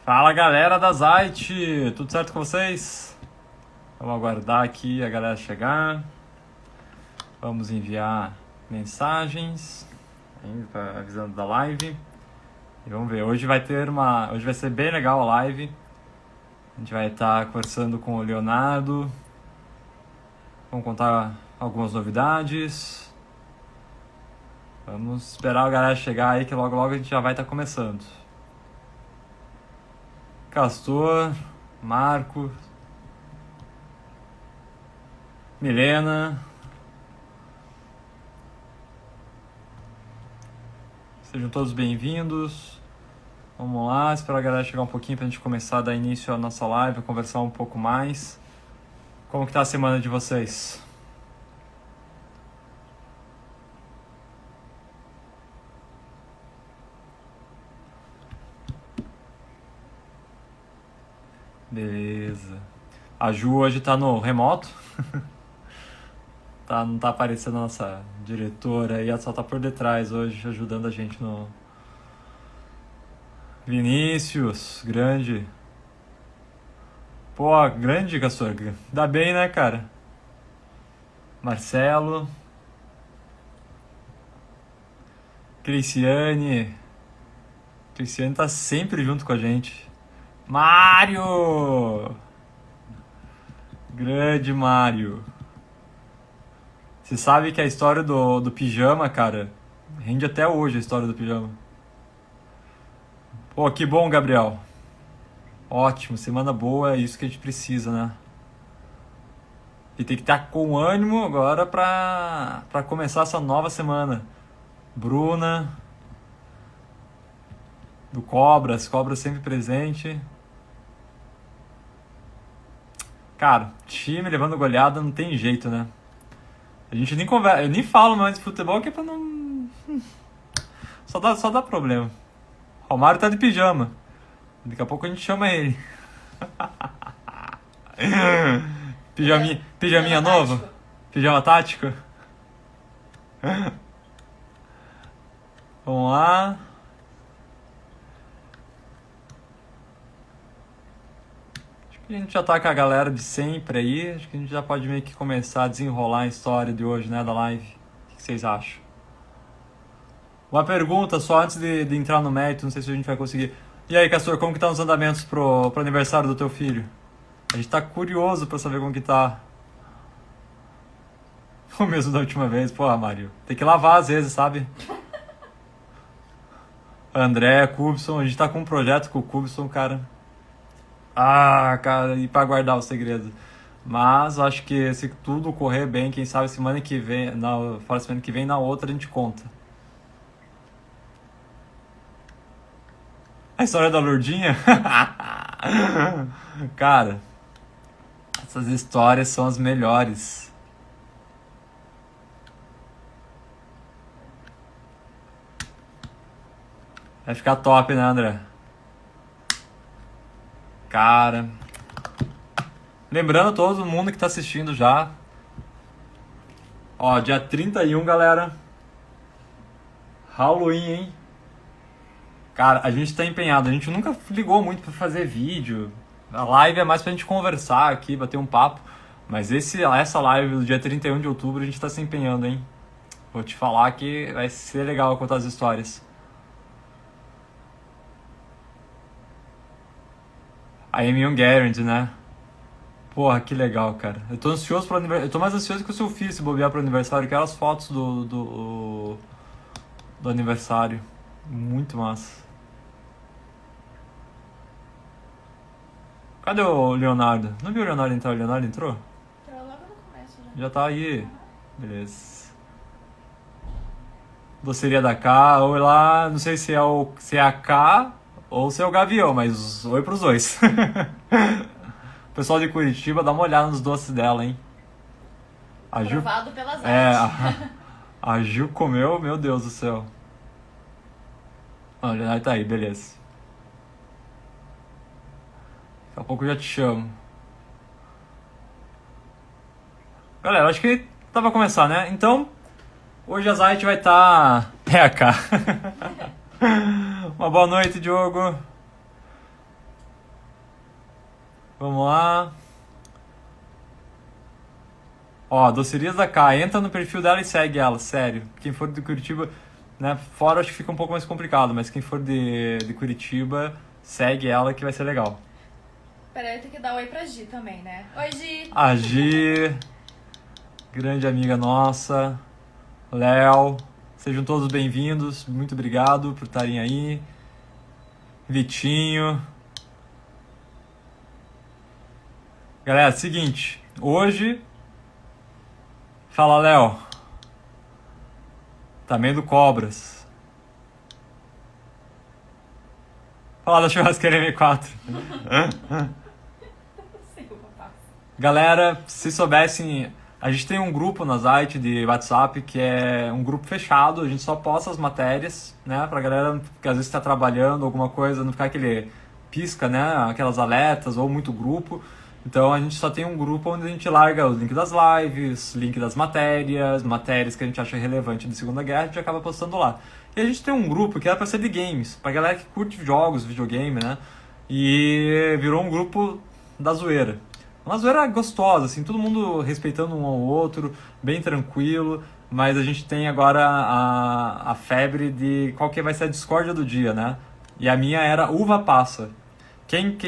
Fala galera da Zite, tudo certo com vocês? Vamos aguardar aqui a galera chegar. Vamos enviar mensagens avisando da live. E vamos ver, hoje vai ser bem legal a live. A gente vai estar conversando com o Leonardo. Vamos contar algumas novidades. Vamos esperar a galera chegar aí que logo a gente já vai estar começando. Castor, Marco, Milena. Sejam todos bem-vindos. Vamos lá, esperar a galera chegar um pouquinho pra gente começar a dar início à nossa live, conversar um pouco mais. Como que tá a semana de vocês? Beleza. A Ju hoje tá no remoto. Não tá aparecendo a nossa diretora aí, ela só tá por detrás hoje, ajudando a gente no... Vinícius, grande. Pô, grande, Castor. Dá bem, né, cara? Marcelo. Cristiane. Cristiane tá sempre junto com a gente. Mário! Grande Mário. Você sabe que a história do pijama, cara, rende até hoje a história do pijama. Pô, que bom, Gabriel. Ótimo, semana boa, é isso que a gente precisa, né? E tem que estar com ânimo agora pra começar essa nova semana. Bruna, do Cobras sempre presente. Cara, time levando goleada não tem jeito, né? A gente nem conversa, eu nem falo mais de futebol que é pra não... Só dá problema. O Mário tá de pijama. Daqui a pouco a gente chama ele. Pijaminha novo? Pijama tático? Vamos lá. Acho que a gente já tá com a galera de sempre aí. Acho que a gente já pode meio que começar a desenrolar a história de hoje, né, da live. O que vocês acham? Uma pergunta só antes de entrar no mérito, não sei se a gente vai conseguir. E aí, Castor, como que tá os andamentos pro aniversário do teu filho? A gente tá curioso pra saber como que tá. O mesmo da última vez, porra, Mário. Tem que lavar às vezes, sabe? André, Cubson, a gente tá com um projeto com o Cubson, cara. Ah, cara, e pra guardar o segredo. Mas acho que se tudo correr bem, quem sabe semana que vem, semana que vem, na outra a gente conta. A história da Lourdinha? Cara, essas histórias são as melhores. Vai ficar top, né, André? Cara... Lembrando todo mundo que tá assistindo já. Ó, dia 31, galera. Halloween, hein? Cara, a gente tá empenhado. A gente nunca ligou muito pra fazer vídeo. A live é mais pra gente conversar aqui, bater um papo. Mas essa live do dia 31 de outubro a gente tá se empenhando, hein? Vou te falar que vai ser legal contar as histórias. A Amy Garant, né? Porra, que legal, cara. Eu tô ansioso pro aniversário. Eu tô mais ansioso que o seu filho se bobear pro aniversário. Quero as fotos do aniversário. Muito massa. Cadê o Leonardo? Não viu o Leonardo entrar? O Leonardo entrou? Entrou logo no começo já. Já tá aí. Beleza. Doceria da K, ou lá, não sei se é a K ou se é o Gavião, mas oi pros dois. Pessoal de Curitiba, dá uma olhada nos doces dela, hein? A Ju, Aprovado pelas artes. a Ju comeu, meu Deus do céu. Ó, o Leonardo tá aí, beleza. Daqui a pouco eu já te chamo. Galera, acho que dá pra começar, né? Então, hoje a Zite vai estar... É a K. Uma boa noite, Diogo. Vamos lá. Ó, Docerias da K, entra no perfil dela e segue ela, sério. Quem for de Curitiba, né, fora acho que fica um pouco mais complicado, mas quem for de Curitiba, segue ela que vai ser legal. Peraí, tem que dar oi pra Gi também, né? Oi, Gi! A Gi, grande amiga nossa, Léo, sejam todos bem-vindos, muito obrigado por estarem aí. Vitinho. Galera, seguinte, hoje... Fala, Léo. Também do Cobras. Fala da churrasqueira M4. Galera, se soubessem... A gente tem um grupo na Zite de WhatsApp que é um grupo fechado. A gente só posta as matérias, né? Pra galera que às vezes está trabalhando alguma coisa, não ficar aquele pisca, né? Aquelas alertas ou muito grupo. Então a gente só tem um grupo onde a gente larga o link das lives, link das matérias que a gente acha relevante de Segunda Guerra, a gente acaba postando lá. E a gente tem um grupo que era pra ser de games, pra galera que curte jogos, videogame, né? E virou um grupo da zoeira. Uma zoeira gostosa, assim, todo mundo respeitando um ao outro, bem tranquilo, mas a gente tem agora a febre de qual que vai ser a discórdia do dia, né? E a minha era uva passa. Quem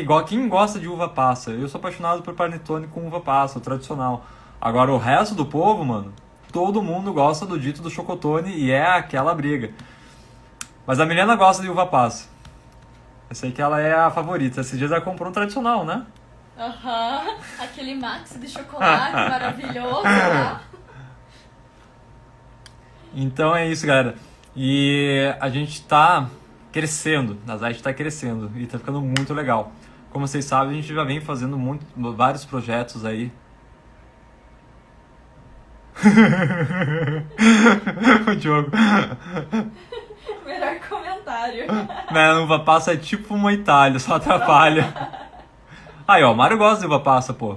gosta de uva passa? Eu sou apaixonado por panetone com uva passa, o tradicional. Agora o resto do povo, mano, todo mundo gosta do dito do chocotone e é aquela briga. Mas a Milena gosta de uva passa. Eu sei que ela é a favorita. Esses dias ela comprou um tradicional, né? Aham, aquele Max de chocolate maravilhoso, tá? Então é isso, galera. E a gente tá crescendo, a Zite tá crescendo e tá ficando muito legal. Como vocês sabem, a gente já vem fazendo vários projetos aí. O Diogo. Melhor comentário. Não, uva passa é tipo uma Itália, só atrapalha. Aí, ó, o Mário gosta de uva passa, pô.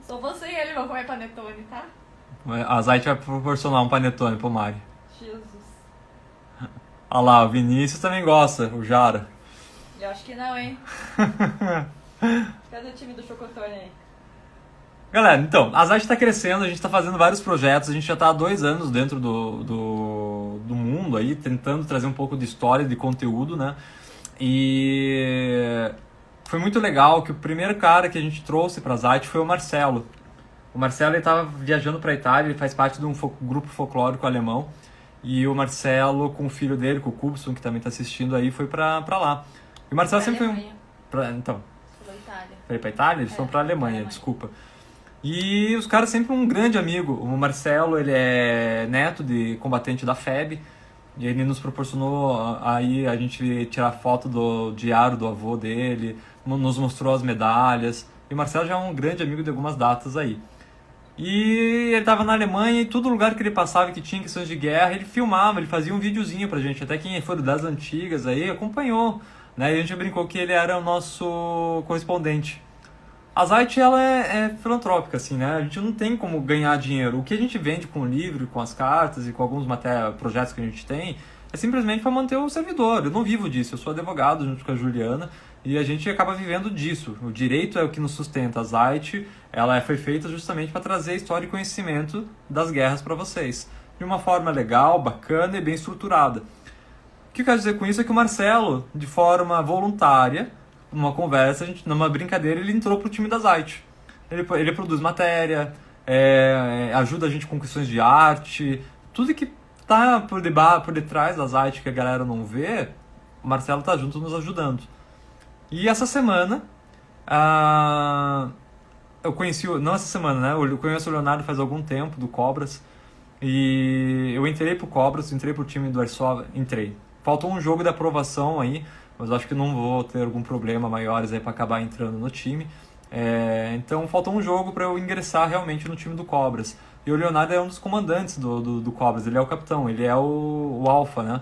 Só você e ele vão comer panetone, tá? A Zite vai proporcionar um panetone pro Mário. Jesus. Olha lá, o Vinícius também gosta, o Jara. Eu acho que não, hein? Cadê o time do chocotone aí? Galera, então, a Zite tá crescendo, a gente tá fazendo vários projetos, a gente já tá há 2 anos dentro do mundo aí, tentando trazer um pouco de história, de conteúdo, né? E foi muito legal que o primeiro cara que a gente trouxe pra Zite foi o Marcelo. O Marcelo, ele tava viajando pra Itália, ele faz parte de um grupo folclórico alemão. E o Marcelo, com o filho dele, com o Kubson, que também tá assistindo aí, foi pra lá. E o Marcelo sempre foi um... Então, Falou Itália. foi pra Itália? Eles foram pra Alemanha, desculpa. E os caras sempre um grande amigo. O Marcelo, ele é neto de combatente da FEB. E ele nos proporcionou aí a gente tirar foto do diário do avô dele, nos mostrou as medalhas. E o Marcelo já é um grande amigo de algumas datas aí. E ele tava na Alemanha e todo lugar que ele passava que tinha questões de guerra, ele filmava, ele fazia um videozinho pra gente. Até quem for das antigas aí acompanhou, né? E a gente brincou que ele era o nosso correspondente. A Zite, ela é filantrópica, assim, né? A gente não tem como ganhar dinheiro. O que a gente vende com o livro, com as cartas e com alguns projetos que a gente tem é simplesmente para manter o servidor. Eu não vivo disso, eu sou advogado junto com a Juliana e a gente acaba vivendo disso. O direito é o que nos sustenta. A Zite, ela foi feita justamente para trazer história e conhecimento das guerras para vocês. De uma forma legal, bacana e bem estruturada. O que eu quero dizer com isso é que o Marcelo, de forma voluntária, numa conversa, numa brincadeira, ele entrou pro time da Zite. Ele produz matéria, ajuda a gente com questões de arte, tudo que tá por detrás da Zite que a galera não vê, o Marcelo tá junto nos ajudando. E essa semana, eu conheci, não essa semana, né? Eu conheço o Leonardo faz algum tempo, do Cobras, e eu entrei pro Cobras, entrei pro time do Airsoft, entrei. Faltou um jogo de aprovação aí, mas acho que não vou ter algum problema maiores aí para acabar entrando no time. Então faltou um jogo para eu ingressar realmente no time do Cobras. E o Leonardo é um dos comandantes do Cobras, ele é o capitão, ele é o alfa, né?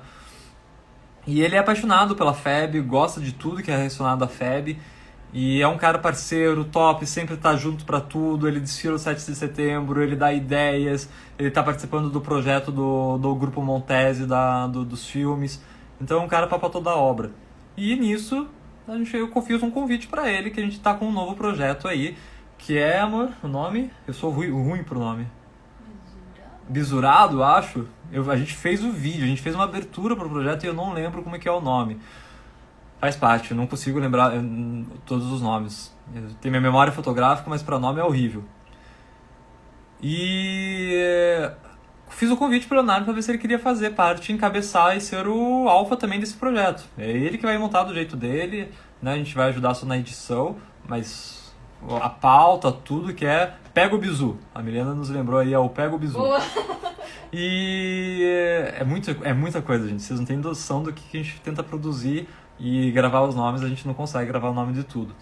E ele é apaixonado pela FEB, gosta de tudo que é relacionado à FEB. E é um cara parceiro, top, sempre tá junto para tudo, ele desfila o 7 de setembro, ele dá ideias, ele tá participando do projeto do Grupo Montese, dos filmes. Então é um cara para toda a obra. E nisso, eu fiz um convite para ele, que a gente tá com um novo projeto aí, que é, amor, o nome? Eu sou ruim pro nome. Bisurado, acho. A gente fez o vídeo, a gente fez uma abertura pro projeto e eu não lembro como é que é o nome. Faz parte, eu não consigo lembrar todos os nomes. Eu tenho minha memória fotográfica, mas para nome é horrível. E fiz o convite pro Leonardo para ver se ele queria fazer parte, encabeçar e ser o alfa também desse projeto. É ele que vai montar do jeito dele, né? A gente vai ajudar só na edição, mas a pauta, tudo que é Pega o Bizu. A Milena nos lembrou aí, é o Pega o Bizu. Boa. E é muita coisa, gente. Vocês não têm noção do que a gente tenta produzir e gravar os nomes, a gente não consegue gravar o nome de tudo.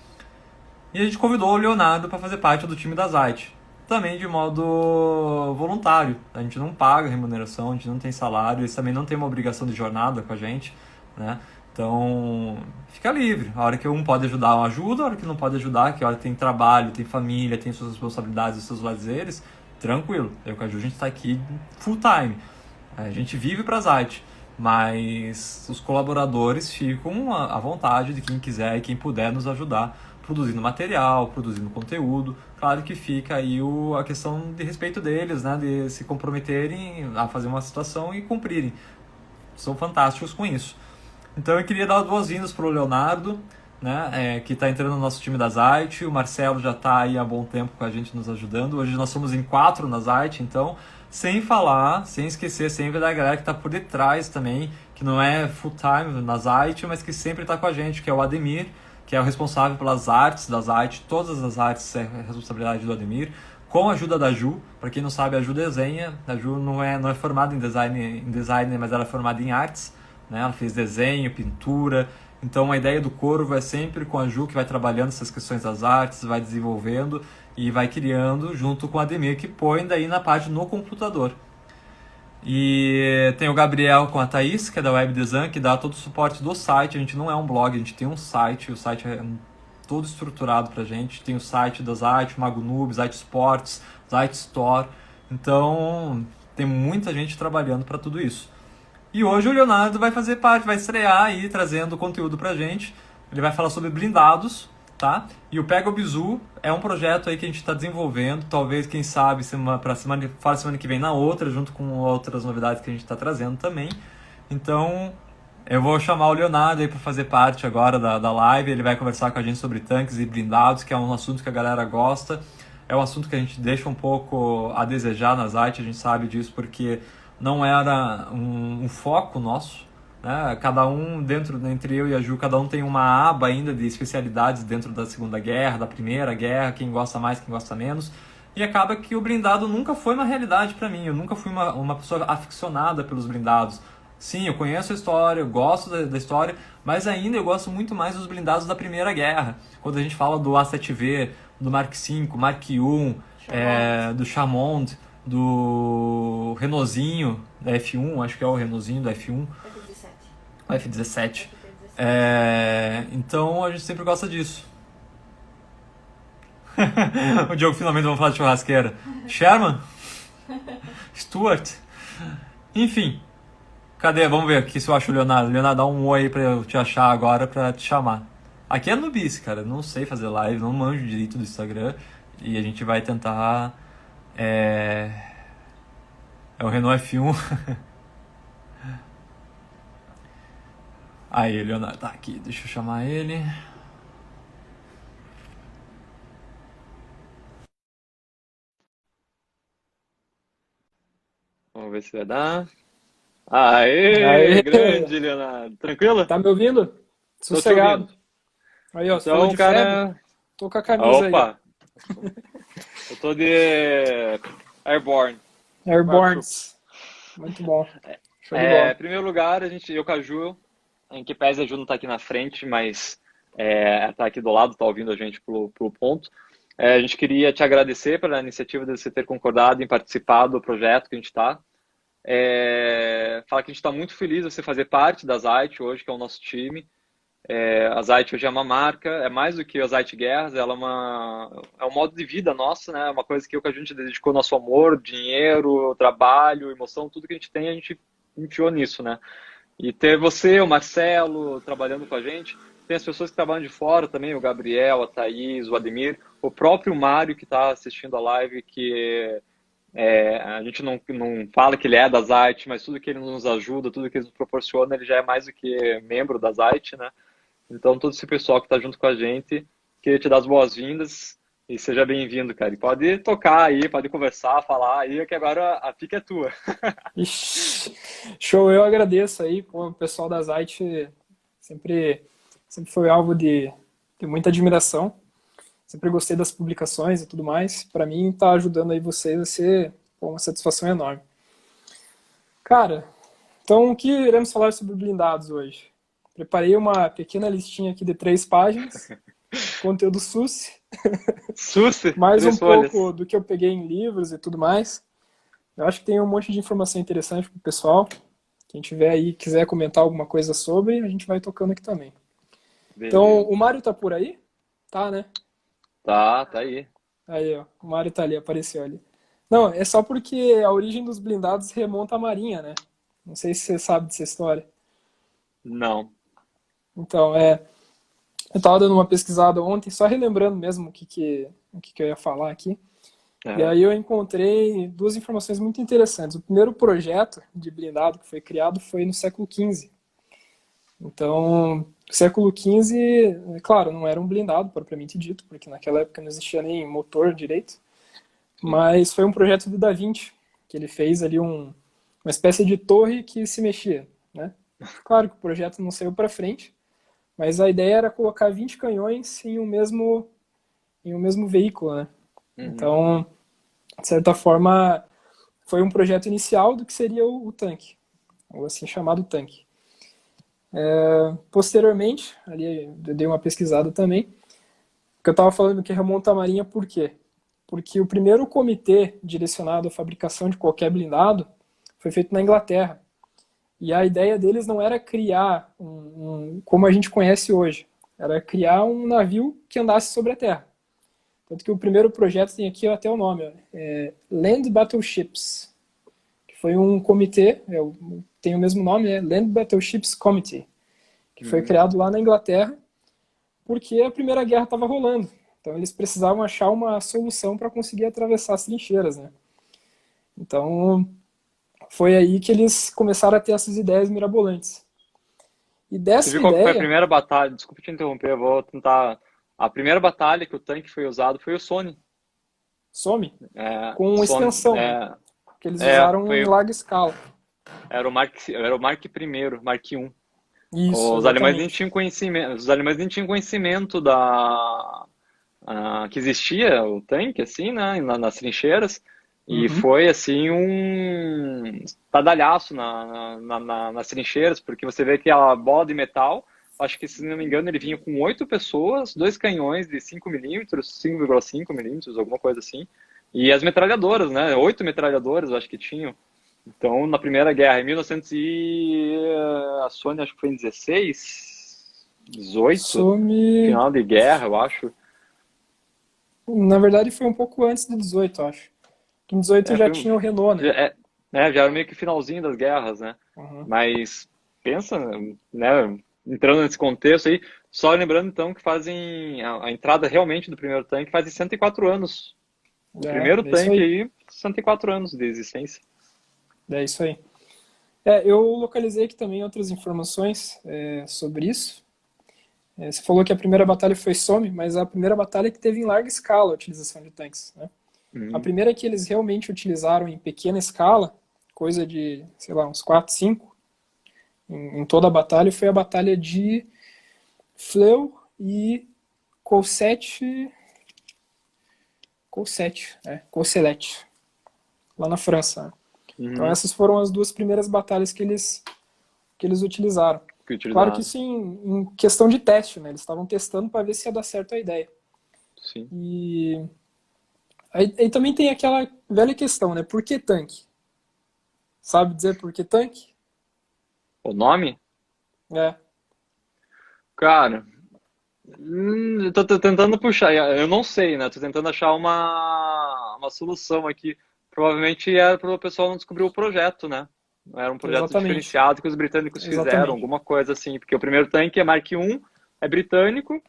E a gente convidou o Leonardo para fazer parte do time da Zite. Também de modo voluntário. A gente não paga remuneração, a gente não tem salário, eles também não tem uma obrigação de jornada com a gente, né? Então, fica livre. A hora que um pode ajudar, um ajuda. A hora que não pode ajudar, que a hora que tem trabalho, tem família, tem suas responsabilidades, seus lazeres, tranquilo. Eu com a Ju, a gente está aqui full time. A gente vive para a Zite. Mas os colaboradores ficam à vontade de quem quiser e quem puder nos ajudar, produzindo material, produzindo conteúdo. Claro que fica aí a questão de respeito deles, né? De se comprometerem a fazer uma situação e cumprirem. São fantásticos com isso. Então eu queria dar boas-vindas para o Leonardo, né, que está entrando no nosso time da Zite. O Marcelo já está aí há bom tempo com a gente nos ajudando. Hoje nós somos em 4 na Zite, então, sem falar, sem esquecer sempre da galera que está por detrás também, que não é full-time na Zite, mas que sempre está com a gente, que é o Ademir, que é o responsável pelas artes da Zite. Todas as artes é responsabilidade do Ademir, com a ajuda da Ju. Para quem não sabe, a Ju desenha. A Ju não é formada em design, mas ela é formada em artes. Né? Ela fez desenho, pintura. Então a ideia do Corvo é sempre com a Ju, que vai trabalhando essas questões das artes, vai desenvolvendo e vai criando junto com a Ademir, que põe daí na parte no computador. E tem o Gabriel com a Thaís, que é da Web Design, que dá todo o suporte do site. A gente não é um blog, a gente tem um site. O site é todo estruturado pra gente. Tem o site da Zite, o Mago Noob, Zite Sports, Zite Store. Então tem muita gente trabalhando para tudo isso. E hoje o Leonardo vai fazer parte, vai estrear aí, trazendo conteúdo pra gente. Ele vai falar sobre blindados, tá? E o Pega o Bizu é um projeto aí que a gente está desenvolvendo, talvez, quem sabe, fora semana que vem na outra, junto com outras novidades que a gente está trazendo também. Então, eu vou chamar o Leonardo aí para fazer parte agora da live. Ele vai conversar com a gente sobre tanques e blindados, que é um assunto que a galera gosta. É um assunto que a gente deixa um pouco a desejar na Zite, a gente sabe disso, porque não era um foco nosso, né? Cada um, entre eu e a Ju, cada um tem uma aba ainda de especialidades dentro da Segunda Guerra, da Primeira Guerra, quem gosta mais, quem gosta menos. E acaba que o blindado nunca foi uma realidade para mim, eu nunca fui uma pessoa aficionada pelos blindados. Sim, eu conheço a história, eu gosto da história, mas ainda eu gosto muito mais dos blindados da Primeira Guerra. Quando a gente fala do A7V, do Mark V, Mark I, do Chamond, do Renaultzinho da F1, acho que é o Renaultzinho da F1. O F17. Então a gente sempre gosta disso. O Diogo finalmente vamos falar de churrasqueira. Sherman? Stuart? Enfim. Cadê? Vamos ver aqui se eu acho o Leonardo. Leonardo, dá um oi aí pra eu te achar agora, pra te chamar. Aqui é nubice, cara. Não sei fazer live, não manjo direito do Instagram. E a gente vai tentar... É o Renault F1. Aí, Leonardo tá aqui. Deixa eu chamar ele. Vamos ver se vai dar. Aê, Aê, grande, Leonardo. Tranquilo? tá me ouvindo? Tô te Sossegado. ouvindo. Aí, ó, você falou Então, de febre? cara... Tô com a camisa aí, ó. Opa! Eu tô de Airborne. Airborns. Muito bom. Show de bola. Em primeiro lugar, eu com a Ju, em que pese a Ju não tá aqui na frente, mas tá aqui do lado, tá ouvindo a gente pelo ponto. A gente queria te agradecer pela iniciativa de você ter concordado em participar do projeto que a gente tá. Falar que a gente está muito feliz de você fazer parte da Zite hoje, que é o nosso time. A Zite hoje é uma marca, é mais do que a Zite Guerras, ela é um modo de vida nosso, né? É uma coisa que a gente dedicou nosso amor, dinheiro, trabalho, emoção, tudo que a gente tem, a gente enfiou nisso, né? E ter você, o Marcelo, trabalhando com a gente, tem as pessoas que trabalham de fora também, o Gabriel, a Thaís, o Ademir, o próprio Mário que está assistindo a live, que a gente não fala que ele é da Zite, mas tudo que ele nos ajuda, tudo que ele nos proporciona, ele já é mais do que membro da Zite, né? Então, todo esse pessoal que está junto com a gente, queria te dar as boas-vindas e seja bem-vindo, cara. E pode tocar aí, pode conversar, falar aí, que agora a pica é tua. Ixi, show, eu agradeço aí, pô, o pessoal da Zite sempre foi alvo de muita admiração. Sempre gostei das publicações e tudo mais. Para mim, tá ajudando aí vocês a ser, pô, uma satisfação enorme. Cara, então o que iremos falar sobre blindados hoje? Preparei uma pequena listinha aqui de 3 páginas, conteúdo SUSE, SUSE, mais um 3 folhas. pouco do que eu peguei em livros e tudo mais. Eu acho que tem um monte de informação interessante pro pessoal. Quem tiver aí quiser comentar alguma coisa sobre, a gente vai tocando aqui também. Beleza. Então, o Mário tá por aí? Tá, né? Tá aí. Aí, ó, o Mário tá ali, apareceu ali. Não, é só porque a origem dos blindados remonta à Marinha, né? Não sei se você sabe dessa história. Não. Então, eu tava dando uma pesquisada ontem, só relembrando mesmo o que eu ia falar aqui. E aí eu encontrei 2 informações muito interessantes. O primeiro projeto de blindado que foi criado foi no século XV. Então, século XV, claro, não era um blindado propriamente dito, porque naquela época não existia nem motor direito, mas foi um projeto do Da Vinci, que ele fez ali uma espécie de torre que se mexia, né? Claro que o projeto não saiu para frente, mas a ideia era colocar 20 canhões em um mesmo veículo, né? Então, de certa forma, foi um projeto inicial do que seria o tanque, ou assim chamado tanque. Posteriormente, ali eu dei uma pesquisada também, porque eu estava falando que remonta à Marinha por quê? Porque o primeiro comitê direcionado à fabricação de qualquer blindado foi feito na Inglaterra. E a ideia deles não era criar como a gente conhece hoje, era criar um navio que andasse sobre a terra. Tanto que o primeiro projeto tem aqui até o nome, Land Battleships, que foi um comitê, tem o mesmo nome, Land Battleships Committee, que foi criado lá na Inglaterra, porque a Primeira Guerra estava rolando. Então eles precisavam achar uma solução para conseguir atravessar as trincheiras, né? Então foi aí que eles começaram a ter essas ideias mirabolantes. E dessa Você viu qual ideia... foi a primeira batalha? Desculpa te interromper, eu vou tentar. A primeira batalha que o tanque foi usado foi o Sony. Some com Sony, extensão, né? Que eles usaram em larga escala. Era o Mark I, Mark I. Isso, Os alemães nem exatamente. tinham conhecimento, que existia o tanque, assim, né, nas trincheiras, e foi, assim, um estadalhaço nas trincheiras, porque você vê que a bola de metal, acho que, se não me engano, ele vinha com 8 pessoas, 2 canhões de 5 milímetros, 5,5 milímetros, alguma coisa assim, e as metralhadoras, né, 8 metralhadoras, eu acho que tinham. Então, na Primeira Guerra, em 1900 a Sony acho que foi em 16, 18, final de guerra, eu acho. Na verdade, foi um pouco antes de 18, acho. Em 18 já tinha o Renault, né? Já era meio que finalzinho das guerras, né? Mas pensa, né? Entrando nesse contexto aí, só lembrando então que fazem a entrada realmente do primeiro tanque faz 104 anos. O primeiro tanque aí, 104 anos de existência. É isso aí. Eu localizei aqui também outras informações sobre isso. Você falou que a primeira batalha foi Somme, mas a primeira batalha que teve em larga escala a utilização de tanques, né? A primeira que eles realmente utilizaram em pequena escala, coisa de, sei lá, uns 4, 5, em toda a batalha, foi a batalha de Fleu e Courcelette, lá na França, né? Então essas foram as 2 primeiras batalhas que eles utilizaram. Claro que isso em questão de teste, né? Eles estavam testando para ver se ia dar certo a ideia. Sim. E aí também tem aquela velha questão, né? Por que tanque? Sabe dizer por que tanque? O nome? Cara, eu tô tentando puxar, eu não sei, né? Tô tentando achar uma solução aqui. Provavelmente era para o pessoal não descobrir o projeto, né? Era um projeto diferenciado que os britânicos fizeram, alguma coisa assim. Porque o primeiro tanque é Mark I, é britânico,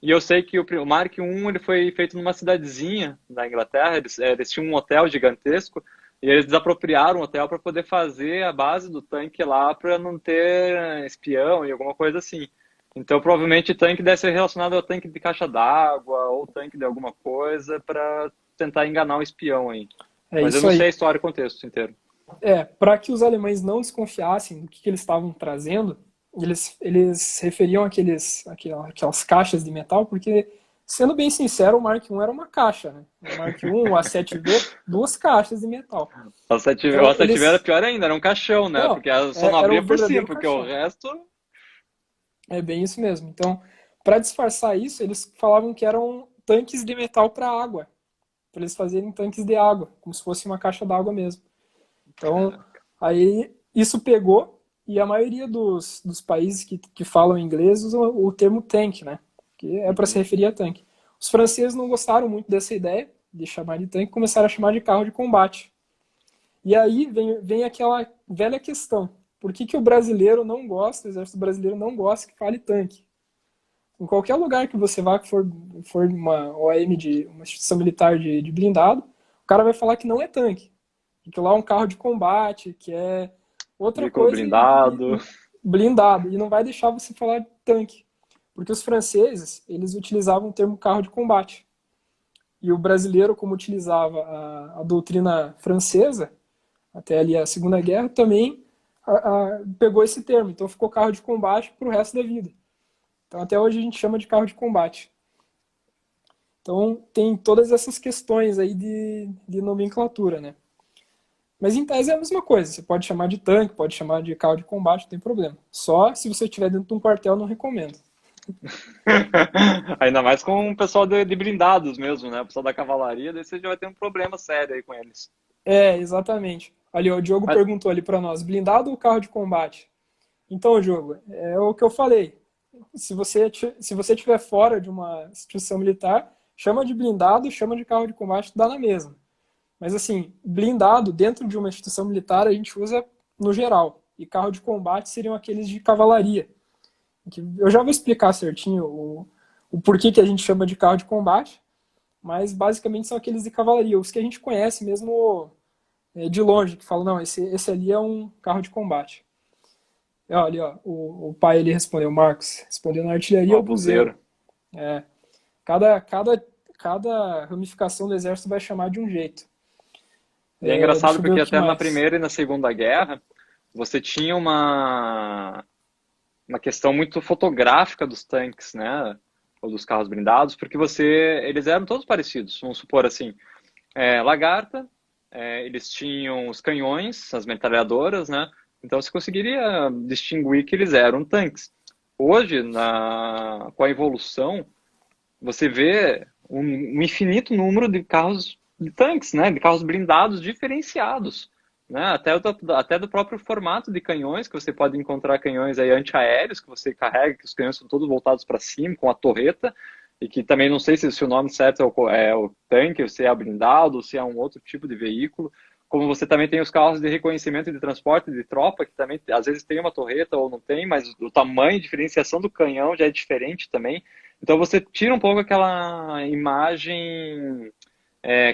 e eu sei que o Mark I ele foi feito numa cidadezinha da Inglaterra, eles tinham um hotel gigantesco, e eles desapropriaram o hotel para poder fazer a base do tanque lá para não ter espião e alguma coisa assim. Então, provavelmente, o tanque deve ser relacionado ao tanque de caixa d'água ou tanque de alguma coisa para tentar enganar o espião aí. É Mas eu isso não sei aí. a história e o contexto inteiro. Para que os alemães não desconfiassem do que eles estavam trazendo, eles referiam aquelas caixas de metal, porque, sendo bem sincero, o Mark I era uma caixa, né? O Mark I, o A7V, duas caixas de metal. O Então, A7V era pior ainda, era um caixão, né? Não, Porque só não era abria o por cima, verdadeiro porque o caixão. resto. É bem isso mesmo. Então, para disfarçar isso, eles falavam que eram tanques de metal para água, para eles fazerem tanques de água, como se fosse uma caixa d'água mesmo. Então, aí isso pegou, e a maioria dos países que falam inglês usam o termo tank, né? Que é para se Uhum. referir a tanque. Os franceses não gostaram muito dessa ideia de chamar de tanque, começaram a chamar de carro de combate. E aí vem aquela velha questão: por que o brasileiro não gosta, o exército brasileiro não gosta que fale tanque? Em qualquer lugar que você vá, que for uma OM de uma instituição militar de blindado, o cara vai falar que não é tanque, que lá é um carro de combate, que é outra Veículo coisa blindado. blindado, e não vai deixar você falar de tanque. Porque os franceses, eles utilizavam o termo carro de combate. E o brasileiro, como utilizava a doutrina francesa, até ali a Segunda Guerra, também pegou esse termo. Então ficou carro de combate para o resto da vida. Então até hoje a gente chama de carro de combate. Então tem todas essas questões aí de nomenclatura, né? Mas em tese é a mesma coisa. Você pode chamar de tanque, pode chamar de carro de combate, não tem problema. Só se você estiver dentro de um quartel, não recomendo. Ainda mais com o pessoal de blindados mesmo, né? O pessoal da cavalaria, daí você já vai ter um problema sério aí com eles. É, exatamente. Ali, ó, o Diogo Mas, perguntou ali para nós, blindado ou carro de combate? Então, Diogo, é o que eu falei. Se você estiver fora de uma instituição militar, chama de blindado, chama de carro de combate, dá na mesma. Mas assim, blindado dentro de uma instituição militar a gente usa no geral. E carro de combate seriam aqueles de cavalaria. Eu já vou explicar certinho o porquê que a gente chama de carro de combate, mas basicamente são aqueles de cavalaria, os que a gente conhece mesmo de longe, que falam, não, esse ali é um carro de combate. Olha, ó, o pai ele respondeu, Marcos, respondeu na artilharia ó, ou buzeiro. buzeiro. É, cada, cada, cada ramificação do exército vai chamar de um jeito. E é engraçado Deixa eu ver o porque que até na mais. Primeira e na Segunda Guerra, você tinha uma questão muito fotográfica dos tanques, né? Ou dos carros blindados, porque eles eram todos parecidos. Vamos supor assim, Lagarta, eles tinham os canhões, as metralhadoras, né? Então você conseguiria distinguir que eles eram tanques. Hoje, com a evolução, você vê um infinito número de carros, de tanques, né? De carros blindados diferenciados, né? Até do próprio formato de canhões, que você pode encontrar canhões aí antiaéreos que você carrega, que os canhões são todos voltados para cima, com a torreta, e que também não sei se o nome certo é o tanque, ou se é blindado, ou se é um outro tipo de veículo. Como você também tem os carros de reconhecimento de transporte de tropa, que também às vezes tem uma torreta ou não tem, mas o tamanho e diferenciação do canhão já é diferente também. Então você tira um pouco aquela imagem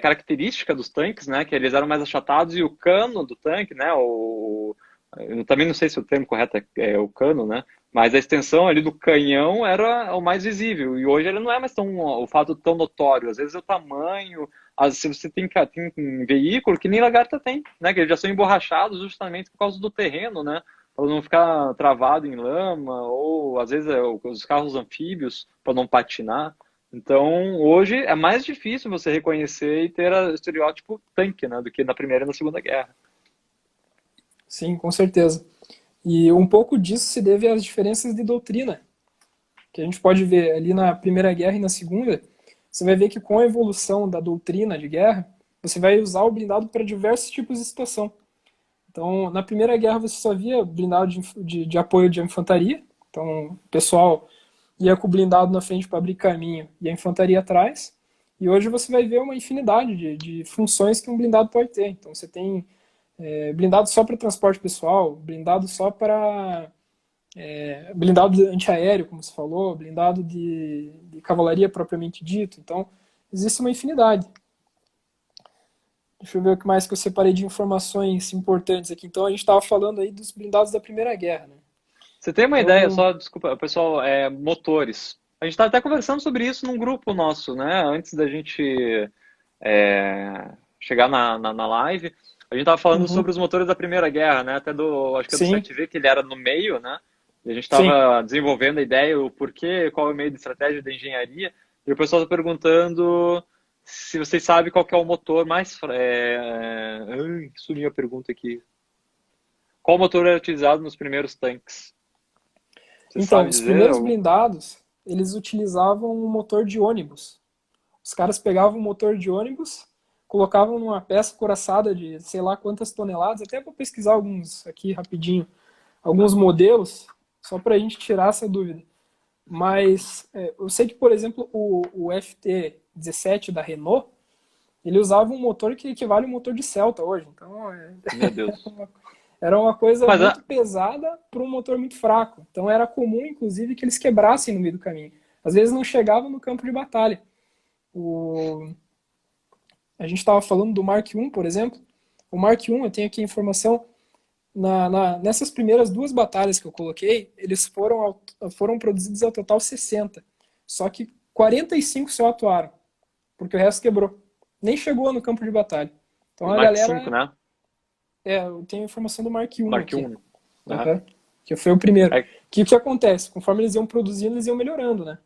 característica dos tanques, né? Que eles eram mais achatados e o cano do tanque, né? Eu também não sei se o termo correto é o cano, né? Mas a extensão ali do canhão era o mais visível. E hoje ele não é mais o fato tão notório. Às vezes é o tamanho. Se você tem um veículo que nem lagarta tem, né? Que eles já são emborrachados justamente por causa do terreno, né? Para não ficar travado em lama, ou às vezes os carros anfíbios para não patinar. Então, hoje é mais difícil você reconhecer e ter o estereótipo tanque, né, do que na Primeira e na Segunda Guerra. Sim, com certeza. E um pouco disso se deve às diferenças de doutrina, que a gente pode ver ali na Primeira Guerra e na Segunda. Você vai ver que com a evolução da doutrina de guerra, você vai usar o blindado para diversos tipos de situação. Então, na Primeira Guerra você só via blindado de apoio de infantaria. Então, o pessoal ia com o blindado na frente para abrir caminho e a infantaria atrás. E hoje você vai ver uma infinidade de funções que um blindado pode ter. Então, você tem blindado só para transporte pessoal, blindado só para blindado antiaéreo, como você falou, blindado de cavalaria propriamente dito. Então, existe uma infinidade. Deixa eu ver o que mais que eu separei de informações importantes aqui. Então, a gente estava falando aí dos blindados da Primeira Guerra, né? Você tem uma ideia Então, só, desculpa, pessoal, motores. A gente estava até conversando sobre isso num grupo nosso, né? Antes da gente chegar na live, a gente estava falando sobre uhum, os motores da Primeira Guerra, né? Até acho que é do sim, 7V, que ele era no meio, né? E a gente sim. estava desenvolvendo a ideia, o porquê, qual é o meio de estratégia da engenharia. E o pessoal está perguntando se vocês sabem qual que é o motor mais... Ai, sumiu a pergunta aqui. Qual motor era utilizado nos primeiros tanques? Você Então, sabe os dizer? primeiros blindados, eles utilizavam um motor de ônibus. Os caras pegavam um motor de ônibus, colocavam numa peça coraçada de sei lá quantas toneladas, até para pesquisar alguns aqui rapidinho, alguns modelos, só para a gente tirar essa dúvida. Mas eu sei que, por exemplo, o FT17 da Renault, ele usava um motor que equivale a um motor de Celta hoje. Então, Meu Deus. era uma coisa Mas, muito pesada para um motor muito fraco. Então, era comum, inclusive, que eles quebrassem no meio do caminho. Às vezes não chegavam no campo de batalha. O... A gente estava falando do Mark I, por exemplo. O Mark I, eu tenho aqui a informação, nessas primeiras duas batalhas que eu coloquei, eles foram produzidos ao total 60. Só que 45 só atuaram, porque o resto quebrou. Nem chegou no campo de batalha. Então o a Mark V, galera. né? Eu tenho a informação do Mark I Mark aqui. I. Né? Uhum. Que foi o primeiro. É, Que o que acontece? Conforme eles iam produzindo, eles iam melhorando, né?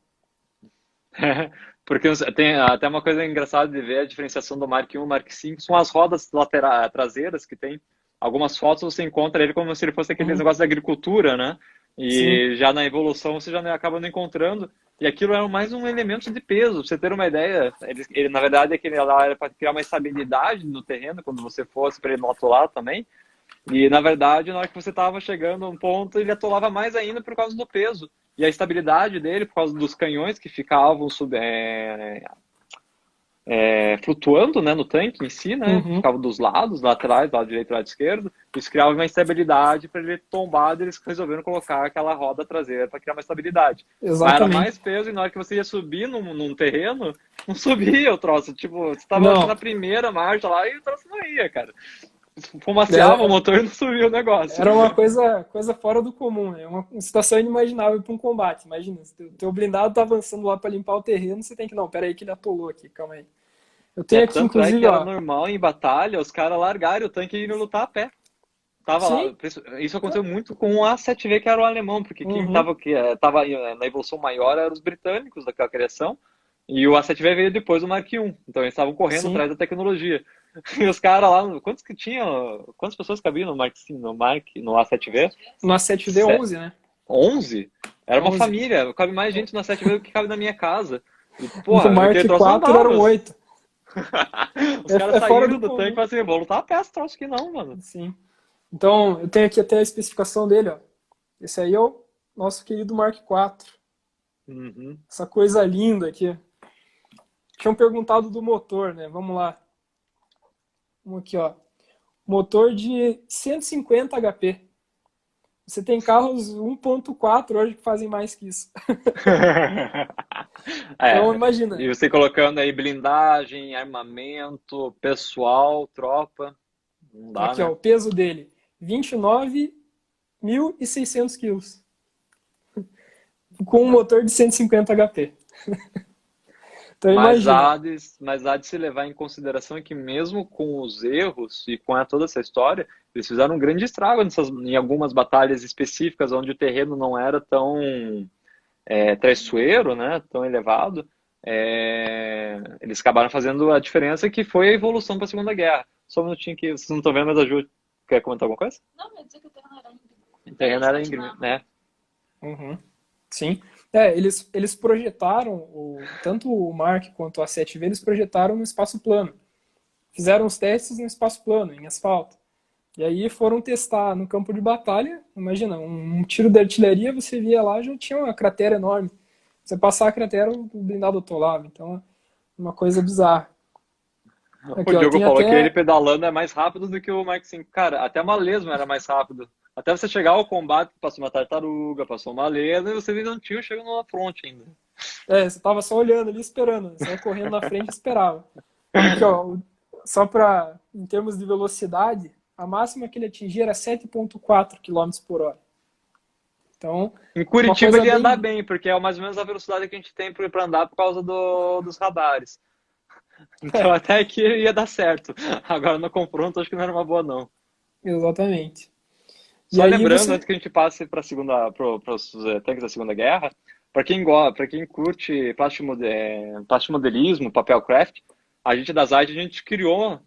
porque tem até uma coisa engraçada de ver a diferenciação do Mark I e Mark V são as rodas traseiras que tem. Algumas fotos você encontra ele como se ele fosse aquele Uhum. negócio da agricultura, né? Sim. E já na evolução você já acaba não encontrando. E aquilo era mais um elemento de peso. Pra você ter uma ideia, ele na verdade aquele lá era para criar uma estabilidade no terreno quando você fosse para ele não atolar também. E, na verdade, na hora que você estava chegando a um ponto, ele atolava mais ainda por causa do peso. E a estabilidade dele, por causa dos canhões que ficavam flutuando, né, no tanque em si, né, Uhum. ficavam dos lados, lá atrás, lado direito e lado esquerdo. Isso criava uma instabilidade para ele tombar, eles resolveram colocar aquela roda traseira para criar uma estabilidade. Mas era Exatamente. mais peso e na hora que você ia subir num terreno, não subia o troço. Tipo, você estava Não, na primeira marcha lá e o troço não ia, cara. Fumaciava o era, motor e não subia o negócio. era uma coisa fora do comum, é uma situação inimaginável para um combate. Imagina, se o teu blindado tá avançando lá para limpar o terreno, você tem que, não, pera aí que ele atolou aqui, calma aí. Eu tenho aqui, Tanto é que inclusive, era ó, normal em batalha os caras largarem o tanque e irem lutar a pé. Tava lá. sim, Isso aconteceu muito com o A7V, que era o alemão, porque quem uhum, tava na evolução maior eram os britânicos daquela criação. E o A7V veio depois do Mark I. Então eles estavam correndo sim, atrás da tecnologia. E os caras lá, quantos que tinham? Quantas pessoas cabiam no A7V? no A7V11, né? 11? Era uma 11. família. Cabe mais gente no A7V do que cabe na minha casa. E, No porra, Mark aquele troço não IV eram andava. 8. Os caras Fora saíram do do tanque e comum, falaram assim, vou lutar a pé, esse troço aqui não, mano. sim. Então, eu tenho aqui até a especificação dele, ó. Esse aí é o nosso querido Mark IV. Uhum. Essa coisa linda aqui. Tinham perguntado do motor, né? Vamos lá. Vamos aqui, ó. Motor de 150 HP. Você tem carros 1.4 hoje que fazem mais que isso. Então, E imagina. você colocando aí blindagem, armamento, pessoal, tropa, não dá, Aqui, ó, né? o peso dele. 29.600 quilos. Com um motor de 150 HP. Então, imagina. Mas há de se levar em consideração que mesmo com os erros e com toda essa história, eles fizeram um grande estrago em algumas batalhas específicas onde o terreno não era tão traiçoeiro, né, tão elevado. Eles acabaram fazendo a diferença que foi a evolução para a Segunda Guerra. Só um minutinho que vocês não estão vendo, mas a Ju quer comentar alguma coisa? Não, eu ia dizer que o terreno era íngreme. O terreno Eles era íngreme, patinavam. né? Uhum. Sim. Eles projetaram, tanto o Mark quanto o A7V, eles projetaram no espaço plano. Fizeram os testes no espaço plano, em asfalto. E aí foram testar no campo de batalha. Imagina, um tiro de artilharia, você via lá, já tinha uma cratera enorme. Você passar a cratera, o blindado atolava. Então, é uma coisa bizarra. O Aqui, ó, Diogo tem falou que ele até... pedalando é mais rápido do que o Mark V. Cara, até uma lesma era mais rápido. Até você chegar ao combate, passou uma tartaruga, passou uma lenda, e você ainda não tinha chegando na fronte ainda. Você tava só olhando ali, esperando. Você ia correndo na frente e esperava. Aqui, ó, só para, em termos de velocidade, a máxima que ele atingia era 7,4 km por hora. Então, Em uma Curitiba coisa ele ia andar bem... bem, porque é mais ou menos a velocidade que a gente tem para andar por causa dos radares. Então até que ia dar certo. Agora no confronto acho que não era uma boa não. Exatamente. E Só aí lembrando, você... antes que a gente passe para os tanques da Segunda Guerra, para quem curte plastimodelismo, papel craft, a gente da Zayt, a gente criou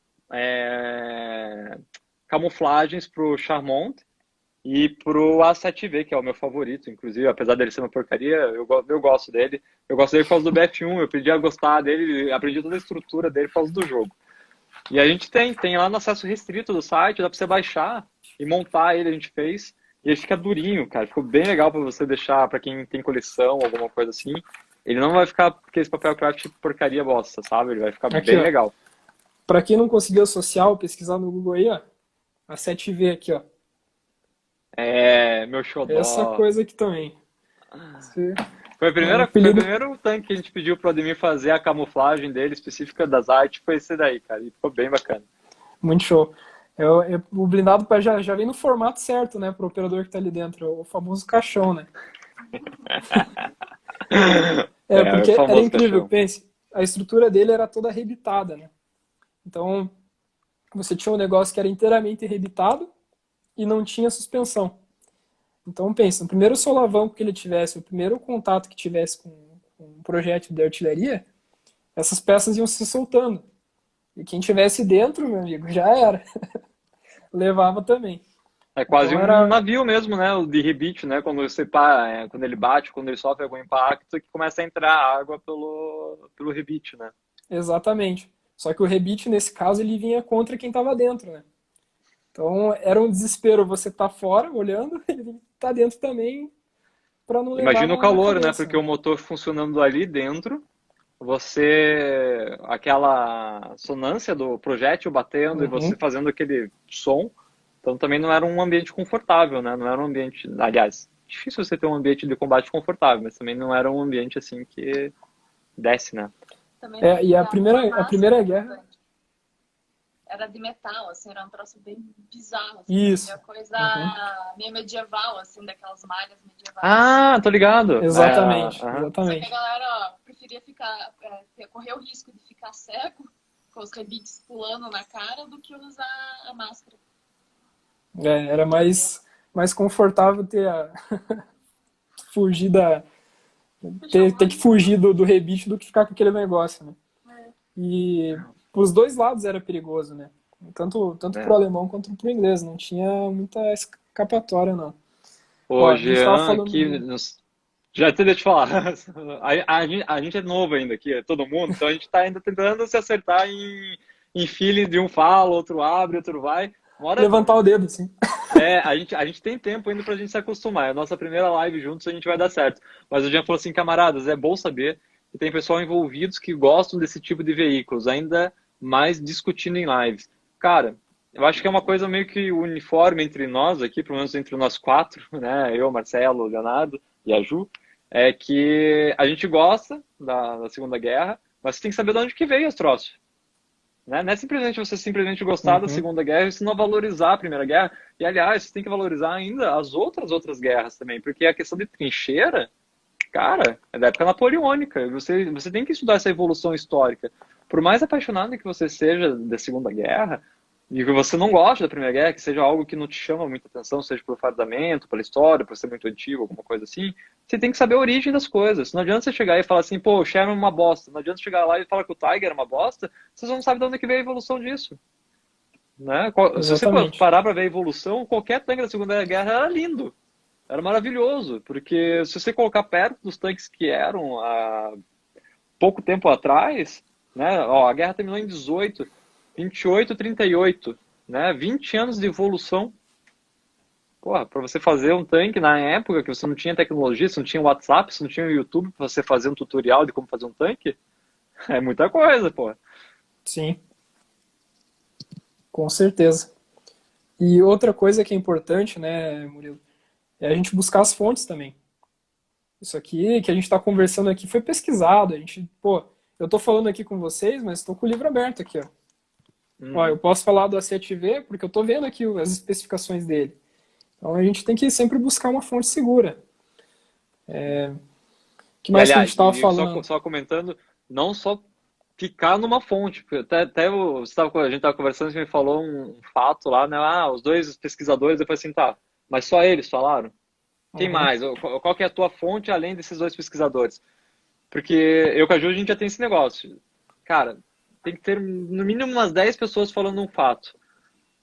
camuflagens para o Charmont e para o A7V, que é o meu favorito, inclusive, apesar dele ser uma porcaria, eu gosto dele. Eu gosto dele por causa do BF1, eu aprendi a gostar dele, aprendi toda a estrutura dele por causa do jogo. E a gente tem lá no acesso restrito do site, dá para você baixar e montar ele, a gente fez. E ele fica durinho, cara. Ficou bem legal para você deixar, para quem tem coleção, alguma coisa assim. Ele não vai ficar aquele papel craft porcaria bosta, sabe? Ele vai ficar Aqui, bem ó. legal. Para quem não conseguiu associar, pesquisar no Google aí, ó. A 7V aqui, ó. É, meu Essa xodó. coisa aqui também. Esse Foi, é um foi o apelido primeiro tanque que a gente pediu pro Ademir fazer a camuflagem dele, específica das artes, foi esse daí, cara. E ficou bem bacana. muito show. O blindado já vem no formato certo, né, para o operador que está ali dentro, o famoso caixão, né? O Porque era famoso incrível, caixão. pense, a estrutura dele era toda rebitada, né? Então, você tinha um negócio que era inteiramente rebitado e não tinha suspensão. Então, pensa, no primeiro solavanco que ele tivesse, o primeiro contato que tivesse com um projétil de artilharia, essas peças iam se soltando. E quem tivesse dentro, meu amigo, já era. Levava também. É quase Então um era navio mesmo, né? O de rebite, né? Quando ele bate, quando ele sofre algum impacto, que começa a entrar água pelo rebite, né? exatamente. Só que o rebite, nesse caso, ele vinha contra quem estava dentro, né? Então era um desespero você tá fora olhando, ele tá dentro também para não levar Imagina o na calor, né? cabeça, Porque né? o motor funcionando ali dentro, aquela sonância do projétil batendo e você Uhum, fazendo aquele som. Então também não era um ambiente confortável, né? Não era um ambiente, aliás, difícil você ter um ambiente de combate confortável, mas também não era um ambiente assim que desce, né? Também não E uma a máscara primeira do guerra, tanque. Era de metal, assim, era um troço bem bizarro, assim, isso. parecia coisa Uhum, meio medieval, assim, daquelas malhas medievais. Ah, tô ligado. exatamente, Só que a exatamente. galera preferia correr o risco de ficar cego, com os rebites pulando na cara, do que usar a máscara. Era mais confortável fugir Puxar o ter que risco. fugir do rebite do que ficar com aquele negócio, né? É. E os dois lados era perigoso, né? Tanto pro É. alemão quanto pro inglês, não tinha muita escapatória, não. Ó, O a gente tava Jean falando aqui, já até deixa eu falar, a gente é novo ainda aqui, é todo mundo, então a gente tá ainda tentando se acertar em feeling de um fala, outro abre, outro vai. Uma hora, levantar o dedo, assim. a gente tem tempo ainda pra gente se acostumar. É a nossa primeira live juntos, a gente vai dar certo. Mas o Jean falou assim, camaradas, é bom saber que tem pessoal envolvidos que gostam desse tipo de veículos, ainda mais discutindo em lives. Cara, eu acho que é uma coisa meio que uniforme entre nós aqui, pelo menos entre nós quatro, né? Eu, Marcelo, o Leonardo e a Ju, é que a gente gosta da Segunda Guerra, mas você tem que saber de onde que veio os troços. Né? Não é simplesmente você simplesmente gostar da Uhum, Segunda Guerra e se não valorizar a Primeira Guerra. E, aliás, você tem que valorizar ainda as outras guerras também, porque a questão de trincheira, cara, é da época napoleônica. Você tem que estudar essa evolução histórica. Por mais apaixonado que você seja da Segunda Guerra, e que você não goste da Primeira Guerra, que seja algo que não te chama muita atenção, seja pelo fardamento, pela história, por ser muito antigo, alguma coisa assim, você tem que saber a origem das coisas. Não adianta você chegar e falar assim, pô, o Sherman é uma bosta. Não adianta chegar lá e falar que o Tiger é uma bosta, vocês não sabem de onde que veio a evolução disso. Né? Se você exatamente. parar para ver a evolução, qualquer tanque da Segunda Guerra era lindo. Era maravilhoso, porque se você colocar perto dos tanques que eram há pouco tempo atrás, né? Ó, a guerra terminou em 18, 28, 38, né? 20 anos de evolução. Porra, para você fazer um tanque na época que você não tinha tecnologia, você não tinha WhatsApp, você não tinha YouTube para você fazer um tutorial de como fazer um tanque, é muita coisa, pô. Sim, com certeza. E outra coisa que é importante, né, Murilo, é a gente buscar as fontes também. Isso aqui que a gente está conversando aqui foi pesquisado. A gente, pô, eu estou falando aqui com vocês, mas estou com o livro aberto aqui, ó. Ó, eu posso falar do A7V porque eu estou vendo aqui as especificações dele. Então a gente tem que sempre buscar uma fonte segura. Que E mais que a gente aliás, estava e falando? só comentando, não só ficar numa fonte, porque a gente estava conversando, você me falou um fato lá, né? Ah, os dois pesquisadores, depois assim, tá, mas só eles falaram? Quem Uhum. mais? Qual que é a tua fonte além desses dois pesquisadores? Porque eu com a Ju, a gente já tem esse negócio. Cara, tem que ter no mínimo umas 10 pessoas falando um fato,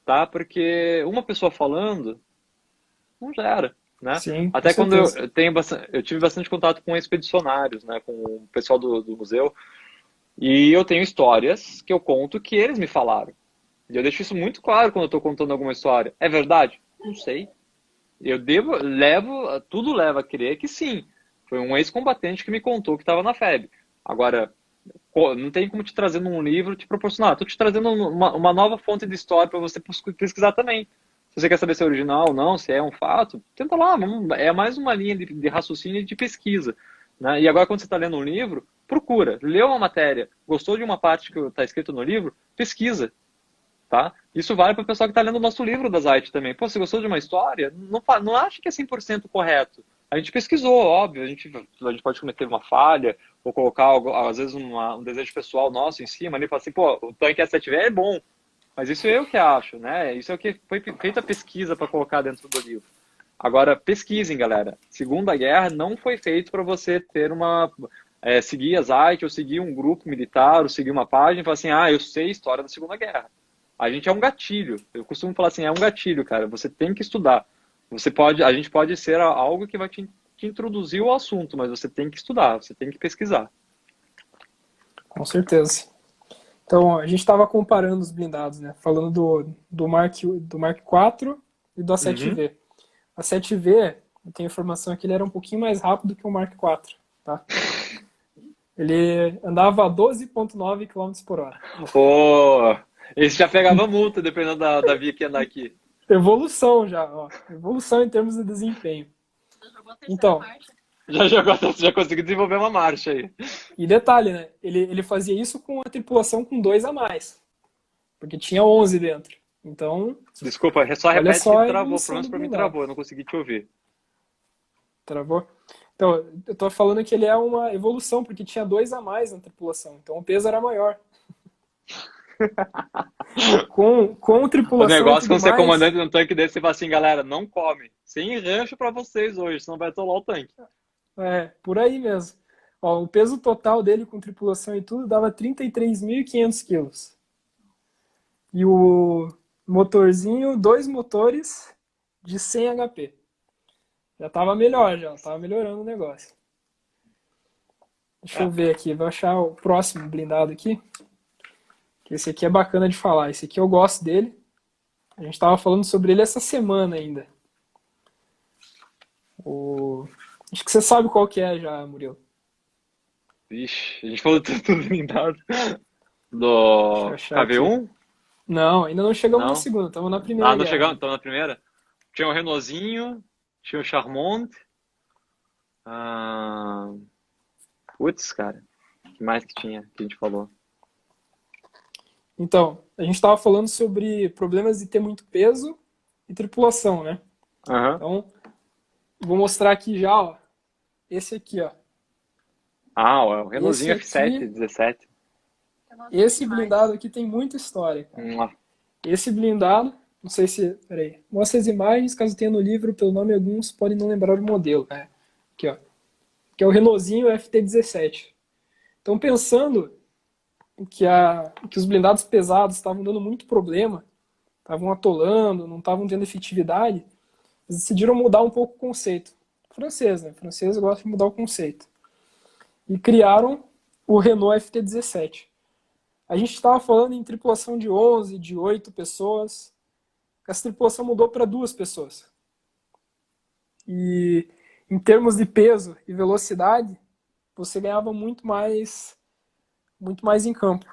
tá? Porque uma pessoa falando não gera, né? Sim, com Até quando certeza. eu tive bastante contato com expedicionários, né? Com o pessoal do museu. E eu tenho histórias que eu conto que eles me falaram. E eu deixo isso muito claro quando eu estou contando alguma história. É verdade? Não sei. Tudo leva a crer que sim. Foi um ex-combatente que me contou que estava na FEB. Agora, não tem como te trazer num livro te proporcionar. Estou te trazendo uma nova fonte de história para você pesquisar também. Se você quer saber se é original ou não, se é um fato, tenta lá. É mais uma linha de raciocínio e de pesquisa. Né? E agora, quando você está lendo um livro, procura. Leu uma matéria, gostou de uma parte que está escrito no livro, pesquisa. Tá? Isso vale para o pessoal que está lendo o nosso livro da Zite também. Pô, você gostou de uma história? Não acha que é 100% correto. A gente pesquisou, óbvio, a gente pode cometer uma falha, ou colocar, às vezes, um desejo pessoal nosso em cima, ali, falar assim, pô, o tanque S7V é bom, mas isso é eu que acho, né? Isso é o que foi feita a pesquisa para colocar dentro do livro. Agora, pesquisem, galera. Segunda Guerra não foi feito para você ter seguir a Zite, ou seguir um grupo militar, ou seguir uma página e falar assim, eu sei a história da Segunda Guerra. A gente é um gatilho. Eu costumo falar assim, é um gatilho, cara. Você tem que estudar. A gente pode ser algo que vai te introduzir o assunto, mas você tem que estudar, você tem que pesquisar. Com certeza. Então, a gente estava comparando os blindados, né? Falando do Mark IV e do Uhum. A7V. A 7V, eu tenho informação que ele era um pouquinho mais rápido que o Mark IV, tá? Ele andava a 12,9 km por hora. Pô, esse já pegava multa, dependendo da via que andar aqui. Evolução já, ó. Evolução em termos de desempenho. Já jogou a terceira Então, marcha. Já conseguiu desenvolver uma marcha aí. e detalhe, né? Ele fazia isso com a tripulação com 2 a mais. Porque tinha 11 dentro. Então, Desculpa, só olha repete que só a travou. Pelo evolução menos do pra mim blindado. travou, eu não consegui te ouvir. Travou? Então, eu tô falando que ele é uma evolução, porque tinha 2 a mais na tripulação. Então o peso era maior. Com O tripulação e negócio tudo quando você é mais, comandante de um tanque desse, você fala assim, galera, não come. Sem rancho pra vocês hoje, senão vai atolar o tanque. por aí mesmo. Ó, o peso total dele com tripulação e tudo dava 33.500 quilos. E o motorzinho, 2 motores de 100 HP. Já tava melhor, já tava melhorando o negócio. Deixa eu É, ver aqui, vou achar o próximo blindado aqui. Que esse aqui é bacana de falar. Esse aqui eu gosto dele. A gente tava falando sobre ele essa semana ainda. Acho que você sabe qual que é já, Murilo. vixe, a gente falou tudo blindado. Deixa eu Do achar aqui. KV1? Não, ainda não chegamos na Não? segunda, estamos na Ah, Primeira não Guerra chegamos, ainda. então na primeira. Tinha o Renaultzinho, tinha o Charmont. Ah, putz, cara. O que mais que tinha que a gente falou? Então, a gente estava falando sobre problemas de ter muito peso e tripulação, né? Aham. Então, vou mostrar aqui já, ó. Esse aqui, ó. Ah, o Esse Renaultzinho F7, aqui, 17. Eu não vi esse demais. blindado aqui tem muita história, cara. Mua. Esse blindado, não sei se, peraí, mostra as imagens, caso tenha no livro, pelo nome alguns podem não lembrar o modelo. Aqui, ó. Que é o Renaultzinho FT-17. Então, pensando que os blindados pesados estavam dando muito problema, estavam atolando, não estavam tendo efetividade, eles decidiram mudar um pouco o conceito. Francês, né? Francês gosta de mudar o conceito. E criaram o Renault FT-17. A gente estava falando em tripulação de 11, de 8 pessoas. Essa tripulação mudou para 2 pessoas. E em termos de peso e velocidade, você ganhava muito mais em campo.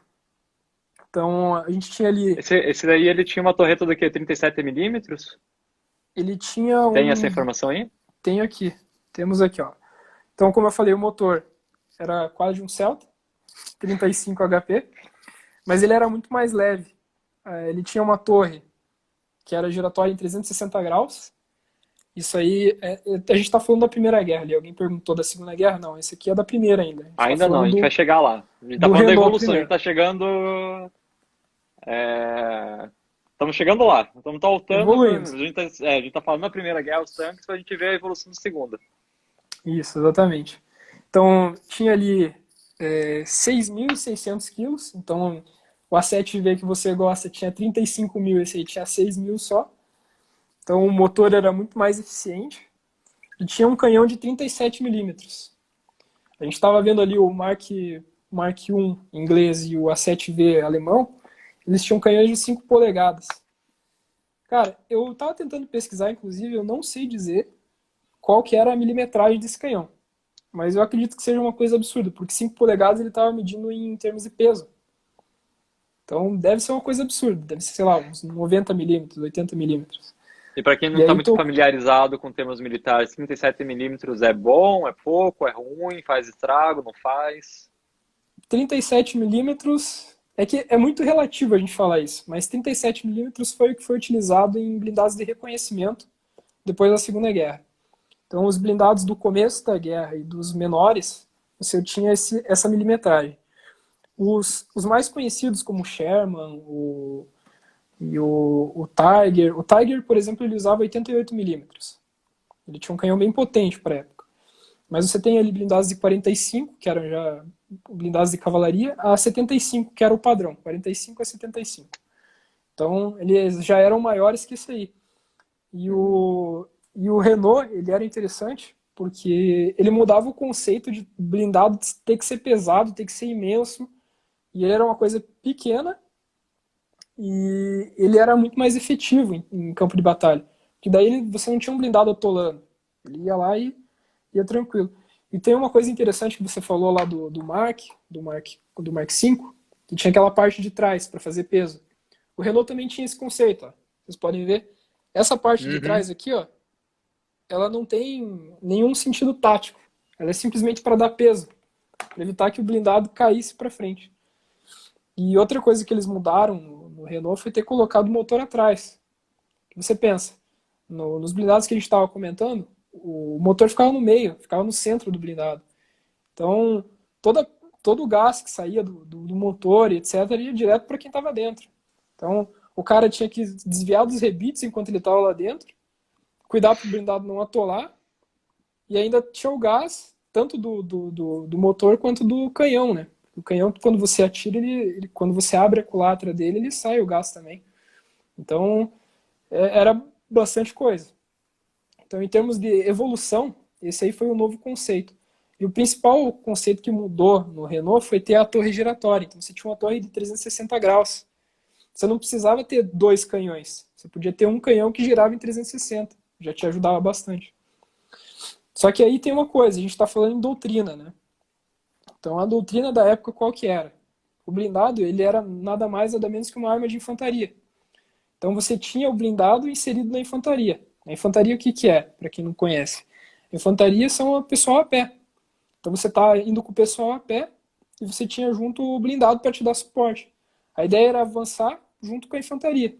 Então, a gente tinha ali, Esse daí ele tinha uma torreta do quê? 37 milímetros? ele tinha Tem essa um, informação aí? tem aqui, temos aqui, ó. Então, como eu falei, o motor era quase um Celta, 35 HP, mas ele era muito mais leve. Ele tinha uma torre que era giratória em 360 graus. Isso aí, a gente está falando da Primeira Guerra ali. Alguém perguntou da Segunda Guerra? Não, esse aqui é da Primeira ainda. A gente tá Ainda não, a falando gente vai chegar lá. A gente tá do falando da Renault evolução, a gente primeiro. tá chegando. Estamos chegando lá. Estamos voltando. Evoluindo. A gente tá falando da Primeira Guerra, os tanques, pra gente ver a evolução da Segunda. Isso, exatamente. Então, tinha ali 6.600 quilos. Então, o A7V que você gosta tinha 35 mil, esse aí tinha 6 mil só. Então, o motor era muito mais eficiente. E tinha um canhão de 37 milímetros. A gente estava vendo ali o Mark I inglês e o A7V alemão. Eles tinham canhões de 5 polegadas. Cara, eu estava tentando pesquisar, inclusive, eu não sei dizer qual que era a milimetragem desse canhão. Mas eu acredito que seja uma coisa absurda, porque 5 polegadas ele estava medindo em termos de peso. Então deve ser uma coisa absurda, deve ser, sei lá, uns 90 milímetros, 80 milímetros. E para quem não E está aí muito familiarizado com termos militares, 37 milímetros é bom, é pouco, é ruim, faz estrago, não faz? 37 milímetros, é que é muito relativo a gente falar isso, mas 37 milímetros foi o que foi utilizado em blindados de reconhecimento depois da Segunda Guerra. Então os blindados do começo da guerra e dos menores, você tinha essa milimetragem. Os mais conhecidos como o Sherman, o Tiger. O Tiger, por exemplo, ele usava 88 milímetros. Ele tinha um canhão bem potente para a época. Mas você tem ali blindados de 45, que eram já blindados de cavalaria, a 75, que era o padrão, 45 a 75. Então, eles já eram maiores que isso aí. E o Renault, ele era interessante, porque ele mudava o conceito de blindado ter que ser pesado, ter que ser imenso, e ele era uma coisa pequena, e ele era muito mais efetivo em campo de batalha. Porque daí você não tinha um blindado atolando. Ele ia lá e ia tranquilo. E tem uma coisa interessante que você falou lá do Mark V, que tinha aquela parte de trás para fazer peso. O Renault também tinha esse conceito, ó. Vocês podem ver. Essa parte de trás aqui, ó, ela não tem nenhum sentido tático. Ela é simplesmente para dar peso, para evitar que o blindado caísse para frente. E outra coisa que eles mudaram no Renault foi ter colocado o motor atrás. Você pensa, nos blindados que a gente estava comentando, o motor ficava no meio, ficava no centro do blindado. Então, todo o gás que saía do motor, etc., ia direto para quem estava dentro. Então, o cara tinha que desviar dos rebites enquanto ele estava lá dentro, cuidar para o blindado não atolar, e ainda tinha o gás, tanto do motor quanto do canhão, né? O canhão, quando você atira, quando você abre a culatra dele, ele sai o gás também. Então, era bastante coisa. Então, em termos de evolução, esse aí foi um novo conceito. E o principal conceito que mudou no Renault foi ter a torre giratória. Então, você tinha uma torre de 360 graus. Você não precisava ter 2 canhões. Você podia ter um canhão que girava em 360. Já te ajudava bastante. Só que aí tem uma coisa, a gente está falando em doutrina, né? Então, a doutrina da época qual que era? O blindado, ele era nada mais nada menos que uma arma de infantaria. Então, você tinha o blindado inserido na infantaria. A infantaria o que é, para quem não conhece? A infantaria são o pessoal a pé. Então, você está indo com o pessoal a pé e você tinha junto o blindado para te dar suporte. A ideia era avançar junto com a infantaria.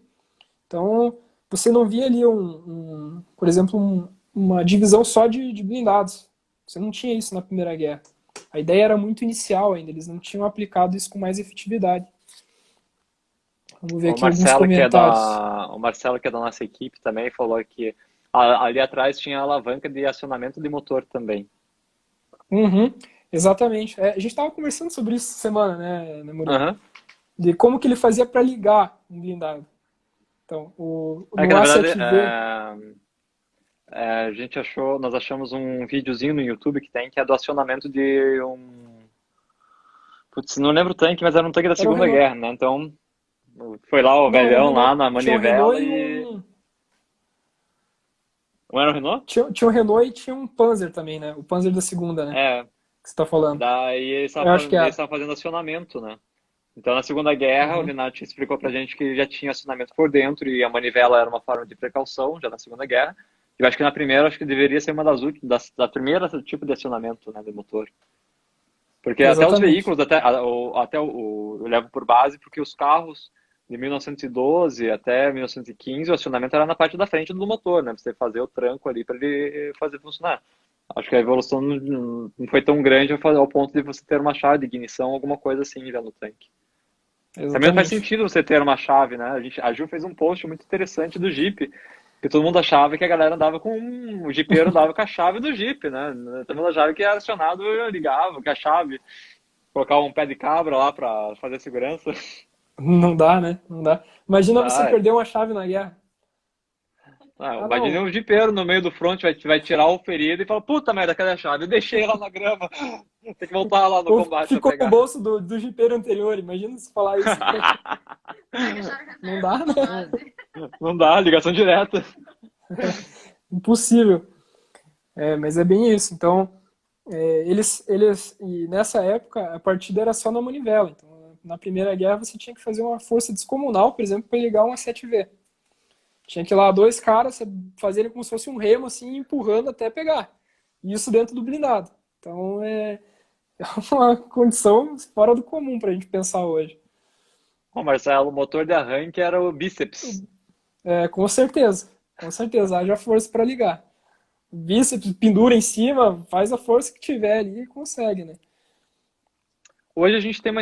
Então, você não via ali, por exemplo, uma divisão só de blindados. Você não tinha isso na Primeira Guerra. A ideia era muito inicial ainda, eles não tinham aplicado isso com mais efetividade. Vamos ver aqui alguns comentários. O Marcelo, que é da nossa equipe, também falou que ali atrás tinha a alavanca de acionamento de motor também. Uhum, exatamente. A gente estava conversando sobre isso essa semana, né, Murilo? Uhum. De como que ele fazia para ligar um blindado. Então, no que, na verdade, A7V... nós achamos um videozinho no YouTube que é do acionamento de um... Putz, não lembro o tanque, mas era um tanque da Segunda Guerra, né? Então, foi lá o velhão lá na manivela Não era o Renault? Tinha um Renault e tinha um Panzer também, né? O Panzer da Segunda, né? Que você tá falando. Daí ele estava fazendo acionamento, né? Então, na Segunda Guerra, o Uhum. Linati explicou pra gente que já tinha acionamento por dentro e a manivela era uma forma de precaução, já na Segunda Guerra. Eu acho que na primeira, acho que deveria ser uma das últimas, da primeira tipo de acionamento, né, do motor. Porque até os Exatamente. veículos, eu levo por base, porque os carros de 1912 até 1915, o acionamento era na parte da frente do motor, né? Pra você fazer o tranco ali para ele fazer funcionar. Acho que a evolução não foi tão grande ao ponto de você ter uma chave de ignição, alguma coisa assim já no tanque. Também não faz Exatamente. sentido você ter uma chave, né? A Ju fez um post muito interessante do Jeep, que todo mundo achava que a galera andava com o Jeepeiro andava com a chave do Jeep, né? Todo mundo achava que era acionado, ligava com a chave, colocava um pé de cabra lá pra fazer segurança. Não dá, né? Não dá. Não Imagina você dá. perder uma chave na guerra. Ah, Ah, imagina não. um Jeepeiro no meio do front, vai tirar o ferido e fala, puta merda, cadê a chave? Eu deixei lá na grama. Tem que voltar lá no Ou combate pra ficou no pegar. bolso do jipeiro anterior. Imagina se falar isso. Pega a chave Não reserva dá, na né? base. Não dá, ligação direta. Impossível. É, mas é bem isso. Então, e nessa época, a partida era só na manivela. Então, na Primeira Guerra, você tinha que fazer uma força descomunal, por exemplo, para ligar uma 7V. Tinha que ir lá dois caras fazerem como se fosse um remo, assim, empurrando até pegar. E isso dentro do blindado. Então, é uma condição fora do comum para a gente pensar hoje. Ô, Marcelo, o motor de arranque era o bíceps. É, com certeza. Com certeza. Haja força para ligar. Bíceps, pendura em cima, faz a força que tiver ali e consegue, né? Hoje a gente tem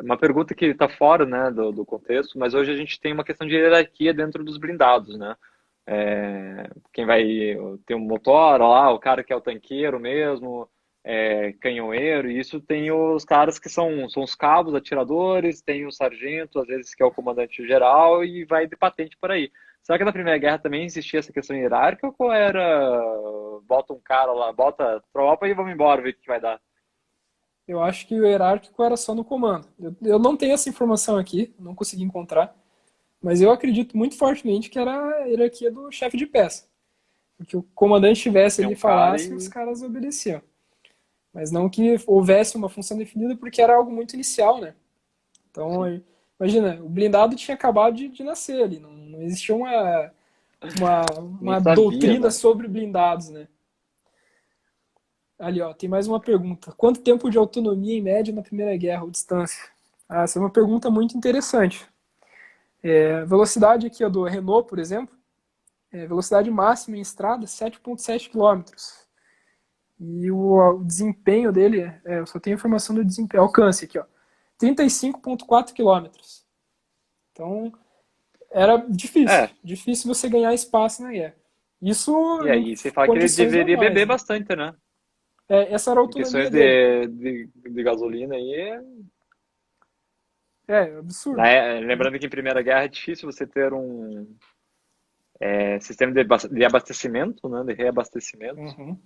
uma pergunta que está fora, né, do contexto, mas hoje a gente tem uma questão de hierarquia dentro dos blindados, né? Quem vai ter um motor, ó lá, o cara que é o tanqueiro mesmo, canhoeiro, e isso tem os caras que são os cabos, atiradores, tem o sargento, às vezes que é o comandante geral, e vai de patente por aí. Será que na Primeira Guerra também existia essa questão hierárquica ou era bota um cara lá, bota a tropa e vamos embora ver o que vai dar? Eu acho que o hierárquico era só no comando. Eu não tenho essa informação aqui, não consegui encontrar, mas eu acredito muito fortemente que era a hierarquia do chefe de peça. Que o comandante tivesse Tem ali e um cara falasse, os e. caras obedeciam. Mas não que houvesse uma função definida, porque era algo muito inicial, né? Então, Sim, imagina, o blindado tinha acabado de nascer ali, não existia uma, nem uma sabia, doutrina né? sobre blindados, né? Ali, ó, tem mais uma pergunta. Quanto tempo de autonomia em média na Primeira Guerra ou distância? Ah, essa é uma pergunta muito interessante. A velocidade aqui ó, do Renault, por exemplo, velocidade máxima em estrada 7,7 km. E o desempenho dele, eu só tenho informação do desempenho, alcance aqui, ó, 35,4 km. Então, era É, difícil você ganhar espaço na guerra. Isso e em aí você fala que ele condições deveria normais, beber né? bastante, né? Essa era a Em questões autonomia dele. de gasolina aí. Absurdo. Lembrando que em Primeira Guerra é difícil você ter um sistema de abastecimento, né? De reabastecimento. Uhum.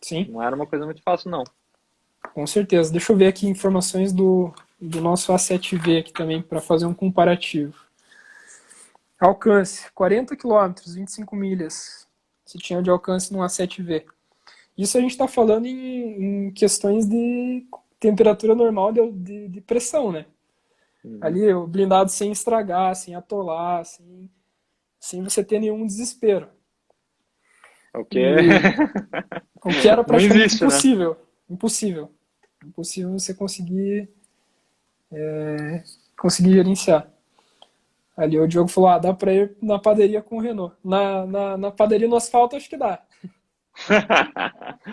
Sim. Não era uma coisa muito fácil, não. Com certeza. Deixa eu ver aqui informações do nosso A7V aqui também para fazer um comparativo. Alcance, 40 km, 25 milhas. Se tinha de alcance no A7V. Isso a gente está falando em questões de temperatura normal de pressão, né? Uhum. Ali o blindado sem estragar, sem atolar, sem você ter nenhum desespero. O que E o que era não praticamente existe, né? impossível. Impossível. Impossível você conseguir gerenciar. Ali o Diogo falou, dá pra ir na padaria com o Renault. Na padaria no asfalto, acho que dá.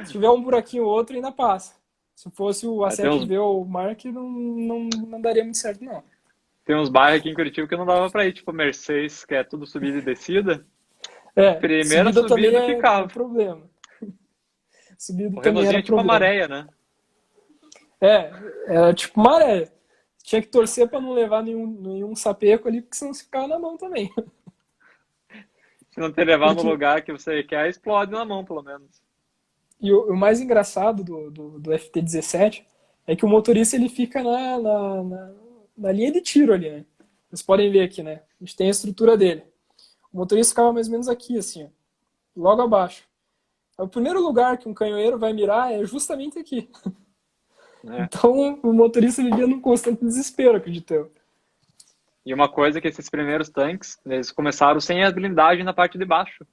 Se tiver um buraquinho ou outro, ainda passa. Se fosse o Tem uns, A7V ou o Mark, não daria muito certo, não. tem uns bairros aqui em Curitiba que não dava pra ir, tipo Mercedes, que é tudo subida e descida. Primeira Subida também subida é ficava. problema. Subida O também Renaultzinho era é tipo a problema. maréia, né? Era tipo maré. Tinha que torcer pra não levar nenhum sapeco ali, porque senão você ficava na mão também. Se não te levar no Porque, lugar que você quer, explode na mão, pelo menos. e o mais engraçado do FT-17 é que o motorista ele fica na linha de tiro ali, né? Vocês podem ver aqui, né? A gente tem a estrutura dele. O motorista ficava mais ou menos aqui, assim, ó, logo abaixo. O primeiro lugar que um canhoeiro vai mirar é justamente aqui. né? Então o motorista vivia num constante desespero, acredito eu. E uma coisa que esses primeiros tanques, eles começaram sem a blindagem na parte de baixo.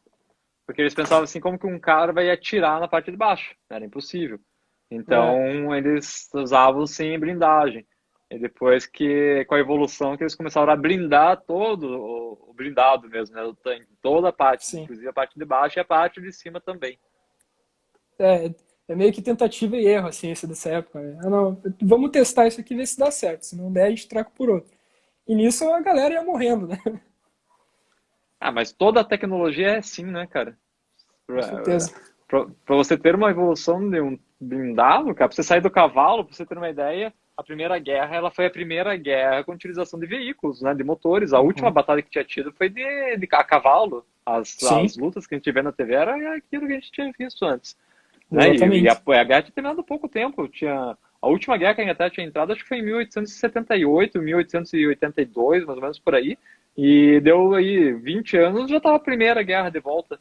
Porque eles pensavam assim, como que um cara vai atirar na parte de baixo? Era impossível. Então, eles usavam sem blindagem. E depois que, com a evolução, que eles começaram a blindar todo o blindado mesmo, né? O tanque, toda a parte, Sim. inclusive a parte de baixo e a parte de cima também. É meio que tentativa e erro a ciência dessa época, né? Ah, não, vamos testar isso aqui e ver se dá certo. Se não der, a gente troca por outro. E nisso a galera ia morrendo, né? Ah, mas toda a tecnologia é assim, né, cara? Com certeza. Para você ter uma evolução de um blindado, cara, para você sair do cavalo, para você ter uma ideia, a Primeira Guerra, ela foi a primeira guerra com utilização de veículos, né, de motores. A última batalha que tinha tido foi de a cavalo. As lutas que a gente vê na TV era aquilo que a gente tinha visto antes. Né? Exatamente. E a guerra tinha terminado há pouco tempo. A última guerra que a Inglaterra tinha entrado, acho que foi em 1878, 1882, mais ou menos por aí. E deu aí 20 anos, já estava a Primeira Guerra de volta.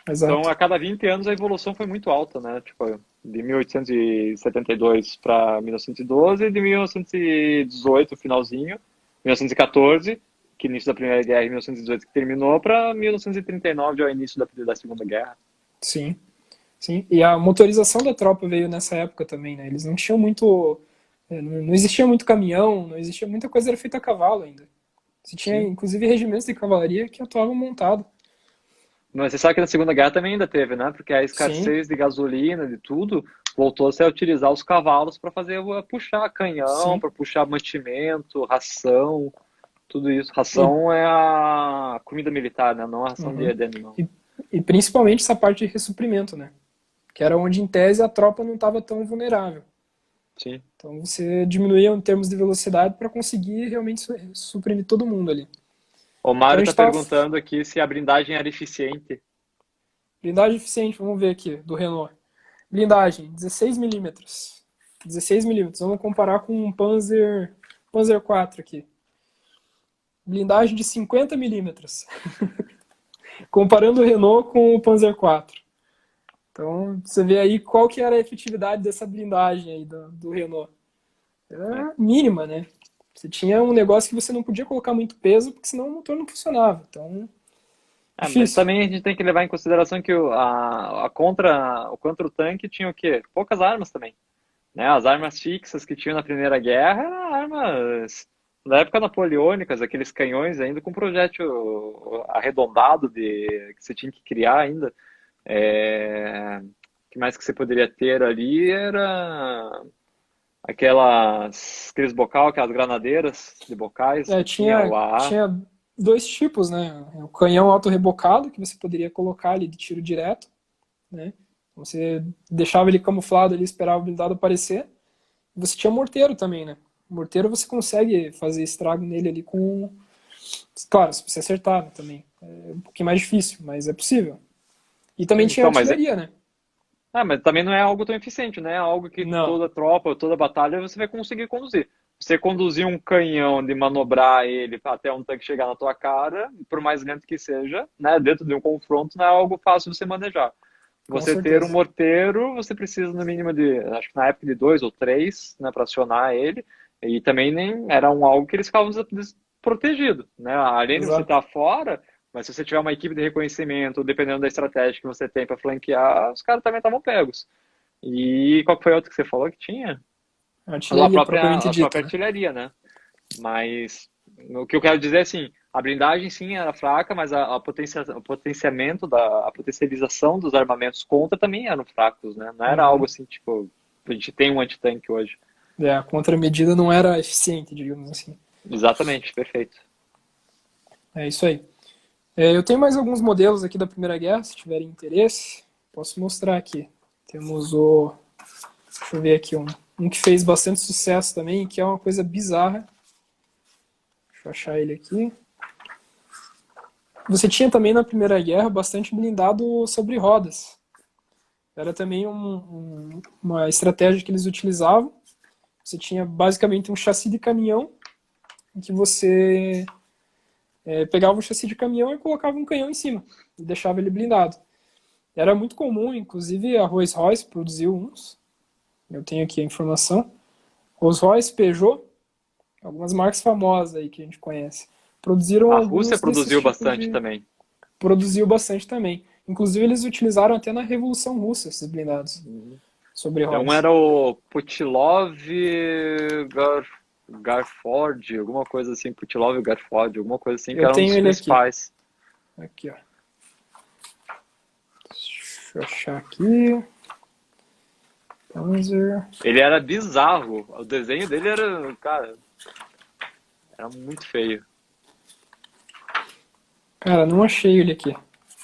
Exato. Então, a cada 20 anos, a evolução foi muito alta, né? Tipo, de 1872 para 1912, de 1918, finalzinho, 1914, que início da Primeira Guerra, e 1918 que terminou, para 1939, já o início da Segunda Guerra. Sim. Sim. E a motorização da tropa veio nessa época também, né? Eles não tinham muito... Não existia muito caminhão, não existia muita coisa, era feita a cavalo ainda. Você tinha, inclusive, regimentos de cavalaria que atuavam montado. Mas você sabe que na Segunda Guerra também ainda teve, né? Porque a escassez de gasolina, de tudo, voltou-se a utilizar os cavalos para puxar canhão, para puxar mantimento, ração, tudo isso. Ração é a comida militar, né? Não a ração de animal. E principalmente essa parte de ressuprimento, né? Que era onde, em tese, a tropa não estava tão vulnerável. Sim. Então você diminuía em termos de velocidade para conseguir realmente suprimir todo mundo ali. O Mário está perguntando aqui se a blindagem era eficiente. Blindagem eficiente, vamos ver aqui, do Renault. Blindagem, 16 milímetros. 16 milímetros, vamos comparar com um Panzer 4 aqui. Blindagem de 50 milímetros. Comparando o Renault com o Panzer 4. Então, você vê aí qual que era a efetividade dessa blindagem aí do Renault. Era mínima, né? Você tinha um negócio que você não podia colocar muito peso, porque senão o motor não funcionava. Então, mas também a gente tem que levar em consideração que o contra-tanque tinha o quê? Poucas armas também. Né? As armas fixas que tinham na Primeira Guerra eram armas da época napoleônicas, aqueles canhões ainda com projétil arredondado que você tinha que criar ainda. O que mais que você poderia ter ali era aqueles bocal, aquelas granadeiras de bocais. Tinha dois tipos, né? O canhão auto-rebocado, que você poderia colocar ali de tiro direto, né? Você deixava ele camuflado ali, esperava o blindado aparecer. Você tinha morteiro também, né? Morteiro você consegue fazer estrago nele ali com... Claro, se você acertar, né, também. É um pouquinho mais difícil, mas é possível. E também tinha artilharia, né? Mas também não é algo tão eficiente, né? É algo que toda tropa, toda batalha você vai conseguir conduzir. Você conduzir um canhão, de manobrar ele até um tanque chegar na tua cara, por mais lento que seja, né? Dentro de um confronto, não é algo fácil de você manejar. Você ter um morteiro, você precisa no mínimo de, acho que na época de 2 ou 3, né, para acionar ele. E também nem era algo que eles ficavam desprotegidos, né? Além de você estar fora, mas se você tiver uma equipe de reconhecimento, dependendo da estratégia que você tem para flanquear, os caras também estavam pegos. E qual foi a outra que você falou que tinha? A própria artilharia, né? Mas o que eu quero dizer é assim, a blindagem sim era fraca, mas o potenciamento, a potencialização dos armamentos contra também eram fracos, né? Não era algo assim, tipo, a gente tem um antitanque hoje. A contramedida não era eficiente, digamos assim. Exatamente, perfeito. É isso aí. Eu tenho mais alguns modelos aqui da Primeira Guerra, se tiverem interesse, posso mostrar aqui. Temos deixa eu ver aqui, um que fez bastante sucesso também, que é uma coisa bizarra. Deixa eu achar ele aqui. Você tinha também na Primeira Guerra bastante blindado sobre rodas. Era também uma estratégia que eles utilizavam. Você tinha basicamente um chassi de caminhão, em que você pegava o chassi de caminhão e colocava um canhão em cima, e deixava ele blindado. Era muito comum, inclusive a Rolls-Royce produziu uns, Eu tenho aqui a informação. Rolls-Royce, Peugeot, algumas marcas famosas aí que a gente conhece. Produziram A alguns Rússia desses produziu tipos bastante também. Produziu bastante também. Inclusive, eles utilizaram até na Revolução Russa esses blindados sobre Um rodas. era o Putilov Garford, alguma coisa assim, Putilov Garford, alguma coisa assim, que Eu era um tenho dos ele aqui. principais. Aqui, ó. Deixa eu achar aqui. Panzer. Ele era bizarro, o desenho dele era, cara, era muito feio. Cara, não achei ele aqui.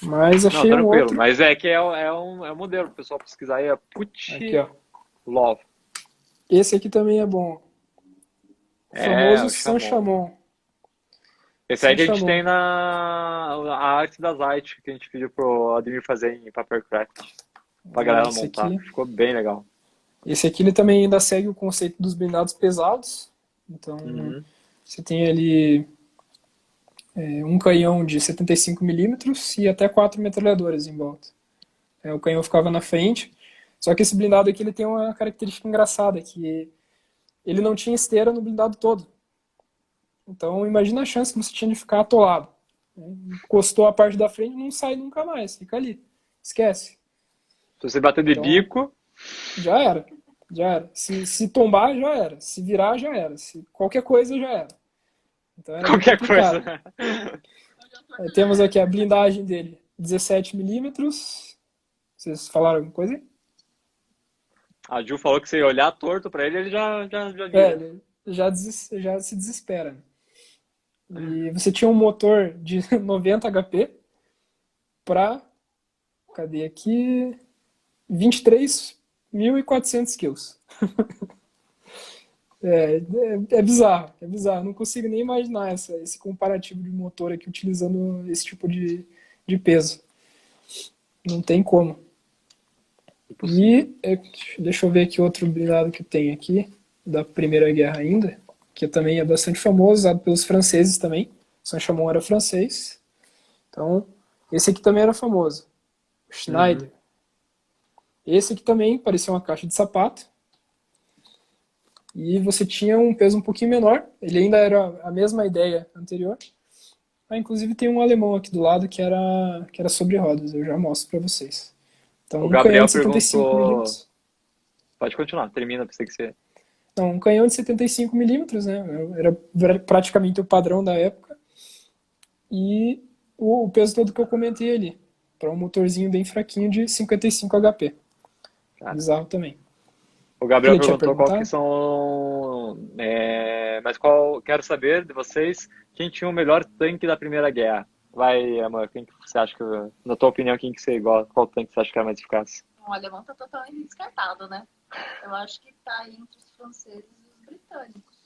Mas Não, achei um tranquilo, outro. mas é que é um modelo, o pessoal pesquisar aí, é Aqui, ó. Putilov. Esse aqui também é bom. O É, famoso o Chamon. Saint-Chamond. Esse aí que a gente tem na a arte da Zite, que a gente pediu pro Ademir fazer em Papercraft, pra galera Esse montar. aqui. Ficou bem legal. Esse aqui ele também ainda segue o conceito dos blindados pesados. Então, Uhum. você tem ali um canhão de 75 milímetros e até 4 metralhadoras em volta. O canhão ficava na frente. Só que esse blindado aqui ele tem uma característica engraçada, que ele não tinha esteira no blindado todo. Então, imagina a chance que você tinha de ficar atolado. Encostou a parte da frente, não sai nunca mais, fica ali. Esquece. Se você bater de Então, bico, já era. Já era. Se tombar, já era. Se virar, já era. Se qualquer coisa, já era. Então era bem qualquer complicado. coisa. Aí temos aqui a blindagem dele, 17 milímetros. Vocês falaram alguma coisa aí? A Ju falou que se olhar torto pra ele, ele já vira. Ele já se desespera. E você tinha um motor de 90 HP para, cadê aqui? 23.400 quilos. É bizarro, é bizarro. Não consigo nem imaginar esse comparativo de motor aqui utilizando esse tipo de peso. Não tem como. Impossível. E deixa eu ver aqui outro blindado que tem aqui, da Primeira Guerra ainda, que também é bastante famoso, usado pelos franceses também. Saint-Chamond era francês. Então, esse aqui também era famoso. Schneider. Esse aqui também parecia uma caixa de sapato. E você tinha um peso um pouquinho menor. Ele ainda era a mesma ideia anterior. Inclusive tem um alemão aqui do lado que era sobre rodas. Eu já mostro para vocês. Então, O um canhão Gabriel de 75 perguntou. milímetros. Pode continuar, termina, pensei que você. Não, um canhão de 75 milímetros, né? Era praticamente o padrão da época. E o peso todo que eu comentei ali. Para um motorzinho bem fraquinho de 55 HP. Cara. Bizarro também. O Gabriel Ele tinha perguntou qual que perguntado? são. Mas quero saber de vocês quem tinha o melhor tanque da Primeira Guerra. Vai, amor, quem que você acha que, na tua opinião, quem que você gosta? Qual tanque você acha que era mais eficaz? O alemão tá totalmente descartado, né? Eu acho que tá entre os franceses e os britânicos.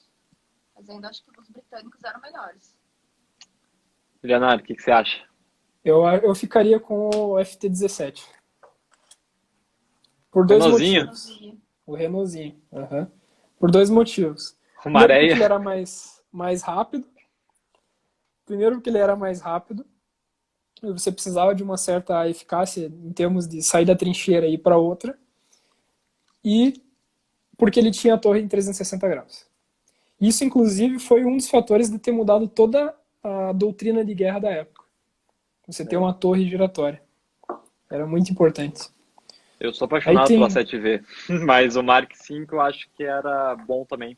Mas ainda acho que os britânicos eram melhores. Leonardo, o que você acha? Eu ficaria com o FT-17. Por dois Renaultzinho? motivos. O Renaultzinho. Uhum. Por dois motivos. O Primeiro, porque ele Maréia? era mais rápido. Primeiro, porque ele era mais rápido. E você precisava de uma certa eficácia em termos de sair da trincheira e ir para outra. E porque ele tinha a torre em 360 graus. Isso, inclusive, foi um dos fatores de ter mudado toda a doutrina de guerra da época. Você ter uma torre giratória. Era muito importante. Eu sou apaixonado pela 7V, mas o Mark V eu acho que era bom também.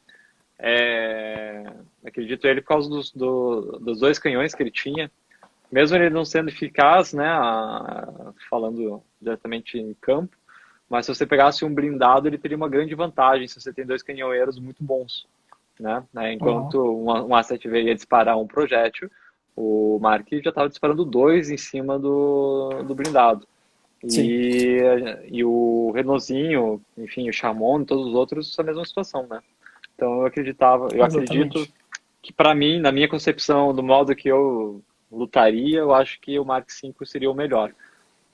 Acredito ele por causa dos dois canhões que ele tinha. Mesmo ele não sendo eficaz, né, falando diretamente em campo, mas se você pegasse um blindado, ele teria uma grande vantagem se você tem dois canhõeiros muito bons. Né? Enquanto um A7V ia disparar um projétil, o Mark já estava disparando dois em cima do blindado. E o Renaultzinho, enfim, o Chamon e todos os outros, a mesma situação, né? Então eu acredito que para mim, na minha concepção, do modo que eu lutaria, eu acho que o Mark V seria o melhor.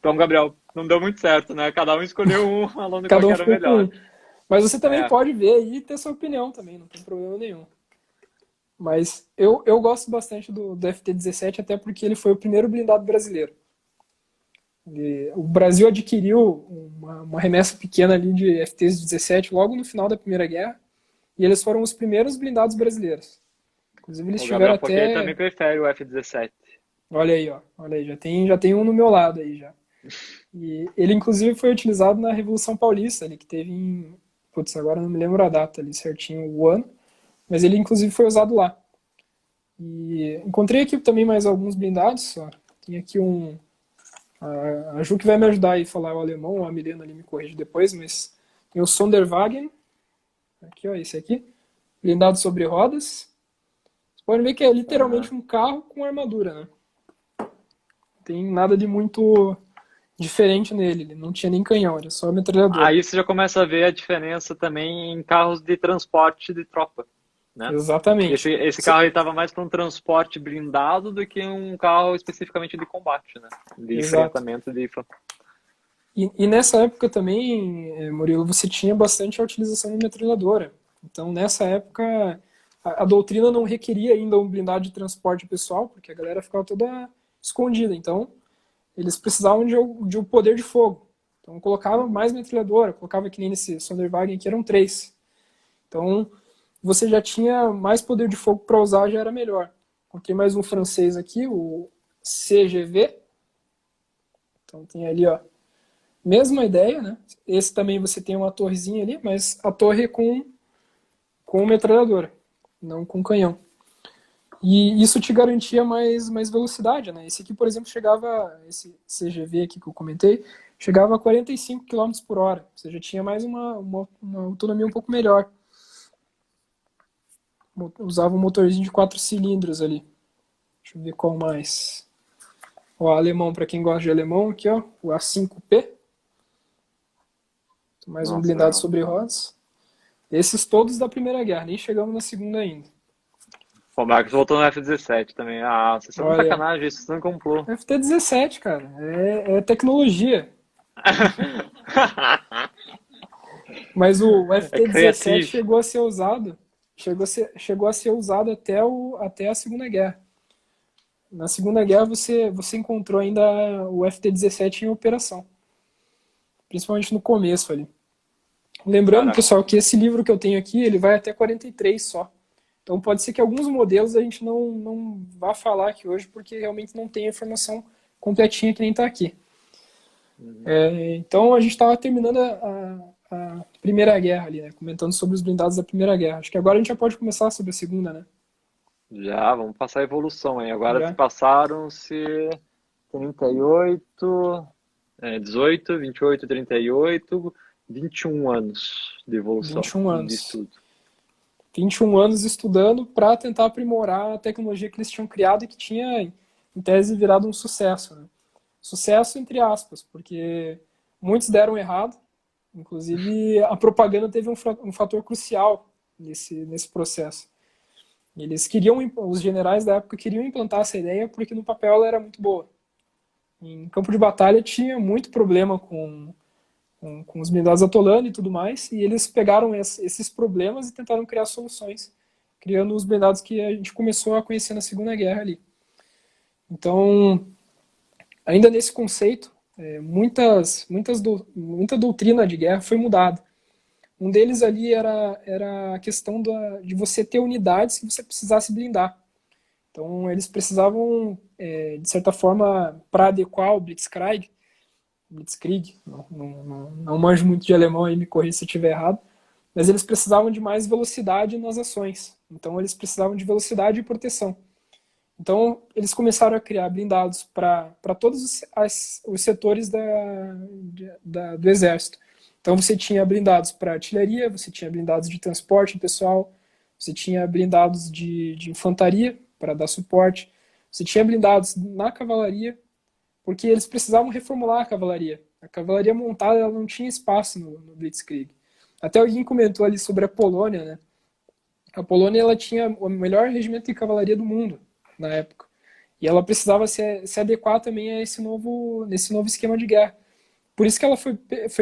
Então, Gabriel, não deu muito certo, né? Cada um escolheu um falando qual era o melhor. Mas você também pode ver e ter sua opinião também, não tem problema nenhum. Mas eu gosto bastante do FT-17, até porque ele foi o primeiro blindado brasileiro. O Brasil adquiriu uma remessa pequena ali de FT-17 logo no final da Primeira Guerra, e eles foram os primeiros blindados brasileiros. Inclusive eles O tiveram Gabriel Poquet até... também prefere o F-17. Olha aí, ó. Olha aí, já tem um no meu lado aí já. E ele, inclusive, foi utilizado na Revolução Paulista, ali, que teve em... Putz, agora não me lembro a data ali certinho, o ano. Mas ele, inclusive, foi usado lá. E encontrei aqui também mais alguns blindados, ó. Tem aqui um... A Ju que vai me ajudar aí a falar o alemão, ou a Milena ali me corrige depois, mas tem o Sonderwagen. Aqui, ó, esse aqui. Blindado sobre rodas. Vocês podem ver que é literalmente um carro com armadura, né? Não tem nada de muito diferente nele. Ele não tinha nem canhão, era só metralhadora. Aí você já começa a ver a diferença também em carros de transporte de tropa, né? Exatamente. Esse carro estava mais para um transporte blindado do que um carro especificamente de combate, né? De Exato. enfrentamento de... E nessa época também, Murilo, você tinha bastante a utilização de metralhadora. Então, nessa época, a doutrina não requeria ainda um blindado de transporte pessoal, porque a galera ficava toda escondida. Então, eles precisavam de um poder de fogo. Então, colocava mais metralhadora, colocava que nem nesse Sonderwagen, que eram 3. Então, você já tinha mais poder de fogo para usar, já era melhor. Encontrei mais um francês aqui, o CGV. Então, tem ali, ó, mesma ideia, né? Esse também você tem uma torrezinha ali, mas a torre com metralhadora, não com canhão. E isso te garantia mais velocidade, né? Esse aqui, por exemplo, esse CGV aqui que eu comentei, chegava a 45 km por hora. Você já tinha mais uma autonomia um pouco melhor. Usava um motorzinho de 4 cilindros ali. Deixa eu ver qual mais. O alemão, para quem gosta de alemão, aqui, ó, o A5P. Mais um blindado sobre rodas. Esses todos da Primeira Guerra, nem chegamos na Segunda ainda. O Marcos voltou no F-17 também. Ah, vocês estão de Olha, sacanagem, isso não complô. FT-17, cara, é tecnologia. Mas o FT-17 chegou a ser usado, chegou a ser usado até a Segunda Guerra. Na Segunda Guerra você encontrou ainda o FT-17 em operação. Principalmente no começo ali. Lembrando, pessoal, que esse livro que eu tenho aqui, ele vai até 43 só. Então pode ser que alguns modelos a gente não vá falar aqui hoje, porque realmente não tem a informação completinha que nem está aqui. Então a gente estava terminando a Primeira Guerra ali, né? Comentando sobre os blindados da Primeira Guerra. Acho que agora a gente já pode começar sobre a Segunda, né? Já, vamos passar a evolução aí. Agora Já. passaram-se 38, 18, 28, 38, 21 anos de evolução. 21 anos. De estudo. 21 anos estudando para tentar aprimorar a tecnologia que eles tinham criado e que tinha, em tese, virado um sucesso, né? Sucesso entre aspas, porque muitos deram errado. Inclusive, a propaganda teve um fator crucial nesse processo. Os generais da época queriam implantar essa ideia porque no papel ela era muito boa. Em campo de batalha tinha muito problema com os blindados atolando e tudo mais, e eles pegaram esses problemas e tentaram criar soluções, criando os blindados que a gente começou a conhecer na Segunda Guerra ali. Então, ainda nesse conceito, muita doutrina de guerra foi mudada. Um deles ali era a questão de você ter unidades que você precisasse blindar. Então, eles precisavam, de certa forma, para adequar o Blitzkrieg, não manjo muito de alemão aí, me corrija se eu estiver errado, mas eles precisavam de mais velocidade nas ações. Então, eles precisavam de velocidade e proteção. Então, eles começaram a criar blindados para todos os setores do exército. Então, você tinha blindados para artilharia, você tinha blindados de transporte pessoal, você tinha blindados de infantaria para dar suporte, você tinha blindados na cavalaria, porque eles precisavam reformular a cavalaria. A cavalaria montada ela não tinha espaço no Blitzkrieg. Até alguém comentou ali sobre a Polônia, né? A Polônia ela tinha o melhor regimento de cavalaria do mundo na época. E ela precisava se adequar também a nesse novo esquema de guerra. Por isso que ela foi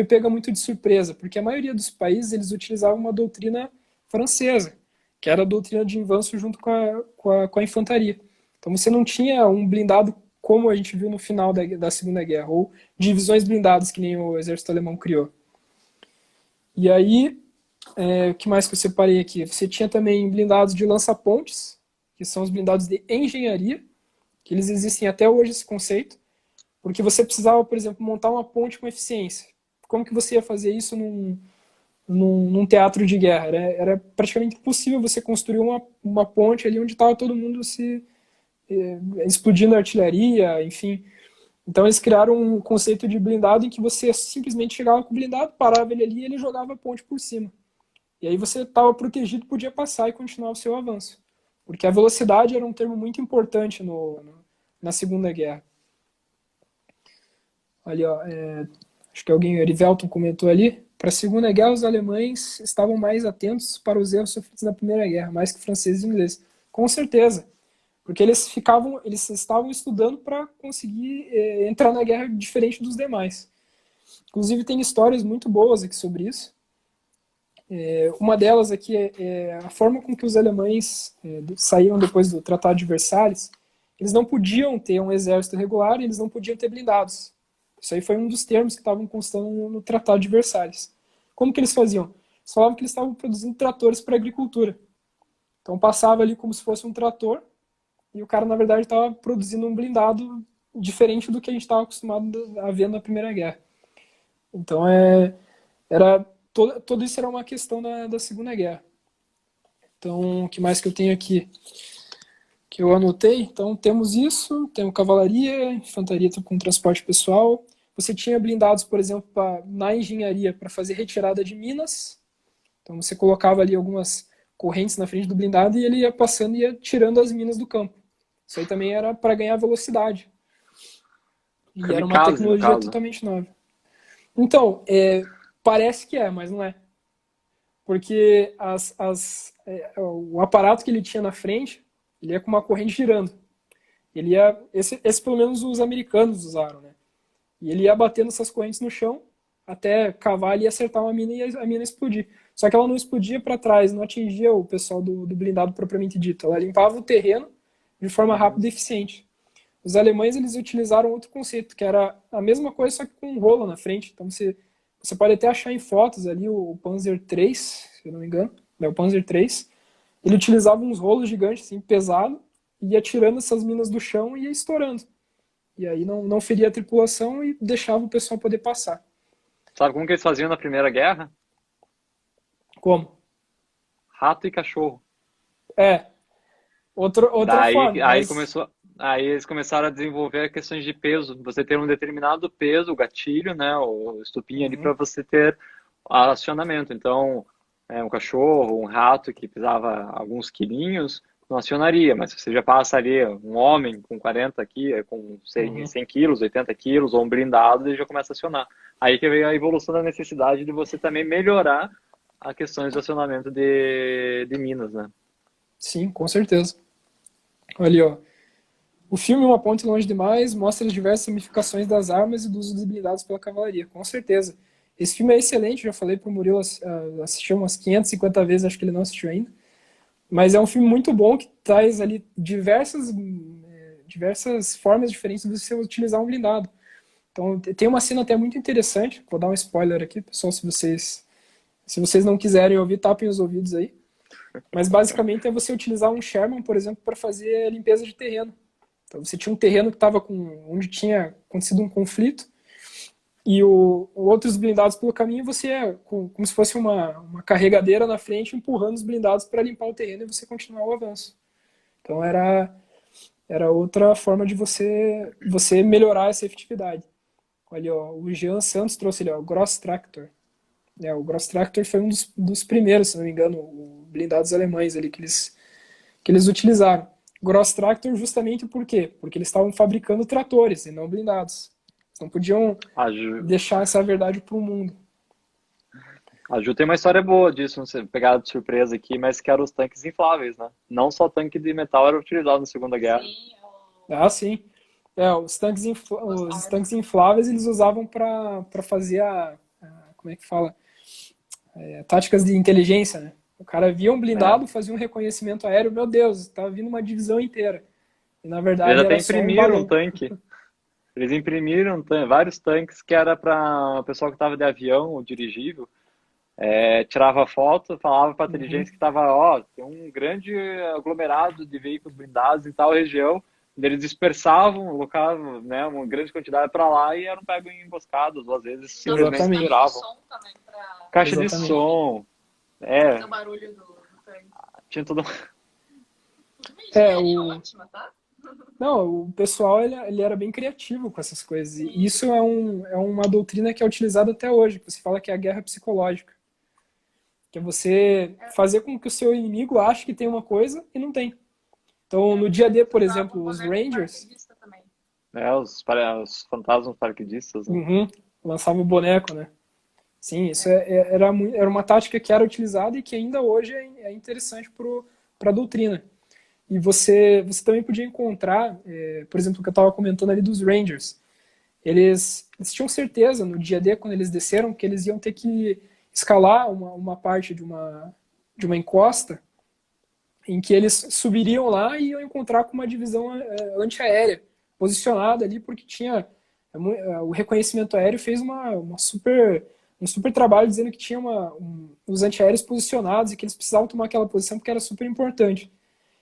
pega muito de surpresa, porque a maioria dos países eles utilizavam uma doutrina francesa, que era a doutrina de avanço junto com a infantaria. Então você não tinha um blindado como a gente viu no final da Segunda Guerra, ou divisões blindadas que nem o exército alemão criou. E aí, o que mais que eu separei aqui? Você tinha também blindados de lança-pontes, que são os blindados de engenharia, que eles existem até hoje, esse conceito, porque você precisava, por exemplo, montar uma ponte com eficiência. Como que você ia fazer isso num teatro de guerra? Era praticamente impossível você construir uma ponte ali onde estava todo mundo explodindo artilharia, enfim. Então eles criaram um conceito de blindado em que você simplesmente chegava com o blindado, parava ele ali e ele jogava a ponte por cima. E aí você estava protegido, podia passar e continuar o seu avanço. Porque a velocidade era um termo muito importante na Segunda Guerra. Ali, ó, acho que alguém, Erivelton, comentou ali. Para a Segunda Guerra, os alemães estavam mais atentos para os erros sofridos na Primeira Guerra, mais que franceses e ingleses. Com certeza. Porque eles estavam estudando para conseguir entrar na guerra diferente dos demais. Inclusive, tem histórias muito boas aqui sobre isso. Uma delas aqui é a forma com que os alemães saíram depois do Tratado de Versalhes. Eles não podiam ter um exército regular e eles não podiam ter blindados. Isso aí foi um dos termos que estavam constando no Tratado de Versalhes. Como que eles faziam? Eles falavam que eles estavam produzindo tratores para a agricultura. Então passava ali como se fosse um trator e o cara, na verdade, estava produzindo um blindado diferente do que a gente estava acostumado a ver na Primeira Guerra. Então, tudo isso era uma questão da Segunda Guerra. Então, o que mais que eu tenho aqui? Que eu anotei. Então, temos isso, temos cavalaria, infantaria com transporte pessoal. Você tinha blindados, por exemplo, na engenharia para fazer retirada de minas. Então, você colocava ali algumas correntes na frente do blindado e ele ia passando e ia tirando as minas do campo. Isso aí também era para ganhar velocidade. E Kamikaze, era uma tecnologia totalmente nova. Então, parece que mas não é. Porque o aparato que ele tinha na frente, ele ia com uma corrente girando. Esse pelo menos os americanos usaram, né? E ele ia batendo essas correntes no chão até cavar e acertar uma mina e a mina explodir. Só que ela não explodia para trás, não atingia o pessoal do blindado propriamente dito. Ela limpava o terreno de forma rápida e eficiente. Os alemães eles utilizaram outro conceito, que era a mesma coisa, só que com um rolo na frente. Então você pode até achar em fotos ali o Panzer III, se eu não me engano, o Panzer III. Ele utilizava uns rolos gigantes, assim, pesado, e ia tirando essas minas do chão e ia estourando. E aí não feria a tripulação e deixava o pessoal poder passar. Sabe como que eles faziam na Primeira Guerra? Como? Rato e cachorro. Outra forma. Aí eles começaram a desenvolver questões de peso. Você ter um determinado peso, o gatilho, né, o estupinho ali para você ter acionamento. Então, um cachorro, um rato que pesava alguns quilinhos, não acionaria. Mas se você já passa ali um homem com 40 aqui, com 100 quilos, 80 quilos, ou um blindado, ele já começa a acionar. Aí que veio a evolução da necessidade de você também melhorar a questões de acionamento de minas, né? Sim, com certeza. Olha ali, ó. O filme Uma Ponte Longe Demais mostra as diversas ramificações das armas e dos usos blindados pela cavalaria, com certeza. Esse filme é excelente, já falei pro Murilo assistir umas 550 vezes, acho que ele não assistiu ainda. Mas é um filme muito bom que traz ali diversas formas diferentes de você utilizar um blindado. Então tem uma cena até muito interessante, vou dar um spoiler aqui, pessoal, se vocês não quiserem ouvir, tapem os ouvidos aí. Mas basicamente é você utilizar um Sherman, por exemplo, para fazer limpeza de terreno. Então você tinha um terreno que estava onde tinha acontecido um conflito e outros blindados pelo caminho, você ia como se fosse uma carregadeira na frente empurrando os blindados para limpar o terreno e você continuar o avanço. Então era outra forma de você melhorar essa efetividade. Olha, ó, o Jean Santos trouxe ali, ó, o Gross Tractor. O Gross Tractor foi um dos primeiros, se não me engano, blindados alemães ali que eles utilizaram. Gross Tractor justamente por quê? Porque eles estavam fabricando tratores e não blindados. Eles não podiam deixar essa verdade para o mundo. A Ju tem uma história boa disso, não sei, pegada de surpresa aqui, mas que eram os tanques infláveis, né? Não só tanque de metal era utilizado na Segunda Guerra. Sim. Os tanques infláveis eles usavam para fazer como é que fala? Táticas de inteligência, né? O cara via um blindado, fazia um reconhecimento aéreo, meu Deus, estava vindo uma divisão inteira. E na Eles verdade até era só um imprimiram um balão. tanque. Eles imprimiram vários tanques que era para o pessoal que estava de avião ou dirigível. Tirava foto, falava para a Uhum. inteligência que estava, ó, tem um grande aglomerado de veículos blindados em tal região. Eles dispersavam, colocavam, né, uma grande quantidade para lá e eram pegos em emboscadas, ou às vezes Usando uma simplesmente Exatamente. caixa de tiravam. som também pra Caixa de Exatamente. som, fazer o barulho do tanque. tinha tudo. Uma É, engenharia ótima, tá? não, o pessoal ele era bem criativo com essas coisas. E isso é uma doutrina que é utilizada até hoje, que você fala que é a guerra psicológica. Que é você fazer com que o seu inimigo ache que tem uma coisa e não tem. Então, no dia D, por Usava exemplo, o os boneco Rangers paraquedista também. Os fantasmas paraquedistas, né? uhum, lançavam o boneco, né? Sim, isso era uma tática que era utilizada e que ainda hoje é interessante para a doutrina. E você também podia encontrar, por exemplo, o que eu estava comentando ali dos Rangers. Eles tinham certeza no dia D, quando eles desceram, que eles iam ter que escalar uma parte de uma encosta em que eles subiriam lá e iam encontrar com uma divisão antiaérea posicionada ali, porque tinha o reconhecimento aéreo fez um super trabalho dizendo que tinha os antiaéreos posicionados e que eles precisavam tomar aquela posição porque era super importante.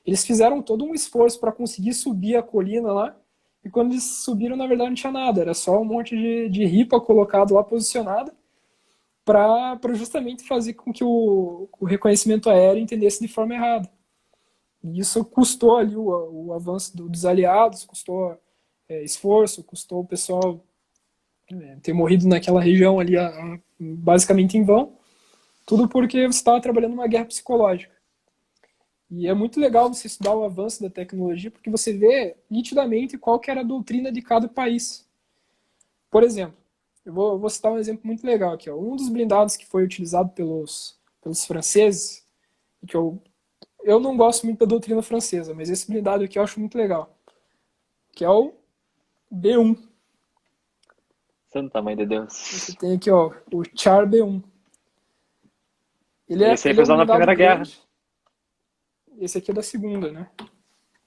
Eles fizeram todo um esforço para conseguir subir a colina lá, e quando eles subiram, na verdade, não tinha nada, era só um monte de ripa colocado lá posicionada para justamente fazer com que o reconhecimento aéreo entendesse de forma errada. E isso custou ali o avanço dos aliados, custou esforço, custou o pessoal ter morrido naquela região ali basicamente em vão, tudo porque você estava trabalhando uma guerra psicológica. E é muito legal você estudar o avanço da tecnologia, porque você vê nitidamente qual que era a doutrina de cada país. Por exemplo, eu vou citar um exemplo muito legal aqui. Ó. Um dos blindados que foi utilizado pelos franceses, que eu não gosto muito da doutrina francesa, mas esse blindado aqui eu acho muito legal, que é o B1. Santa Mãe de Você Deus. tem aqui ó, o Char B1. Esse aí Ele foi é um usado na blindado Primeira Guerra. grande. Esse aqui é da segunda, né?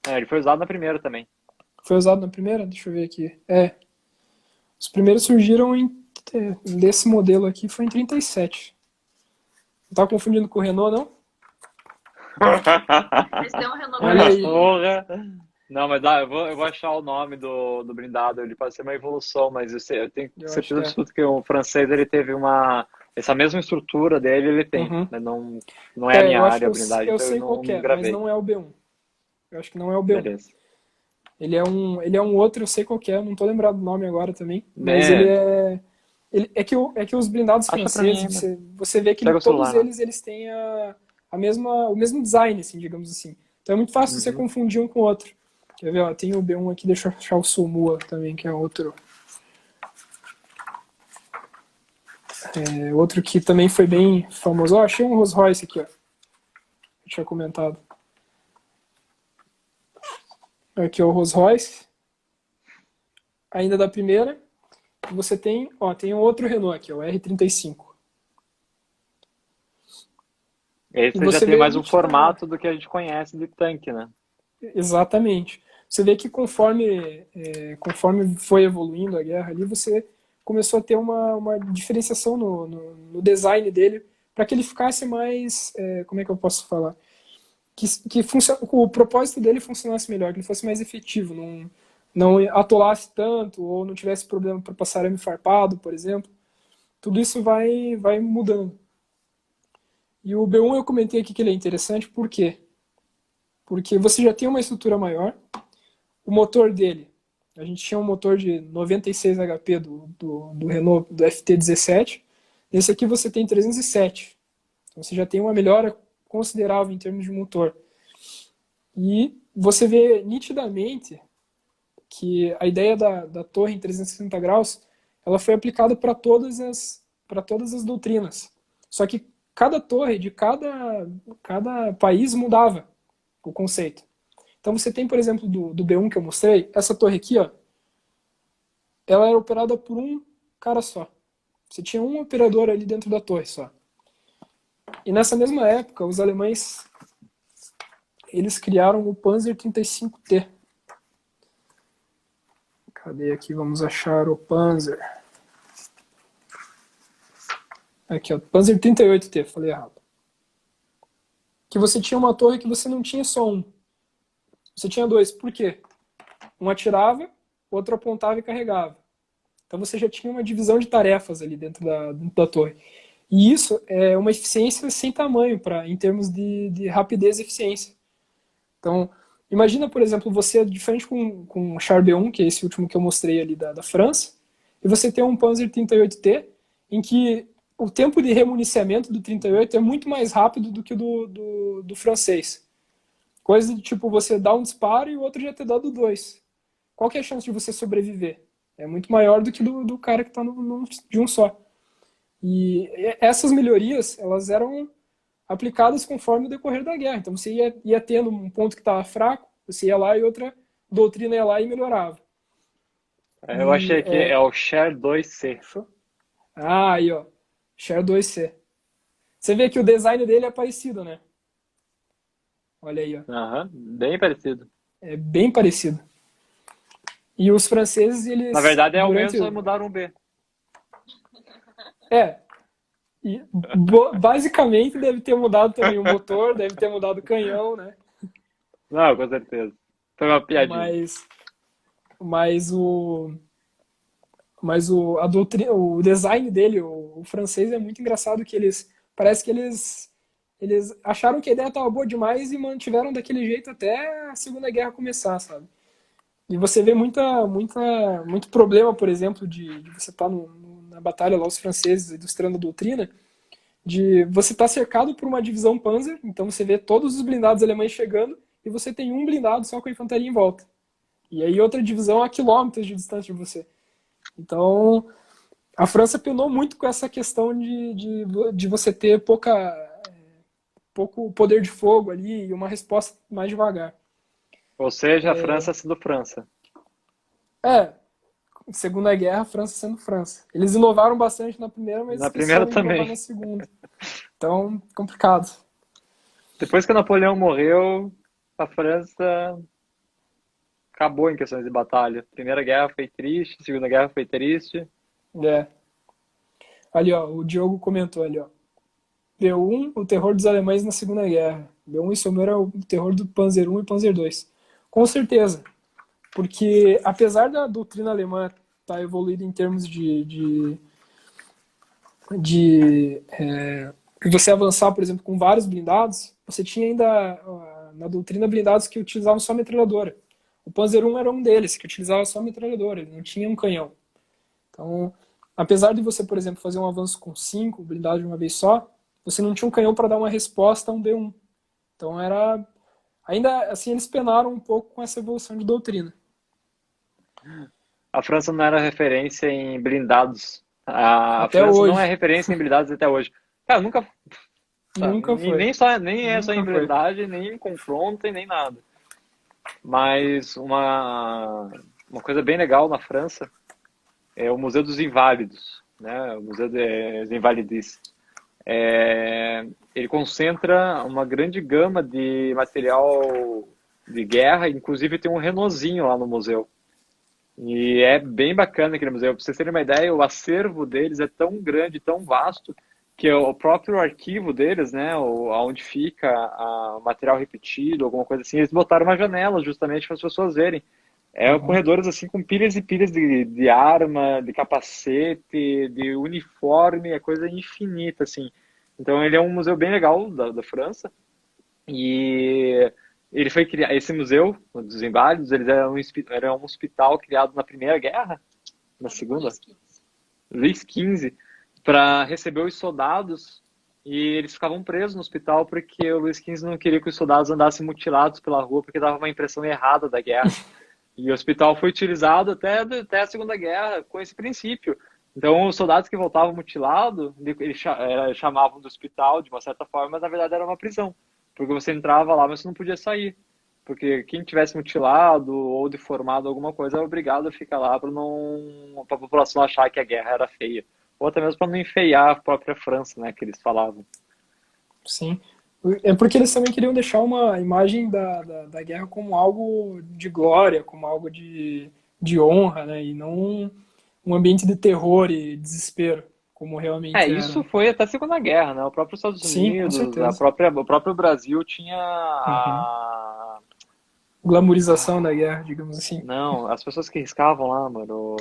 Ele foi usado na primeira também. Foi usado na primeira? Deixa eu ver aqui. Os primeiros surgiram desse modelo aqui foi em 37. Não tá confundindo com o Renault, não? Eles têm um Renault Olha aí. Porra! Não, mas eu vou achar o nome do blindado. Ele pode ser uma evolução, mas eu tenho Eu acho certeza que é. absoluta que o francês ele teve essa mesma estrutura dele, ele tem, Uhum. mas não é a minha Eu acho que área, a blindagem, eu então eu sei qual que não é, mas gravei. não é o B1. Eu acho que não é o B1. Beleza. Ele é um outro, eu sei qual que é, não tô lembrado do nome agora também, mas ele Né? é. É que os blindados Acha pra mim, franceses, mano. você vê que Pega o todos celular, né? eles têm o mesmo design, assim, digamos assim. Então é muito fácil você Uhum. confundir um com o outro. Quer ver, ó, tem o B1 aqui, deixa eu achar o Somua também, que é outro. Outro que também foi bem famoso. Ó, achei um Rolls Royce aqui, ó. Eu tinha comentado. Aqui é o Rolls Royce. Ainda da primeira. Você tem um outro Renault aqui, ó, o R35. E Esse já você tem vê mais um nitidamente. formato do que a gente conhece de tanque, né? Exatamente. Você vê que conforme foi evoluindo a guerra ali, você começou a ter uma diferenciação no design dele para que ele ficasse mais, como é que eu posso falar? O propósito dele funcionasse melhor, que ele fosse mais efetivo, não atolasse tanto ou não tivesse problema para passar arame farpado, por exemplo. Tudo isso vai mudando. E o B1 eu comentei aqui que ele é interessante, por quê? Porque você já tem uma estrutura maior, o motor dele, a gente tinha um motor de 96 HP do Renault, do FT17, nesse aqui você tem 307. Então você já tem uma melhora considerável em termos de motor. E você vê nitidamente que a ideia da torre em 360 graus, ela foi aplicada para todas as doutrinas. Só que cada torre de cada país mudava o conceito. Então você tem, por exemplo, do B1 que eu mostrei, essa torre aqui, ó, ela era operada por um cara só. Você tinha um operador ali dentro da torre só. E nessa mesma época, os alemães eles criaram o Panzer 35T. Cadê aqui? Vamos achar o Panzer. Aqui, ó. Panzer 38T, falei errado. Que você tinha uma torre que você não tinha só um. Você tinha dois. Por quê? Um atirava, o outro apontava e carregava. Então você já tinha uma divisão de tarefas ali dentro da torre. E isso é uma eficiência sem tamanho em termos de rapidez e eficiência. Então, imagina, por exemplo, você de frente com o Char B1, que é esse último que eu mostrei ali da França, e você tem um Panzer 38T, em que o tempo de remuniciamento do 38 é muito mais rápido do que o do francês. Coisa de tipo, você dá um disparo e o outro já ter dado dois. Qual que é a chance de você sobreviver? É muito maior do que do cara que está de um só. E essas melhorias, elas eram aplicadas conforme o decorrer da guerra. Então você ia tendo um ponto que estava fraco, você ia lá e outra doutrina ia lá e melhorava. Eu achei que é o Share 2C. Ah, aí ó, Share 2C. Você vê que o design dele é parecido, né? Olha aí, ó. Aham, bem parecido. É bem parecido. E os franceses, eles... Na verdade é o mesmo, só mudaram o B. E basicamente deve ter mudado também o motor, deve ter mudado o canhão, né? Não, com certeza. Foi uma piadinha. A doutrina, o design dele, o francês é muito engraçado, que parece que eles acharam que a ideia estava boa demais e mantiveram daquele jeito até a Segunda Guerra começar, sabe? E você vê muito problema, por exemplo, de você estar na batalha lá, os franceses ilustrando a doutrina, de você estar cercado por uma divisão Panzer, então você vê todos os blindados alemães chegando e você tem um blindado só com a infantaria em volta. E aí outra divisão a quilômetros de distância de você. Então, a França penou muito com essa questão de você ter pouco poder de fogo ali e uma resposta mais devagar. Ou seja, a França sendo França. Segunda Guerra, a França sendo França. Eles inovaram bastante na primeira, mas na primeira também. Na segunda. Então, complicado. Depois que Napoleão morreu, a França acabou em questões de batalha. Primeira Guerra foi triste, Segunda Guerra foi triste. Ali, ó, o Diogo comentou ali, ó. B1, o terror dos alemães na Segunda Guerra. B1 e Sommer é o terror do Panzer 1 e Panzer 2. Com certeza. Porque, apesar da doutrina alemã estar evoluída em termos de você avançar, por exemplo, com vários blindados, você tinha ainda na doutrina blindados que utilizavam só metralhadora. O Panzer 1 era um deles, que utilizava só metralhadora, ele não tinha um canhão. Então, apesar de você, por exemplo, fazer um avanço com 5 blindados de uma vez só, você não tinha um canhão para dar uma resposta a um B1. Então, ainda assim, eles penaram um pouco com essa evolução de doutrina. A França não era referência em blindados. A Até França hoje. não é referência em blindados até hoje. Cara, nunca foi. Nem é só em blindagem, nem em confronto e nem nada. Mas uma coisa bem legal na França é o Museu dos Inválidos, né? O Museu dos Invalides. Ele concentra uma grande gama de material de guerra, inclusive tem um Renaultzinho lá no museu. E é bem bacana aquele museu. Para vocês terem uma ideia, o acervo deles é tão grande, tão vasto, que o próprio arquivo deles, né, onde fica o material repetido, alguma coisa assim, eles botaram uma janela justamente para as pessoas verem. Corredores assim com pilhas e pilhas de arma, de capacete, de uniforme, é coisa infinita, assim. Então ele é um museu bem legal da França. E ele foi criado, esse museu dos Inválidos, ele era um hospital criado na Primeira Guerra, na Segunda, Luís XV, para receber os soldados, e eles ficavam presos no hospital porque o Luís XV não queria que os soldados andassem mutilados pela rua porque dava uma impressão errada da guerra. E o hospital foi utilizado até a Segunda Guerra com esse princípio. Então, os soldados que voltavam mutilados, eles chamavam do hospital de uma certa forma, mas na verdade era uma prisão. Porque você entrava lá, mas você não podia sair. Porque quem tivesse mutilado ou deformado alguma coisa era obrigado a ficar lá para a população achar que a guerra era feia. Ou até mesmo para não enfeiar a própria França, né, que eles falavam. Sim. É porque eles também queriam deixar uma imagem da guerra como algo de glória, como algo de de honra, né? E não um ambiente de terror e desespero, como realmente era. Isso foi até a Segunda Guerra, né? O próprio Estados Sim, com Unidos, certeza. o próprio Brasil tinha Uhum. a... Glamorização da guerra, digamos assim. Não, as pessoas que riscavam lá, mano,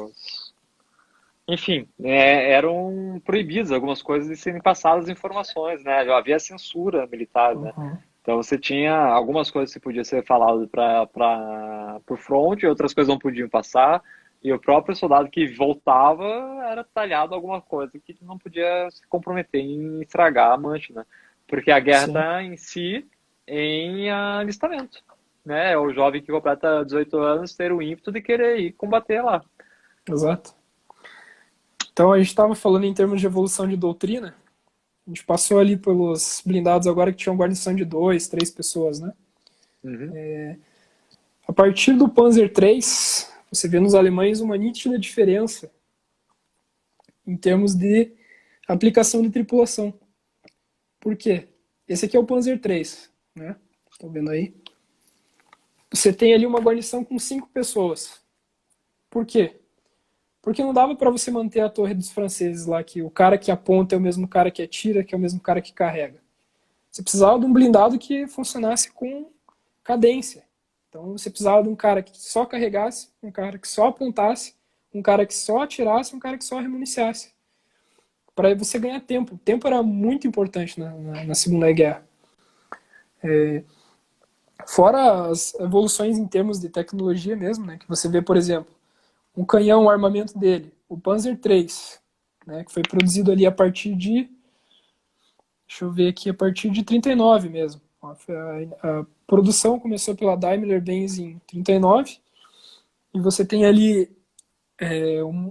enfim, eram proibidos algumas coisas de serem passadas informações, né? Já havia censura militar, né? Uhum. Então você tinha algumas coisas que podia ser falado para o front, e outras coisas não podiam passar, e o próprio soldado que voltava era talhado alguma coisa que não podia se comprometer em estragar a mancha, né? Porque a guerra Sim, está em si em alistamento, né? É o jovem que completa 18 anos ter o ímpeto de querer ir combater lá. exato. Então a gente estava falando em termos de evolução de doutrina. A gente passou ali pelos blindados agora que tinham guarnição de 2, 3 pessoas, né? Uhum. A partir do Panzer III, você vê nos alemães uma nítida diferença em termos de aplicação de tripulação. Por quê? Esse aqui é o Panzer III, né? Estão vendo aí? Você tem ali uma guarnição com 5 pessoas. Por quê? Porque não dava para você manter a torre dos franceses lá, que o cara que aponta é o mesmo cara que atira, que é o mesmo cara que carrega. Você precisava de um blindado que funcionasse com cadência. Então você precisava de um cara que só carregasse, um cara que só apontasse, um cara que só atirasse, um cara que só remuniciasse. Para você ganhar tempo. O tempo era muito importante na Segunda Guerra. Fora as evoluções em termos de tecnologia mesmo, né, que você vê, por exemplo, um canhão, o armamento dele, o Panzer III, né, que foi produzido ali a partir de, deixa eu ver aqui, a partir de 39 mesmo. A produção começou pela Daimler-Benz em 39, e você tem ali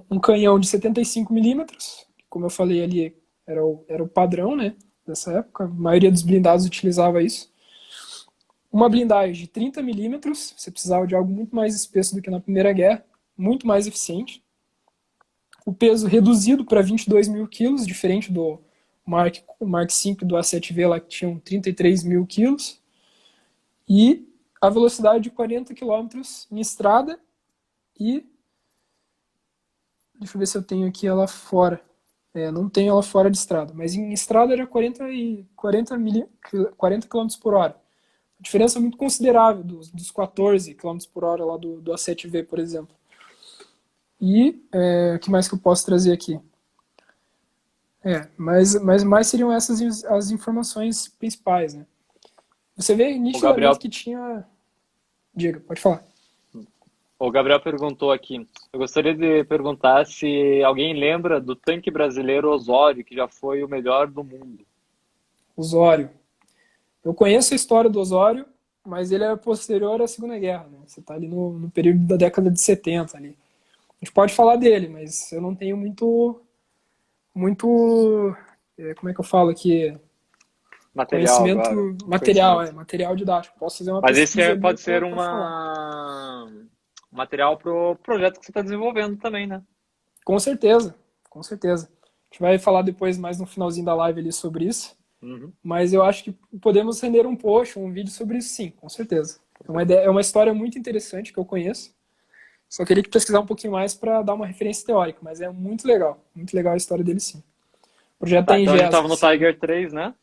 um canhão de 75 milímetros, como eu falei ali, era o padrão, né, dessa época, a maioria dos blindados utilizava isso. Uma blindagem de 30 milímetros, você precisava de algo muito mais espesso do que na Primeira Guerra, muito mais eficiente. O peso reduzido para 22 mil quilos, diferente do Mark V e do A7V, lá que tinham 33 mil quilos. E a velocidade de 40 km em estrada e... Deixa eu ver se eu tenho aqui ela fora. Não tenho ela fora de estrada, mas em estrada era 40 km por hora. A diferença é muito considerável dos 14 km por hora lá do A7V, por exemplo. E o que mais que eu posso trazer aqui? Mas mais seriam essas as informações principais, né? Você vê O Gabriel nitidamente que tinha... Diga, pode falar. O Gabriel perguntou aqui. Eu gostaria de perguntar se alguém lembra do tanque brasileiro Osório, que já foi o melhor do mundo. Osório. Eu conheço a história do Osório, mas ele é posterior à Segunda Guerra, né? Você está ali no período da década de 70 ali. A gente pode falar dele, mas eu não tenho muito, como é que eu falo aqui? Material agora. Conhecimento material, Conhecimento. Material didático. Posso fazer uma Mas esse pesquisa ali pode ser para falar. um material para o projeto que você está desenvolvendo também, né? Com certeza, com certeza. A gente vai falar depois, mais no finalzinho da live ali sobre isso. Uhum. Mas eu acho que podemos render um post, um vídeo sobre isso sim, com certeza. É uma história muito interessante que eu conheço. Só queria pesquisar um pouquinho mais para dar uma referência teórica, mas é muito legal a história dele sim. O projeto está em Então a gente GES. estava no Tiger 3, né?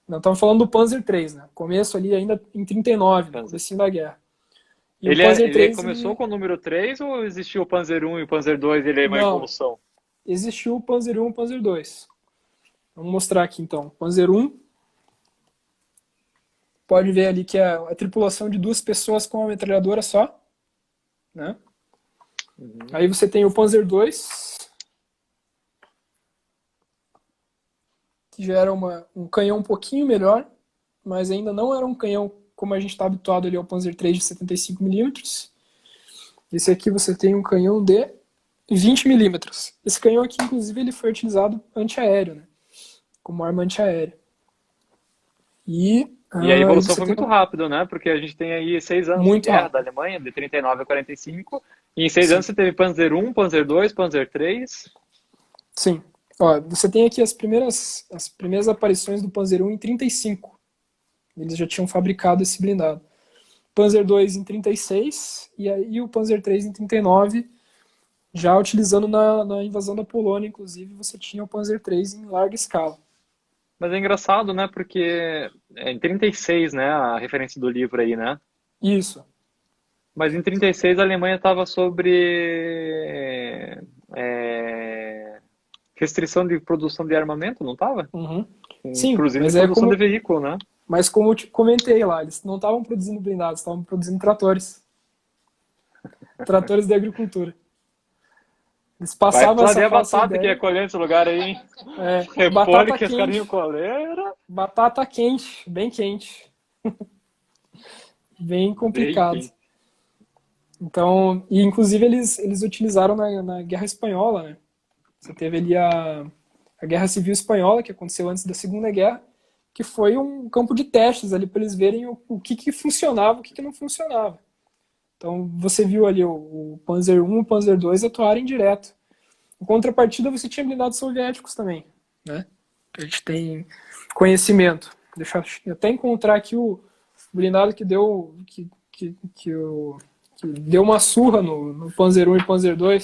Não, estamos falando do Panzer III, né? Começo ali ainda em 39, no comecinho da guerra. E o Panzer Ele III, começou com o número 3 ou existiu o Panzer 1 e o Panzer 2 e ele é uma não, evolução? existiu o Panzer I e o Panzer II. Vamos mostrar aqui então. Panzer I, pode ver ali que é a tripulação de 2 pessoas com uma metralhadora só, né? Uhum. Aí você tem o Panzer II, que já era um canhão um pouquinho melhor, mas ainda não era um canhão como a gente está habituado ali ao Panzer III de 75 milímetros. Esse aqui você tem um canhão de 20 milímetros. Esse canhão aqui, inclusive, ele foi utilizado antiaéreo, né? Como arma antiaérea. E a evolução foi muito rápido, né? Porque a gente tem aí 6 anos de guerra da Alemanha, de 39 a 45. E em 6 anos você teve Panzer 1, Panzer 2, Panzer 3. Sim. Ó, você tem aqui as primeiras aparições do Panzer I em 35. Eles já tinham fabricado esse blindado. Panzer II em 36 e aí o Panzer III em 39, já utilizando na invasão da Polônia, inclusive, você tinha o Panzer III em larga escala. Mas é engraçado, né? Porque é em 36, né? A referência do livro aí, né? Isso. Mas em 36 a Alemanha estava sobre restrição de produção de armamento, não estava? Uhum. Sim, Inclusive de mas é produção de como, veículo, né? mas como eu te comentei lá, eles não estavam produzindo blindados, estavam produzindo tratores. Tratores de agricultura. Eles Vai passavam essa trazer a falsa batata que ia ideia. colher nesse lugar aí, hein? Repolho Batata que os caras iam quente. colher. Batata quente, bem quente. Bem Bem complicado. quente. Então, e inclusive eles utilizaram na Guerra Espanhola, né? Você teve ali a Guerra Civil Espanhola, que aconteceu antes da Segunda Guerra, que foi um campo de testes ali para eles verem o que funcionava, o que não funcionava. Então, você viu ali o Panzer I e o Panzer II atuarem direto. Em contrapartida, você tinha blindados soviéticos também, né? A gente tem conhecimento. Deixa eu até encontrar aqui o blindado que deu que deu uma surra no Panzer I e Panzer II.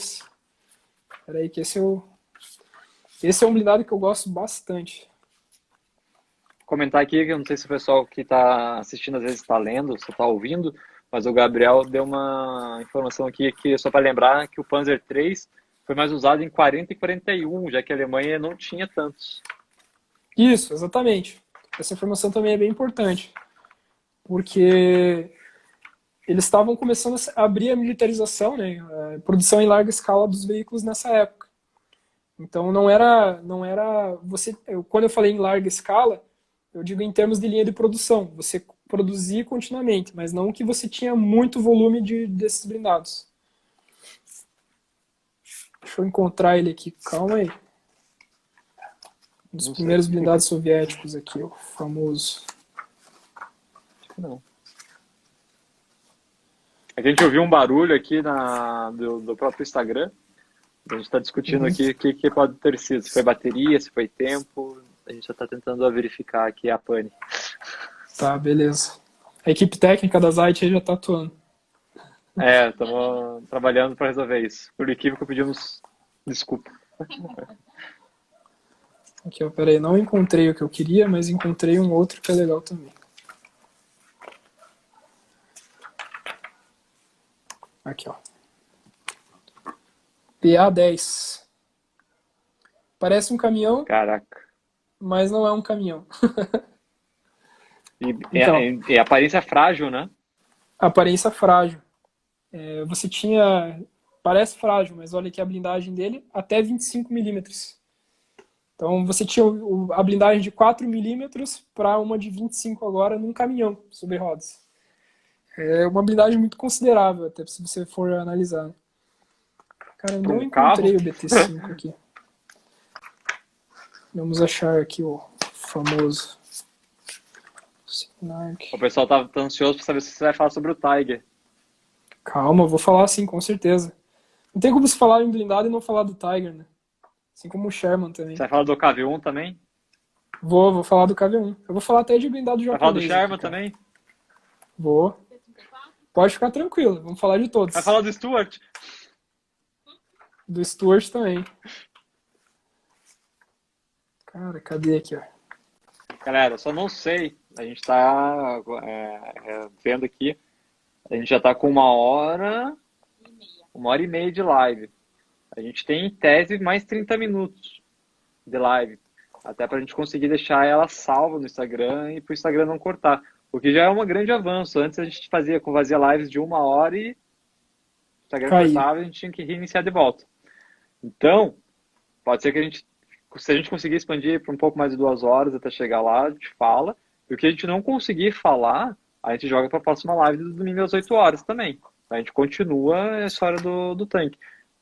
Peraí, que esse é um blindado que eu gosto bastante. Comentar aqui, que eu não sei se o pessoal que está assistindo às vezes está lendo, se está ouvindo, mas o Gabriel deu uma informação aqui que só para lembrar que o Panzer III foi mais usado em 40 e 41, já que a Alemanha não tinha tantos. Isso, exatamente. Essa informação também é bem importante, porque eles estavam começando a abrir a militarização, né, a produção em larga escala dos veículos nessa época. Então não era você, quando eu falei em larga escala, eu digo em termos de linha de produção, você produzir continuamente, mas não que você tinha muito volume desses blindados. Deixa eu encontrar ele aqui, calma aí. Um dos primeiros blindados soviéticos aqui, o famoso. Acho que não. A gente ouviu um barulho aqui do próprio Instagram. A gente está discutindo aqui o que pode ter sido. Se foi bateria, se foi tempo. A gente já está tentando verificar aqui a pane. Tá, beleza. A equipe técnica da Zite aí já está atuando. Estamos trabalhando para resolver isso. Por equívoco, pedimos desculpa. Aqui, ó, peraí, não encontrei o que eu queria, mas encontrei um outro que é legal também. Aqui, ó. PA-10. Parece um caminhão, Caraca. mas não é um caminhão. Então, é aparência frágil, né? Aparência frágil. Você tinha... Parece frágil, mas olha aqui a blindagem dele, até 25 milímetros. Então você tinha a blindagem de 4 milímetros para uma de 25 agora num caminhão sobre rodas. É uma blindagem muito considerável, até se você for analisar. Cara, eu não encontrei o BT-5 aqui. Vamos achar aqui o famoso. O pessoal tá ansioso para saber se você vai falar sobre o Tiger. Calma, eu vou falar sim, com certeza. Não tem como se falar em blindado e não falar do Tiger, né? Assim como o Sherman também. Você vai falar do KV-1 também? Vou falar do KV-1. Eu vou falar até de blindado japonês. Vai falar do Sherman aqui, também? Vou. Pode ficar tranquilo, vamos falar de todos. Vai falar do Stuart? Do Stuart também. Cara, cadê aqui, ó? Galera, só não sei. A gente tá vendo aqui. A gente já tá com 1h30 de live. A gente tem, em tese, mais 30 minutos de live. Até pra gente conseguir deixar ela salva no Instagram e pro Instagram não cortar. O que já é um grande avanço. Antes a gente fazia lives de 1 hora e o Instagram cortava e a gente tinha que reiniciar de volta. Então, pode ser que se a gente conseguir expandir para um pouco mais de 2 horas até chegar lá, a gente fala. E o que a gente não conseguir falar, a gente joga para a próxima live do domingo às 8 horas também. A gente continua a história do tanque.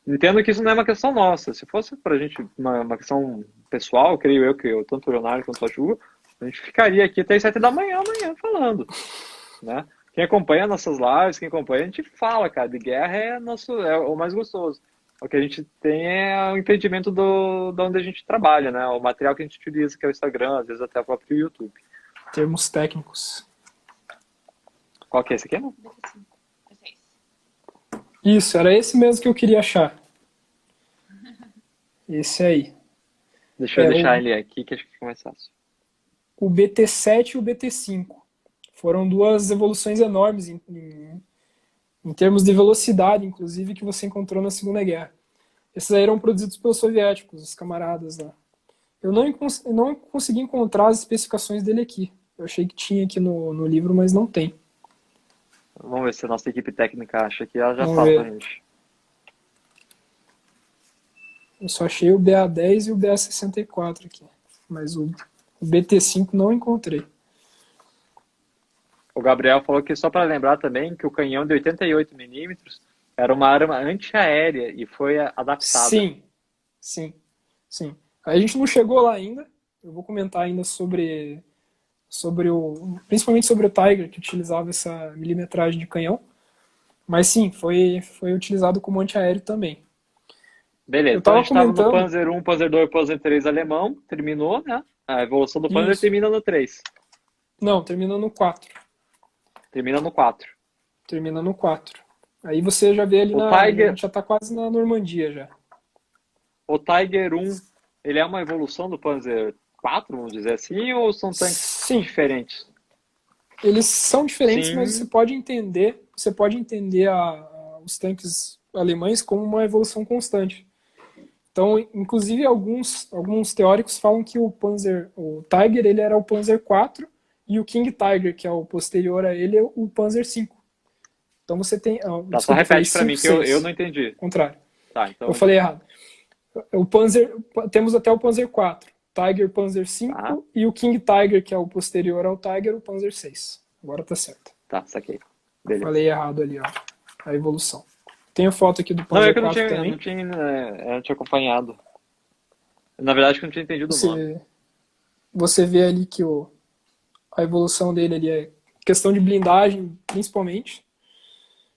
Entendo que isso não é uma questão nossa. Se fosse pra gente uma questão pessoal, creio eu que tanto o Leonardo quanto a Ju, a gente ficaria aqui até as 7 da manhã amanhã falando, né? Quem acompanha nossas lives, quem acompanha, a gente fala, cara, de guerra é o mais gostoso. O que a gente tem é o impedimento de onde a gente trabalha, né? O material que a gente utiliza, que é o Instagram, às vezes até o próprio YouTube. Termos técnicos. Qual que é esse aqui? Não? BT5. B6. Isso, era esse mesmo que eu queria achar. Esse aí. Deixa eu É, deixar ele aqui, que acho que fica mais fácil. o BT7 e o BT5. Foram duas evoluções enormes em termos de velocidade, inclusive, que você encontrou na Segunda Guerra. Esses aí eram produzidos pelos soviéticos, os camaradas lá. Eu não consegui encontrar as especificações dele aqui. Eu achei que tinha aqui no livro, mas não tem. Vamos ver se a nossa equipe técnica acha que ela já Vamos fala ver. pra gente. Eu só achei o BA10 e o BA64 aqui. Mas o BT5 não encontrei. O Gabriel falou que, só para lembrar também, que o canhão de 88mm era uma arma antiaérea e foi adaptada. Sim. A gente não chegou lá ainda. Eu vou comentar ainda principalmente sobre o Tiger, que utilizava essa milimetragem de canhão. Mas sim, foi utilizado como antiaéreo também. Beleza, Eu então a tava gente estava no comentando. Panzer 1, Panzer 2, Panzer 3 alemão, terminou, né? A evolução do Panzer Isso. termina no 3. Não, termina no 4. Termina no 4. Termina no 4. Aí você já vê ali O a Tiger, gente já tá quase na Normandia já. o Tiger 1, ele é uma evolução do Panzer 4, vamos dizer assim, ou são tanques Sim, diferentes? eles são diferentes, mas Sim. você pode entender os tanques alemães como uma evolução constante. Então, inclusive, alguns teóricos falam que o Tiger, ele era o Panzer 4 e o King Tiger, que é o posterior a ele, é o Panzer 5. Então você tem... Tá, só repete para mim que eu 6. não entendi. Contrário. Tá, então... Eu falei errado. Temos até o Panzer 4, Tiger Panzer 5 Tá. e o King Tiger, que é o posterior ao Tiger, o Panzer 6. Agora tá certo. Tá, saquei. Beleza. Falei errado ali, ó. A evolução. Tem foto aqui do Não, Panzer é que eu 4 também. não tinha acompanhado. Na verdade, que eu não tinha entendido o nome. Você vê ali que a evolução dele ali é questão de blindagem, principalmente.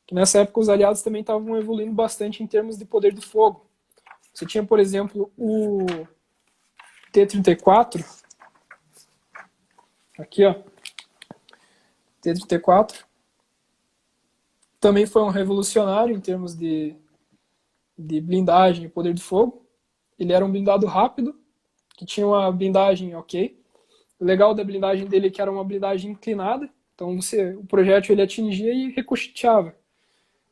Que nessa época os aliados também estavam evoluindo bastante em termos de poder do fogo. Você tinha, por exemplo, o T-34. Aqui, ó. T-34. Também foi um revolucionário em termos de blindagem e poder de fogo. Ele era um blindado rápido, que tinha uma blindagem ok. O legal da blindagem dele é que era uma blindagem inclinada, então o projétil ele atingia e ricocheteava.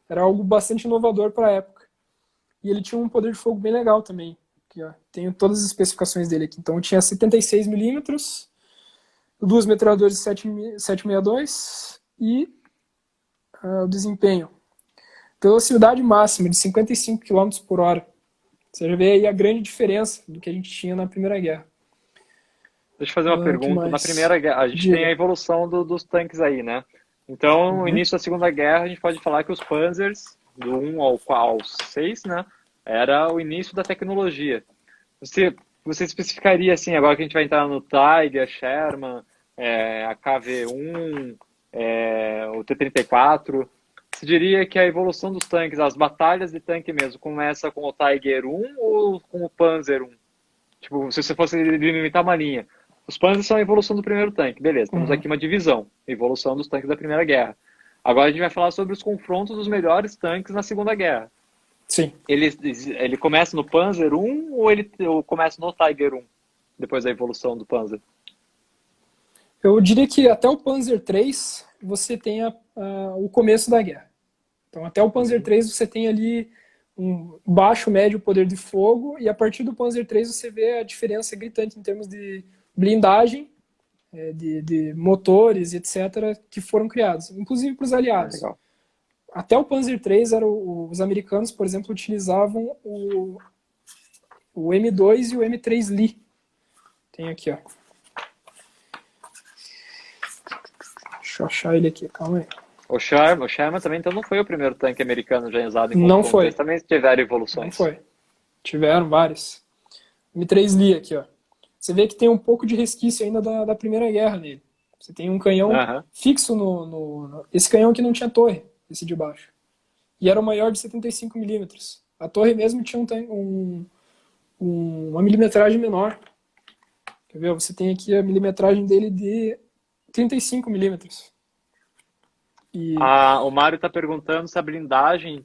Era algo bastante inovador para a época. E ele tinha um poder de fogo bem legal também. Aqui, ó. Tenho todas as especificações dele aqui. Então tinha 76mm, duas metralhadoras de 7,62 e o desempenho. Velocidade máxima de 55 km por hora. Você já vê aí a grande diferença do que a gente tinha na Primeira Guerra. Deixa eu fazer uma pergunta. Na Primeira Guerra, a gente tem a evolução dos tanques aí, né? Então, no início da Segunda Guerra, a gente pode falar que os Panzers, do 1 ao 6, né? Era o início da tecnologia. Você especificaria, assim, agora que a gente vai entrar no Tiger, Sherman, a KV-1, o T-34, você diria que a evolução dos tanques, as batalhas de tanque mesmo, começa com o Tiger 1 ou com o Panzer 1? Tipo, se você fosse delimitar uma linha. Os Panzers são a evolução do primeiro tanque, beleza. Temos aqui uma divisão, evolução dos tanques da Primeira Guerra. Agora a gente vai falar sobre os confrontos dos melhores tanques na Segunda Guerra. Sim. Ele começa no Panzer 1 ou começa no Tiger 1, depois da evolução do Panzer? Eu diria que até o Panzer 3 você tem o começo da guerra. Então até o Panzer 3 você tem ali um baixo, médio poder de fogo, e a partir do Panzer 3 você vê a diferença gritante em termos de blindagem, de motores, etc., que foram criados, inclusive para os aliados. Legal. Até o Panzer 3, os americanos, por exemplo, utilizavam o M2 e o M3 Lee. Tem aqui, ó. Deixa eu achar ele aqui, calma aí. O Sherman também então não foi o primeiro tanque americano já usado em confronto. Não foi. Eles também tiveram evoluções. Não foi. Tiveram vários. M3 Lee aqui, ó. Você vê que tem um pouco de resquício ainda da Primeira Guerra nele. Você tem um canhão fixo esse canhão aqui não tinha torre, esse de baixo. E era o maior de 75mm. A torre mesmo tinha uma milimetragem menor. Quer ver? Você tem aqui a milimetragem dele de 35mm. E O Mário está perguntando se a blindagem,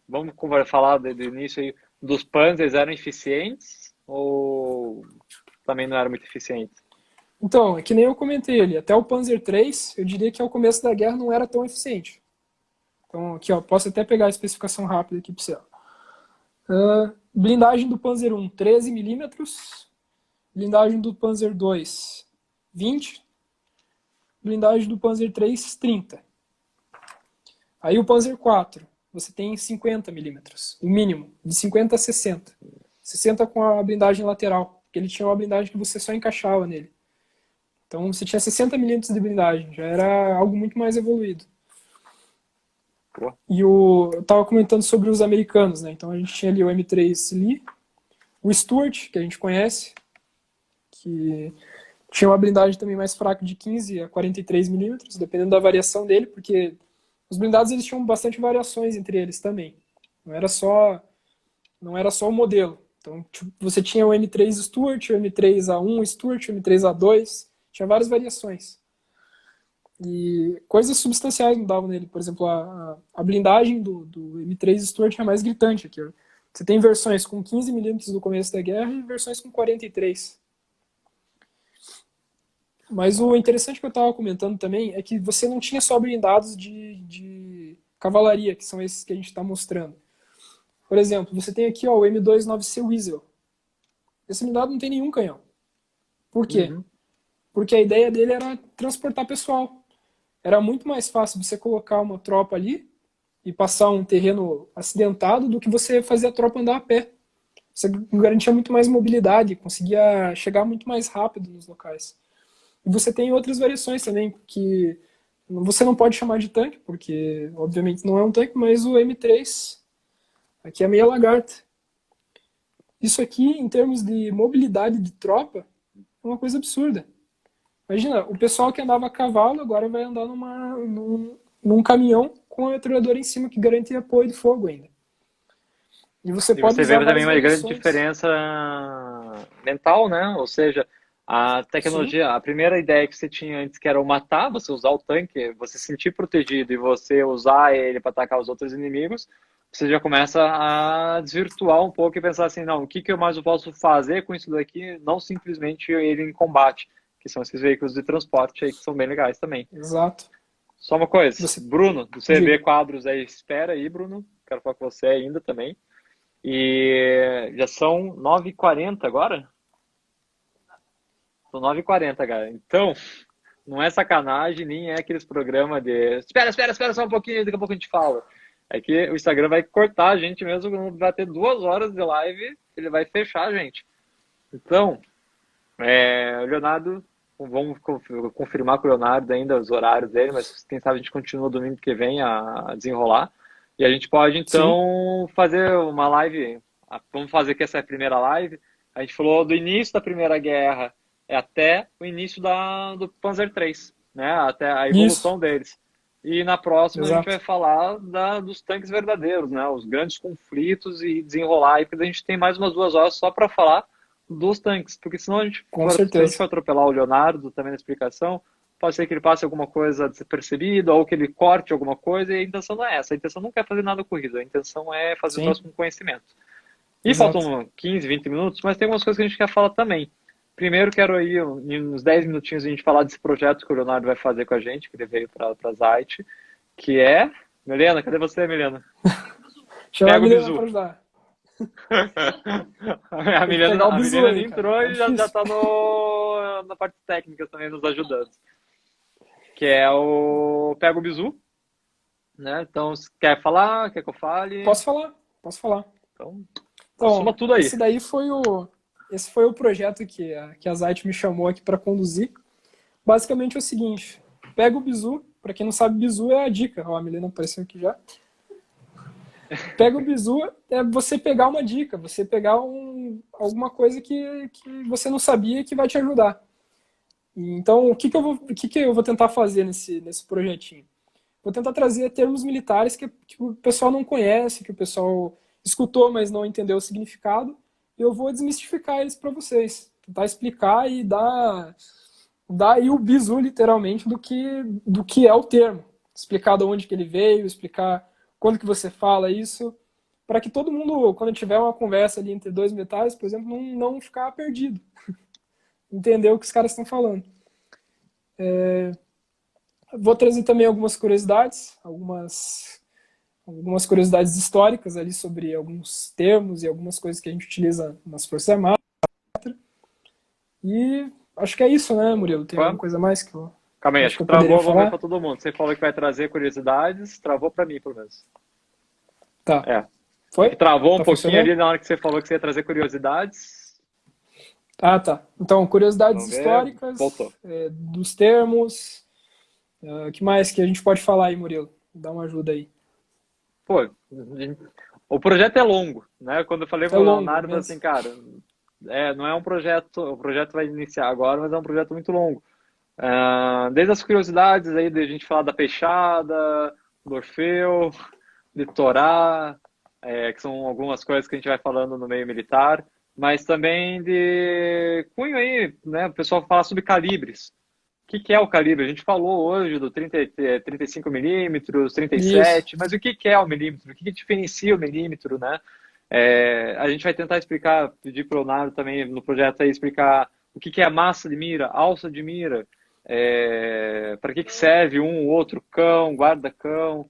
vamos falar do início aí, dos Panzers eram eficientes ou também não eram muito eficientes? então, é que nem eu comentei ali, até o Panzer III, eu diria que ao começo da guerra não era tão eficiente. Então, aqui, ó, posso até pegar a especificação rápida aqui para você. Blindagem do Panzer I, 13 milímetros. Blindagem do Panzer II, 20. Blindagem do Panzer III, 30. Aí o Panzer IV, você tem 50 milímetros, o mínimo, de 50 a 60. 60 com a blindagem lateral, porque ele tinha uma blindagem que você só encaixava nele. Então você tinha 60 milímetros de blindagem, já era algo muito mais evoluído. Boa. E eu estava comentando sobre os americanos, né? Então a gente tinha ali o M3 Lee, o Stuart, que a gente conhece, que tinha uma blindagem também mais fraca de 15 a 43 milímetros, dependendo da variação dele, porque os blindados eles tinham bastante variações entre eles também. Não era só o modelo. Então tipo, você tinha o M3 Stuart, o M3A1 Stuart, o M3A2, tinha várias variações. E coisas substanciais mudavam nele. Por exemplo, a blindagem do M3 Stuart é mais gritante aqui. Ó. Você tem versões com 15 milímetros no começo da guerra e versões com 43. Mas o interessante que eu estava comentando também é que você não tinha só blindados de cavalaria, que são esses que a gente está mostrando. Por exemplo, você tem aqui ó, o M29C Weasel. Esse blindado não tem nenhum canhão. Por quê? Uhum. Porque a ideia dele era transportar pessoal. Era muito mais fácil você colocar uma tropa ali e passar um terreno acidentado do que você fazer a tropa andar a pé. Você garantia muito mais mobilidade, conseguia chegar muito mais rápido nos locais. E você tem outras variações também, que você não pode chamar de tanque, porque obviamente não é um tanque, mas o M3, aqui é a meia lagarta. Isso aqui, em termos de mobilidade de tropa, é uma coisa absurda. Imagina, o pessoal que andava a cavalo agora vai andar num caminhão com a metralhadora em cima que garante apoio de fogo ainda. E você E pode você usar vê também várias uma grande variações. diferença mental, né? Ou seja, a tecnologia, a primeira ideia que você tinha antes, que era o matar, você usar o tanque, você se sentir protegido e você usar ele para atacar os outros inimigos, você já começa a desvirtuar um pouco e pensar assim, não, o que eu mais posso fazer com isso daqui, não simplesmente ele em combate, que são esses veículos de transporte aí que são bem legais também. Exato. Só uma coisa, Você... Bruno, do CB Diga. Quadros aí, espera aí, Bruno, quero falar com você ainda também. E já são 9h40 agora? São 9h40, cara. Então, não é sacanagem, nem é aqueles programas de espera só um pouquinho, daqui a pouco a gente fala. É que o Instagram vai cortar a gente mesmo, quando vai ter 2 horas de live, ele vai fechar a gente. Então, Leonardo, vamos confirmar com o Leonardo ainda os horários dele, mas quem sabe a gente continua domingo que vem a desenrolar. E a gente pode, então, fazer uma live. Vamos fazer que essa é a primeira live. A gente falou do início da Primeira Guerra até o início do Panzer III, né? Até a evolução deles. E na próxima a gente vai falar dos tanques verdadeiros, né? Os grandes conflitos e desenrolar. E a gente tem mais umas 2 horas só para falar dos tanques, porque senão a gente for atropelar o Leonardo também na explicação, pode ser que ele passe alguma coisa despercebida ou que ele corte alguma coisa, e a intenção não é essa. A intenção não é fazer nada corrido, a intenção é fazer o próximo conhecimento. E faltam 15, 20 minutos, mas tem algumas coisas que a gente quer falar também. Primeiro, quero aí, uns 10 minutinhos, a gente falar desse projeto que o Leonardo vai fazer com a gente, que ele veio para a Zait, que é... Milena, cadê você, Milena? Chama a Milena para ajudar. A Milena nem entrou e já está na parte técnica também nos ajudando. Que é o Pega o Bizu, né? Então, quer falar? Quer que eu fale? Posso falar. Então soma tudo aí. Esse foi o projeto que a Zait me chamou aqui para conduzir. Basicamente é o seguinte, pega o bizu, para quem não sabe, bizu é a dica. Ó, a Milena apareceu aqui já. Pega o bizu é você pegar uma dica, você pegar alguma coisa que você não sabia que vai te ajudar. Então, o que eu vou tentar fazer nesse projetinho? Vou tentar trazer termos militares que o pessoal não conhece, que o pessoal escutou, mas não entendeu o significado. E eu vou desmistificar eles para vocês. Tentar explicar e dar aí o bizu, literalmente, do que é o termo. explicar de onde que ele veio, explicar quando que você fala isso, para que todo mundo, quando tiver uma conversa ali entre dois militares, por exemplo, não ficar perdido. Entender o que os caras estão falando. Vou trazer também algumas curiosidades, algumas curiosidades históricas ali sobre alguns termos e algumas coisas que a gente utiliza nas Forças Armadas. E acho que é isso, né, Murilo? Tem alguma coisa mais que eu Calma aí, acho acho que que eu poderia travou, vamos ver falar? para todo mundo. Você falou que vai trazer curiosidades, travou para mim, pelo menos. Tá. É. Foi? Que travou um Tá pouquinho funcionando? ali na hora que você falou que você ia trazer curiosidades. Ah, tá. Então, curiosidades Vamos ver. históricas, Voltou. dos termos. O que mais que a gente pode falar aí, Murilo? Dá uma ajuda aí. Pô, o projeto é longo, né? Quando eu falei É pro longo, Leonardo, eu falei mesmo. assim, cara, não é um projeto, o projeto vai iniciar agora, mas é um projeto muito longo. Desde as curiosidades aí de a gente falar da peixada, do Orfeu, de Torá, que são algumas coisas que a gente vai falando no meio militar, mas também de cunho aí, né? O pessoal fala sobre calibres. O que é o calibre? A gente falou hoje do 35 milímetros, Isso. 37, mas o que é o milímetro? O que diferencia o milímetro, né? A gente vai tentar explicar, pedir para o Leonardo também no projeto aí explicar o que é a massa de mira, alça de mira, para que serve um, outro cão, guarda-cão,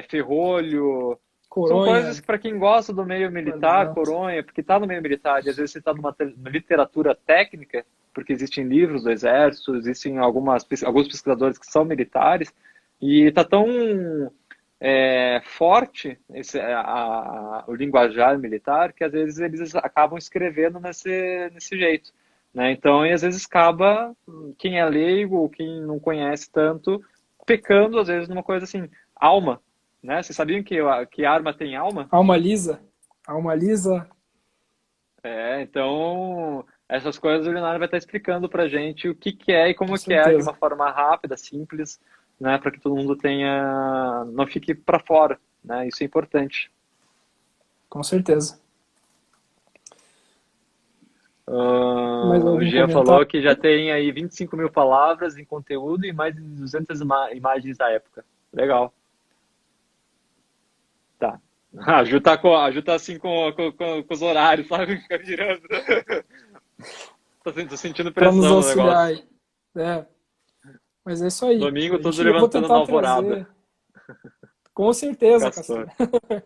ferrolho. São Coronha, coisas que para quem gosta do meio militar, guarda-vento. coronha, porque está no meio militar e às vezes você está numa literatura técnica, porque existem livros do Exército, existem alguns pesquisadores que são militares, e está tão forte o linguajar militar que às vezes eles acabam escrevendo nesse jeito. Né? Então, e às vezes acaba quem é leigo ou quem não conhece tanto pecando, às vezes, numa coisa assim, alma. Né? Vocês sabiam que arma tem alma? Alma lisa. Alma lisa. Então, essas coisas o Leonardo vai estar explicando pra gente o que é e Com como que é, de uma certeza. forma rápida, simples, né, para que todo mundo não fique para fora, né? Isso é importante. Com certeza. Mais O algum Gia comentário? falou que já tem aí 25 mil palavras em conteúdo e mais de 200 imagens da época. Legal. Tá. A Ju tá assim com os horários, sabe? Fica girando. Tô sentindo Para nos pressão no auxiliar negócio. aí. Mas é isso aí. Domingo, todos Eu vou levantando na tentar alvorada. trazer. Com certeza, Castor. Castor.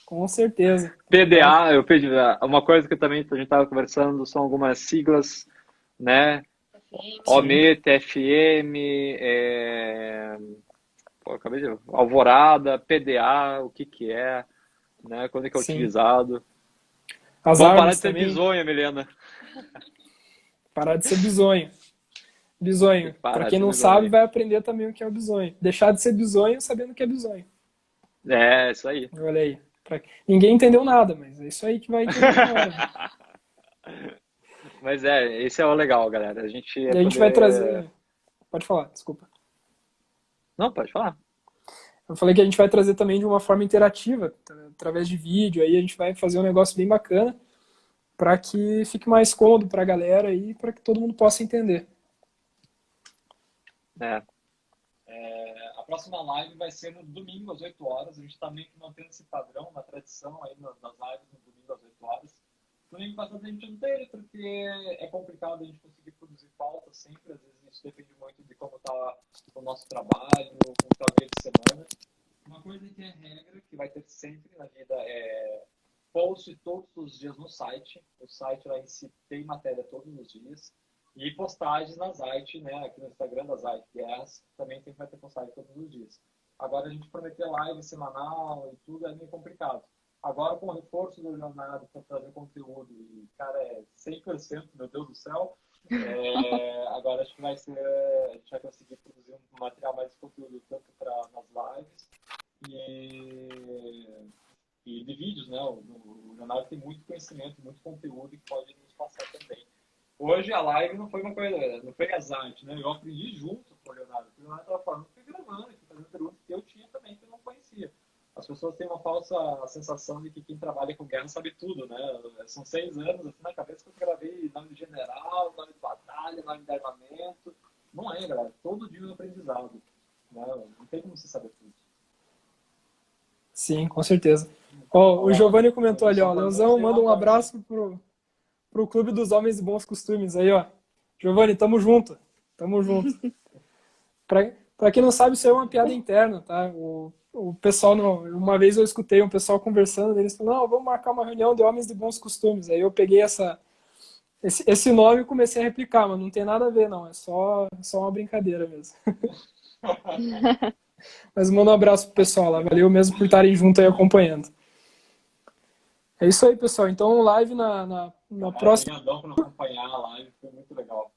Com certeza. Tá? PDA, eu pedi, uma coisa que também a gente estava conversando são algumas siglas, né? FM. Sim. OME, TFM, acabei de Alvorada, PDA, o que é, né? Quando é que é Sim. utilizado. As Vamos parar armas de ser também. bizonha, Milena. Parar de ser bizonho. Bisonho. Tem que parar Para de quem ser não sabe, bizonha. vai aprender também o que é o bisonho. Deixar de ser bisonho sabendo o que é bisonho. Isso aí. Olha aí. Ninguém entendeu nada, mas é isso aí que vai entender na hora. Né? Mas esse é o legal, galera. A gente E a gente vai trazer. Pode falar, desculpa. Não, pode falar. Eu falei que a gente vai trazer também de uma forma interativa, através de vídeo. Aí a gente vai fazer um negócio bem bacana para que fique mais cômodo para a galera e para que todo mundo possa entender. A próxima live vai ser no domingo às 8 horas. A gente está meio que mantendo esse padrão, uma tradição aí das lives no domingo às 8 horas. Domingo passado a gente não teve, porque é complicado a gente conseguir produzir pauta sempre. Às vezes isso depende muito de como está o nosso trabalho, como está o dia de semana. Uma coisa que é regra, que vai ter sempre na vida, é post todos os dias no site. O site lá em si tem matéria todos os dias. E postagens na Zite, né? Aqui no Instagram da Zite Guerras, também vai ter postagem todos os dias. Agora a gente prometer live semanal e tudo é meio complicado. Agora com o reforço do Leonardo para trazer conteúdo, e cara, 100%, meu Deus do céu, agora acho que a gente vai conseguir produzir um material mais de conteúdo tanto para nas lives e de vídeos, né? O Leonardo tem muito conhecimento, muito conteúdo que pode nos passar também. Hoje a live não foi uma coisa, não foi azarte, né? Eu aprendi junto com o Leonardo. O Leonardo estava falando, fui gravando, fazendo perguntas que eu tinha também, que eu não conhecia. As pessoas têm uma falsa sensação de que quem trabalha com guerra sabe tudo, né? São 6 anos assim na cabeça que eu gravei nome de general, nome de batalha, nome de armamento. Não é, galera. Todo dia é um aprendizado. Não tem como você saber tudo. Sim, com certeza. Ó, o Giovanni comentou ali, ó, Leozão, manda um abraço pro Clube dos Homens e Bons Costumes aí, ó. Giovanni, tamo junto. Tamo junto. Pra quem não sabe, isso é uma piada interna, tá? O pessoal, uma vez eu escutei um pessoal conversando, eles falaram, não, vamos marcar uma reunião de homens de bons costumes. Aí eu peguei esse nome e comecei a replicar, mas não tem nada a ver, não. É só uma brincadeira mesmo. Mas manda um abraço pro pessoal lá. Valeu mesmo por estarem junto aí acompanhando. É isso aí, pessoal. Então, live na próxima. Obrigadão por acompanhar a live, foi muito legal.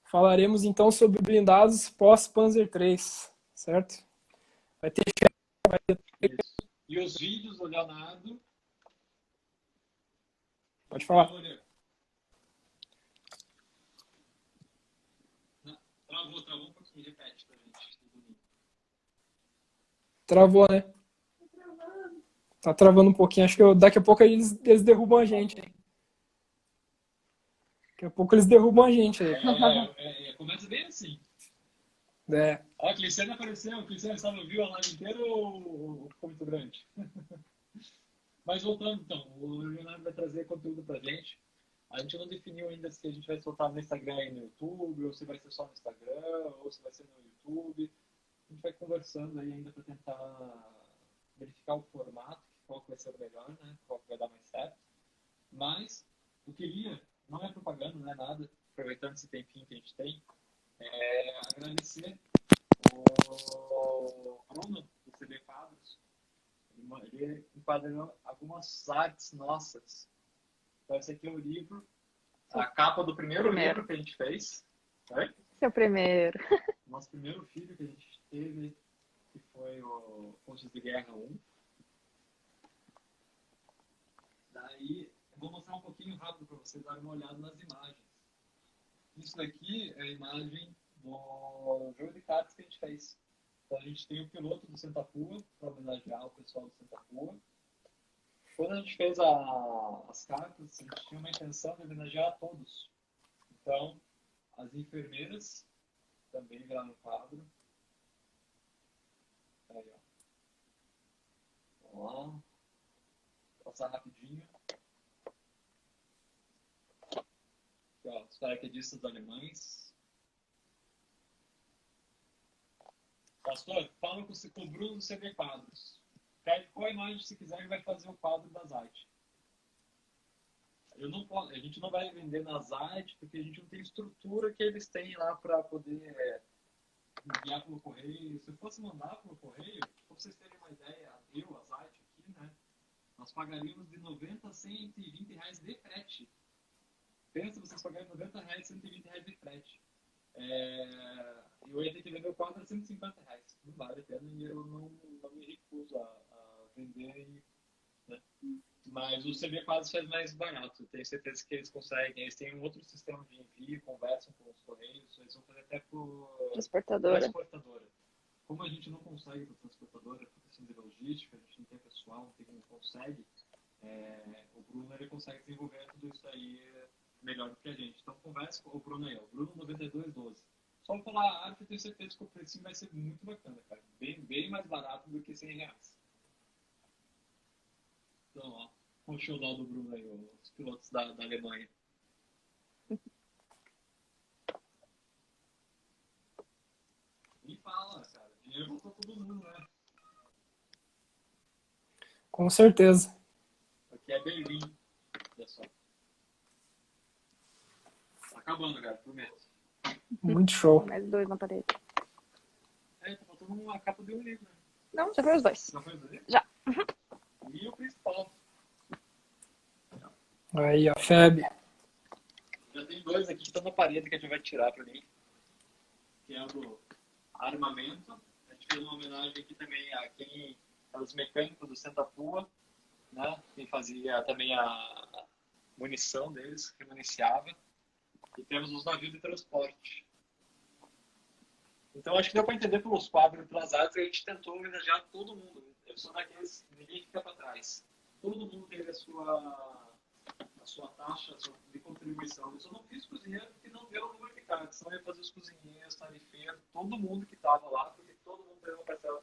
Falaremos então sobre blindados pós-Panzer III, certo? Vai ter chat, vai ter... Isso. E os vídeos do Leonardo. Pode falar. Travou um pouquinho, repete pra gente. Travou, né? Tá travando um pouquinho. Acho que daqui a pouco eles derrubam a gente. Hein? Daqui a pouco eles derrubam a gente aí. Começa bem assim. É. Ó, o Cliciano apareceu. O Cliciano viu a live inteira ou ficou muito grande? Mas voltando então, o Leonardo vai trazer conteúdo pra gente. A gente não definiu ainda se a gente vai soltar no Instagram e no YouTube, ou se vai ser só no Instagram, ou se vai ser no YouTube. A gente vai conversando aí ainda para tentar verificar o formato, qual que vai ser o melhor, né? Qual que vai dar mais certo. Mas, eu queria, não é propaganda, não é nada, aproveitando esse tempinho que a gente tem, agradecer o Bruno do CB Quadros. Ele enquadrou algumas artes nossas. Então, esse aqui é o livro, a capa do primeiro livro que a gente fez. Oi? Seu primeiro. Nosso primeiro filho que a gente teve, que foi o Pontes de Guerra 1. Daí, eu vou mostrar um pouquinho rápido para vocês darem uma olhada nas imagens. Isso daqui é a imagem do jogo de cartas que a gente fez. Então, a gente tem o piloto do Santa Pua, para homenagear o pessoal do Santa Pua. Quando a gente fez as cartas, a gente tinha uma intenção de homenagear a todos. Então, as enfermeiras também viraram no quadro. Aí, ó. Vamos lá. Vou passar rapidinho. Aqui, ó, os paraquedistas alemães. Pastor, fala com o Bruno do CB Quadros. Pede qual imagem se quiser, ele vai fazer o quadro da Zite. A gente não vai vender na Zite porque a gente não tem estrutura que eles têm lá para poder enviar pelo correio. Se eu fosse mandar pelo correio, para vocês terem uma ideia, a Zite aqui, né? Nós pagaríamos de 90 a 120 reais de frete. Pensa vocês pagarem 90 reais, 120 reais de frete. Eu ia ter que vender o quadro a 150 reais. Não vale a pena e eu não me recuso a vender. Né? Mas o CB Quadros faz mais barato. Tenho certeza que eles conseguem. Eles têm um outro sistema de envio, conversam com os correios. Eles vão fazer até por transportadora. Como a gente não consegue por transportadora, por questão de logística, a gente não tem pessoal, não consegue, o Bruno ele consegue desenvolver tudo isso aí melhor do que a gente. Então conversa com o Bruno aí, o Bruno 9212. Só falar a arte, eu tenho certeza que o preço vai ser muito bacana, cara. Bem mais barato do que 100 reais. Então, ó, o showdown do Bruno aí, os pilotos da Alemanha. E fala, cara, dinheiro voltou todo mundo, né? Com certeza. Aqui é Berlim, olha só. Tá acabando, cara, prometo. Muito show. Mais 2 na parede. Tá faltando uma capa de um livro. Não, já foi os 2. Já foi os dois? Já. E o principal. Aí, a FEB. Já tem 2 aqui que estão na parede que a gente vai tirar pra mim. Que é o do armamento. A gente fez uma homenagem aqui também a quem é os mecânicos do Santa Pua, né? Quem fazia também a munição deles, que municiava. E temos os navios de transporte. Então acho que deu para entender pelos quadros e pelas artes que a gente tentou homenagear todo mundo. Eu sou daqueles, ninguém fica para trás. Todo mundo teve a sua taxa de contribuição. Eu só não fiz cozinheiro porque não deu o número de cartas. Senão eu ia fazer os cozinheiros, tarifeiros, todo mundo que estava lá, porque todo mundo teve uma parcela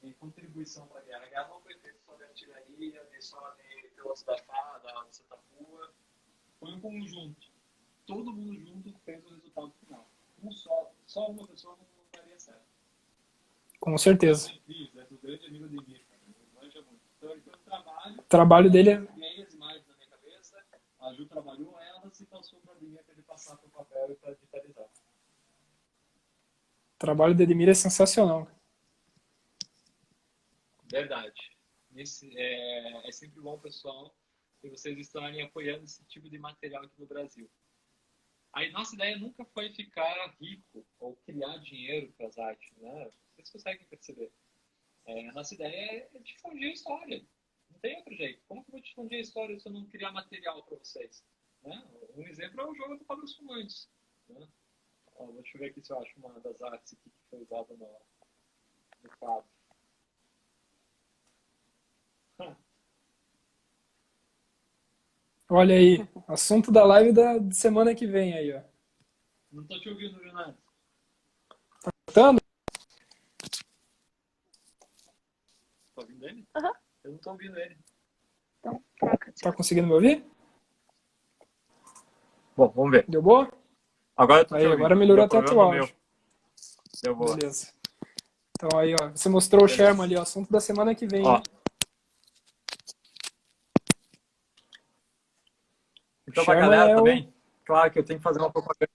de contribuição para a guerra. A guerra não foi feita só de artilharia, nem só de pilotos da FA, da Setapua. Foi um conjunto. Todo mundo junto fez o resultado final. Só uma pessoa não daria certo. Com certeza. Isso, é do grande amigo de mim, cara. Manja muito. Então ele fez um trabalho. O trabalho dele é... Ganhei as imagens na minha cabeça. A Ju trabalhou elas e passou para mim para ele passar para o papel e para digitalizar. O trabalho do Edmir é sensacional. Verdade. É sempre bom, pessoal, que vocês estarem apoiando esse tipo de material aqui no Brasil. Aí nossa ideia nunca foi ficar rico ou criar dinheiro para as artes, né? Vocês conseguem perceber. Nossa ideia é difundir a história. Não tem outro jeito. Como que eu vou difundir a história se eu não criar material para vocês? Né? Um exemplo é o jogo do Cobras Fumantes. Né? Deixa eu ver aqui se eu acho uma das artes aqui que foi usada no quadro. Olha aí, assunto da live da semana que vem aí, ó. Não tô te ouvindo, Leonardo. Escutando? Tá ouvindo ele? Aham. Eu não tô ouvindo ele. Então, troca. Tá conseguindo me ouvir? Bom, vamos ver. Deu boa? Agora eu tô te Aí, ouvindo. agora melhorou Deu até o problema teu no áudio. meu. Deu boa. Beleza. Então aí, ó, você mostrou o Beleza. Sherman ali, ó, assunto da semana que vem. Ó. Hein? Então, pra Sherman galera é o- também, claro que eu tenho que fazer uma propaganda.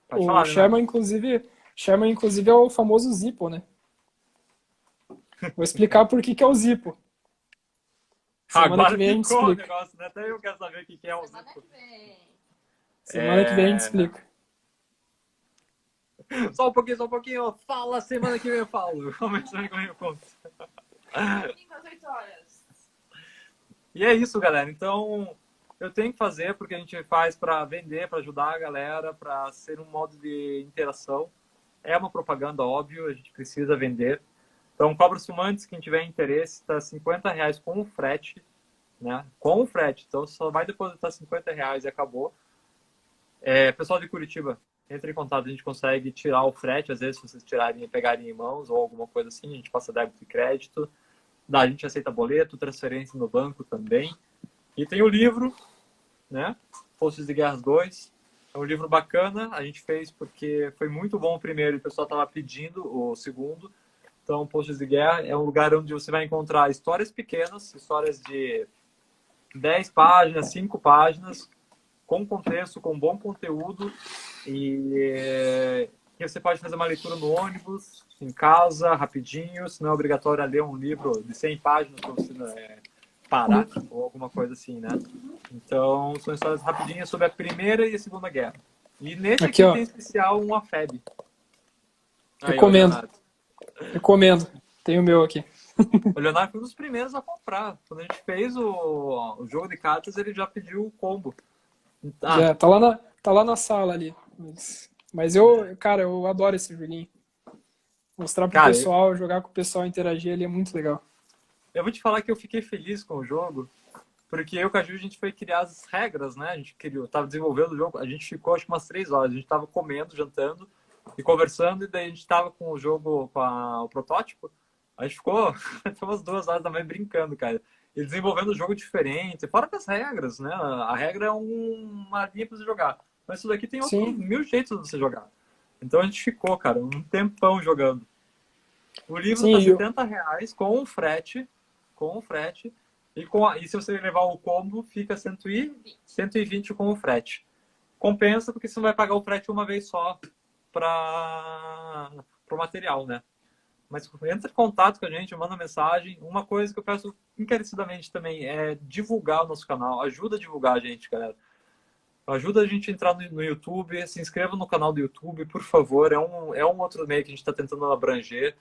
Pode O falar, Sherman, Leonardo. inclusive, é o famoso Zippo, né? Vou explicar por que é o Zippo. Semana Agora que vem a gente ficou o explica. negócio, né? Até eu quero saber o que é o Semana Zico. que vem. Semana que vem a gente explica. Só um pouquinho. Fala, semana que vem eu falo. Começa semana que vem eu conto. Domingo às 8 horas. E é isso, galera. Então, eu tenho que fazer porque a gente faz para vender, para ajudar a galera, para ser um modo de interação. É uma propaganda, óbvio, a gente precisa vender. Então, Cobras Fumantes, quem tiver interesse, está R$50 com o frete, né? Com o frete. Então, só vai depositar R$50 e acabou. Pessoal de Curitiba, entre em contato, a gente consegue tirar o frete, às vezes, se vocês tirarem e pegarem em mãos ou alguma coisa assim, a gente passa débito e crédito. A gente aceita boleto, transferência no banco também. E tem o livro, né? Postos de Guerras 2. É um livro bacana, a gente fez porque foi muito bom o primeiro e o pessoal estava pedindo o segundo. Então, Postos de Guerra é um lugar onde você vai encontrar histórias pequenas, histórias de 10 páginas, 5 páginas, com contexto, com bom conteúdo. E você pode fazer uma leitura no ônibus, em casa, rapidinho, se não é obrigatório ler um livro de 100 páginas para você parar, ou alguma coisa assim, né? Então, são histórias rapidinhas sobre a Primeira e a Segunda Guerra. E nesse aqui ó. tem especial um AFEB. Aí, Recomendo. ó, Leonardo. Recomendo. Tem o meu aqui. O Leonardo foi um dos primeiros a comprar. Quando a gente fez o jogo de cartas, ele já pediu o combo. Já, tá lá na sala ali. Mas eu, cara, eu adoro esse joguinho. Mostrar pro Cara, pessoal, jogar com o pessoal, interagir ali é muito legal. Eu vou te falar que eu fiquei feliz com o jogo, porque eu e com a Ju, a gente foi criar as regras, né? A gente tava desenvolvendo o jogo, a gente ficou acho que umas 3 horas. A gente tava comendo, jantando e conversando, e daí a gente tava com o jogo, com o protótipo. A gente ficou até umas 2 horas da manhã brincando, cara. E desenvolvendo o jogo diferente, fora das regras, né? A regra é uma linha pra você jogar. Mas isso daqui tem outros Sim. 1000 jeitos de você jogar. Então a gente ficou, cara, um tempão jogando. O livro Sim, tá eu- R$70 com o frete. E se você levar o combo, fica 120 com o frete. Compensa porque você não vai pagar o frete uma vez só para o material, né? Mas entra em contato com a gente, manda mensagem. Uma coisa que eu peço encarecidamente também é divulgar o nosso canal. Ajuda a divulgar a gente, galera. Ajuda a gente a entrar no YouTube. Se inscreva no canal do YouTube, por favor. É um outro meio que a gente está tentando abranger.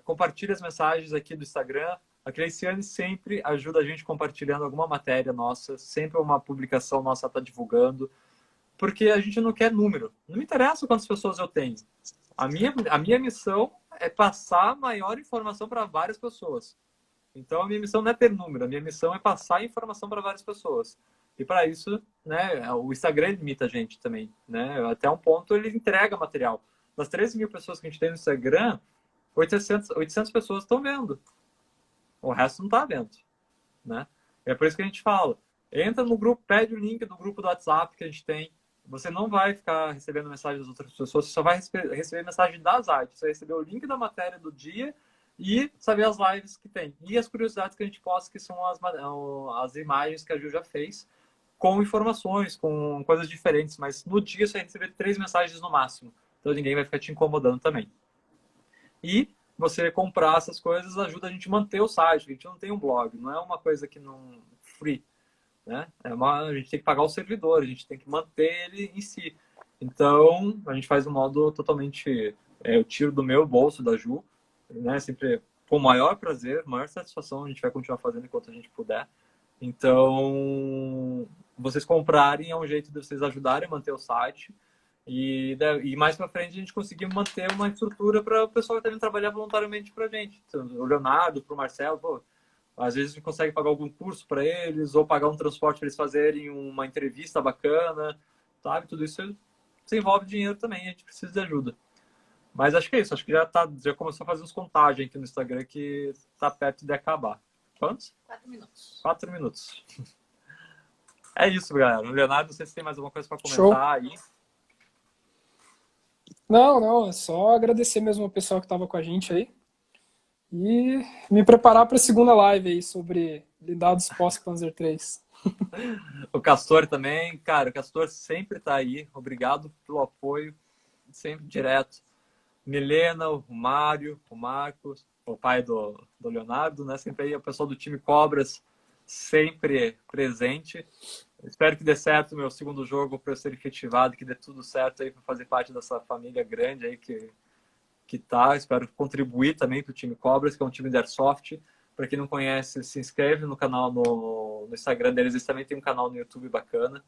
Compartilhe as mensagens aqui do Instagram. A Cleiciane sempre ajuda a gente compartilhando alguma matéria nossa. Sempre uma publicação nossa está divulgando. Porque a gente não quer número. Não me interessa quantas pessoas eu tenho. A minha missão é passar maior informação para várias pessoas. Então, a minha missão não é ter número. A minha missão é passar informação para várias pessoas. E para isso, né, o Instagram limita a gente também, né? Até um ponto ele entrega material. Das 13 mil pessoas que a gente tem no Instagram, 800 pessoas estão vendo. O resto não está vendo, né? É por isso que a gente fala, entra no grupo, pede o link do grupo do WhatsApp que a gente tem. Você não vai ficar recebendo mensagem das outras pessoas, você só vai receber mensagem das artes. Você vai receber o link da matéria do dia e saber as lives que tem. E as curiosidades que a gente posta, que são as imagens que a Ju já fez, com informações, com coisas diferentes. Mas no dia você vai receber 3 mensagens no máximo. Então ninguém vai ficar te incomodando também. E você comprar essas coisas ajuda a gente a manter o site. A gente não tem um blog, não é uma coisa que não free, né? A gente tem que pagar o servidor, a gente tem que manter ele em si. Então a gente faz um modo totalmente, eu tiro do meu bolso da Ju, né? Sempre com o maior prazer, maior satisfação, a gente vai continuar fazendo enquanto a gente puder. Então vocês comprarem é um jeito de vocês ajudarem a manter o site. E mais para frente a gente conseguir manter uma estrutura para o pessoal também trabalhar voluntariamente para a gente. Então, o Leonardo, para o Marcelo, pô, às vezes a gente consegue pagar algum curso para eles ou pagar um transporte para eles fazerem uma entrevista bacana, sabe? Tudo isso envolve dinheiro também, a gente precisa de ajuda. Mas acho que é isso, acho que já começou a fazer uns contagens aqui no Instagram que está perto de acabar. Quantos? 4 minutos. 4 minutos. É isso, galera. O Leonardo, não sei se tem mais alguma coisa para comentar. Show. Aí. Não, é só agradecer mesmo ao pessoal que estava com a gente aí e me preparar para a segunda live aí sobre blindados pós-Panzer III. O Castor também, cara, o Castor sempre tá aí, obrigado pelo apoio, sempre direto. Milena, o Mário, o Marcos, o pai do Leonardo, né, sempre aí, o pessoal do time Cobras, sempre presente. Espero que dê certo o meu segundo jogo para eu ser efetivado, que dê tudo certo aí para fazer parte dessa família grande aí que tá. Espero contribuir também para o time Cobras, que é um time de Airsoft. Para quem não conhece, se inscreve no canal no Instagram deles. Eles também têm um canal no YouTube bacana.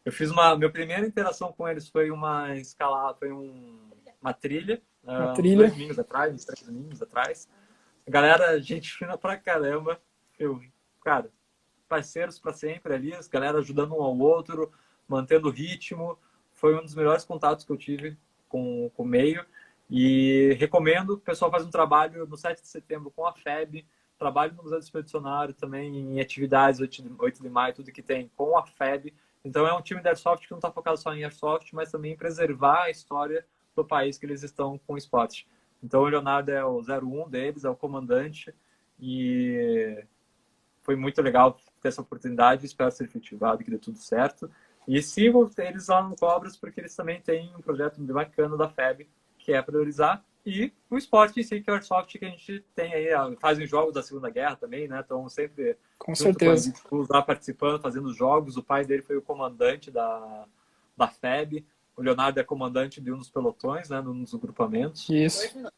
Eu fiz minha primeira interação com eles foi uma escalada, foi uma trilha, Uma uns trilha. 2 domingos atrás, uns 3 domingos atrás. Galera, gente fina pra caramba. Cara, parceiros para sempre ali, as galera ajudando um ao outro, mantendo o ritmo. Foi um dos melhores contatos que eu tive com o meio. E recomendo, o pessoal faz um trabalho no 7 de setembro com a FEB, trabalho no Museu do Expedicionário também, em atividades 8 de maio, tudo que tem com a FEB. Então é um time de Airsoft que não está focado só em Airsoft, mas também em preservar a história do país que eles estão com o esporte. Então o Leonardo é o 01 deles, é o comandante, e foi muito legal ter essa oportunidade, espero ser efetivado, que dê tudo certo. E sigam eles lá no Cobras, porque eles também têm um projeto bem bacana da FEB, que é priorizar, e o esporte em si, que é o Airsoft, que a gente tem aí, fazem jogos da Segunda Guerra também, né? Então sempre Com junto certeza. com a Elite lá participando, fazendo jogos. O pai dele foi o comandante da FEB, o Leonardo é comandante de um dos pelotões, né? Num dos agrupamentos. 2 Isso. minutos.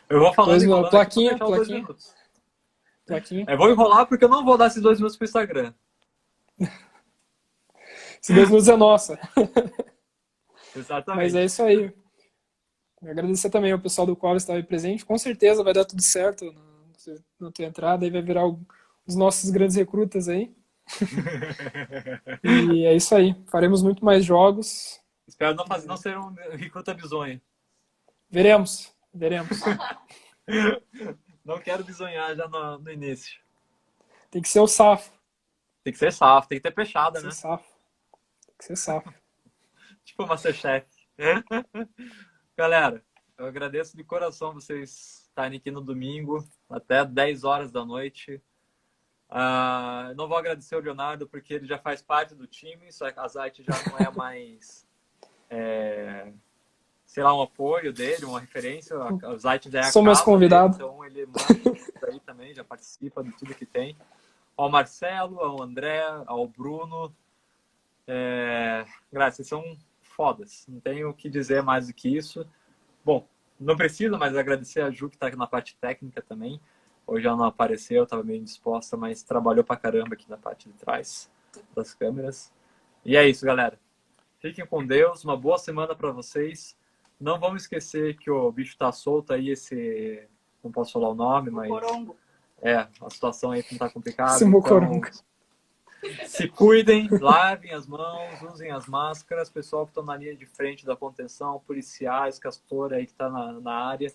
Eu vou falando 2 e minutos. falando aqui pra Plaquinha, fechar os 2 plaquinha. minutos. Plaquinha. Eu vou enrolar porque eu não vou dar esses 2 minutos pro Instagram. Esses 2 minutos é nossa. Exatamente. Mas é isso aí. Agradecer também ao pessoal do Cobras que estava aí presente. Com certeza vai dar tudo certo na tua entrada. Aí vai virar os nossos grandes recrutas aí. E é isso aí. Faremos muito mais jogos. Espero não ser um recruta bizonho. Veremos. Não quero bizonhar já no início. Tem que ser o safo. Tem que ser safo, tem que ter peixada, Tem né? que ser safo. Tipo o Masterchef. Galera, eu agradeço de coração vocês estarem aqui no domingo, até 10 horas da noite. Não vou agradecer o Leonardo, porque ele já faz parte do time, só que a Zite já não é mais, sei lá, um apoio dele, uma referência. A Zite já é a Sou mais casa convidado. dele, então ele manda isso aí também, já participa de tudo que tem. Ao Marcelo, ao André, ao Bruno. Graças, vocês são fodas. Não tenho o que dizer mais do que isso. Bom, não precisa, mas agradecer a Ju, que está aqui na parte técnica também. Hoje ela não apareceu, estava meio indisposta, mas trabalhou pra caramba aqui na parte de trás das câmeras. E é isso, galera. Fiquem com Deus, uma boa semana para vocês. Não vamos esquecer que o bicho tá solto aí, não posso falar o nome, mas Corongo. a situação aí não tá complicada. Esse Então, mocorongo. Se cuidem, lavem as mãos, usem as máscaras. Pessoal que estão na linha de frente da contenção, policiais, Castor aí que está na área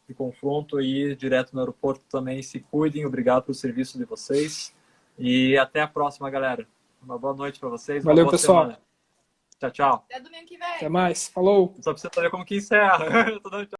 de confronto aí, direto no aeroporto também. Se cuidem, obrigado pelo serviço de vocês. E até a próxima, galera. Uma boa noite para vocês. Valeu, uma boa pessoal. Semana. Tchau, tchau. Até domingo que vem. Até mais. Falou. Só precisa saber como que encerra. Eu tô dando tchau.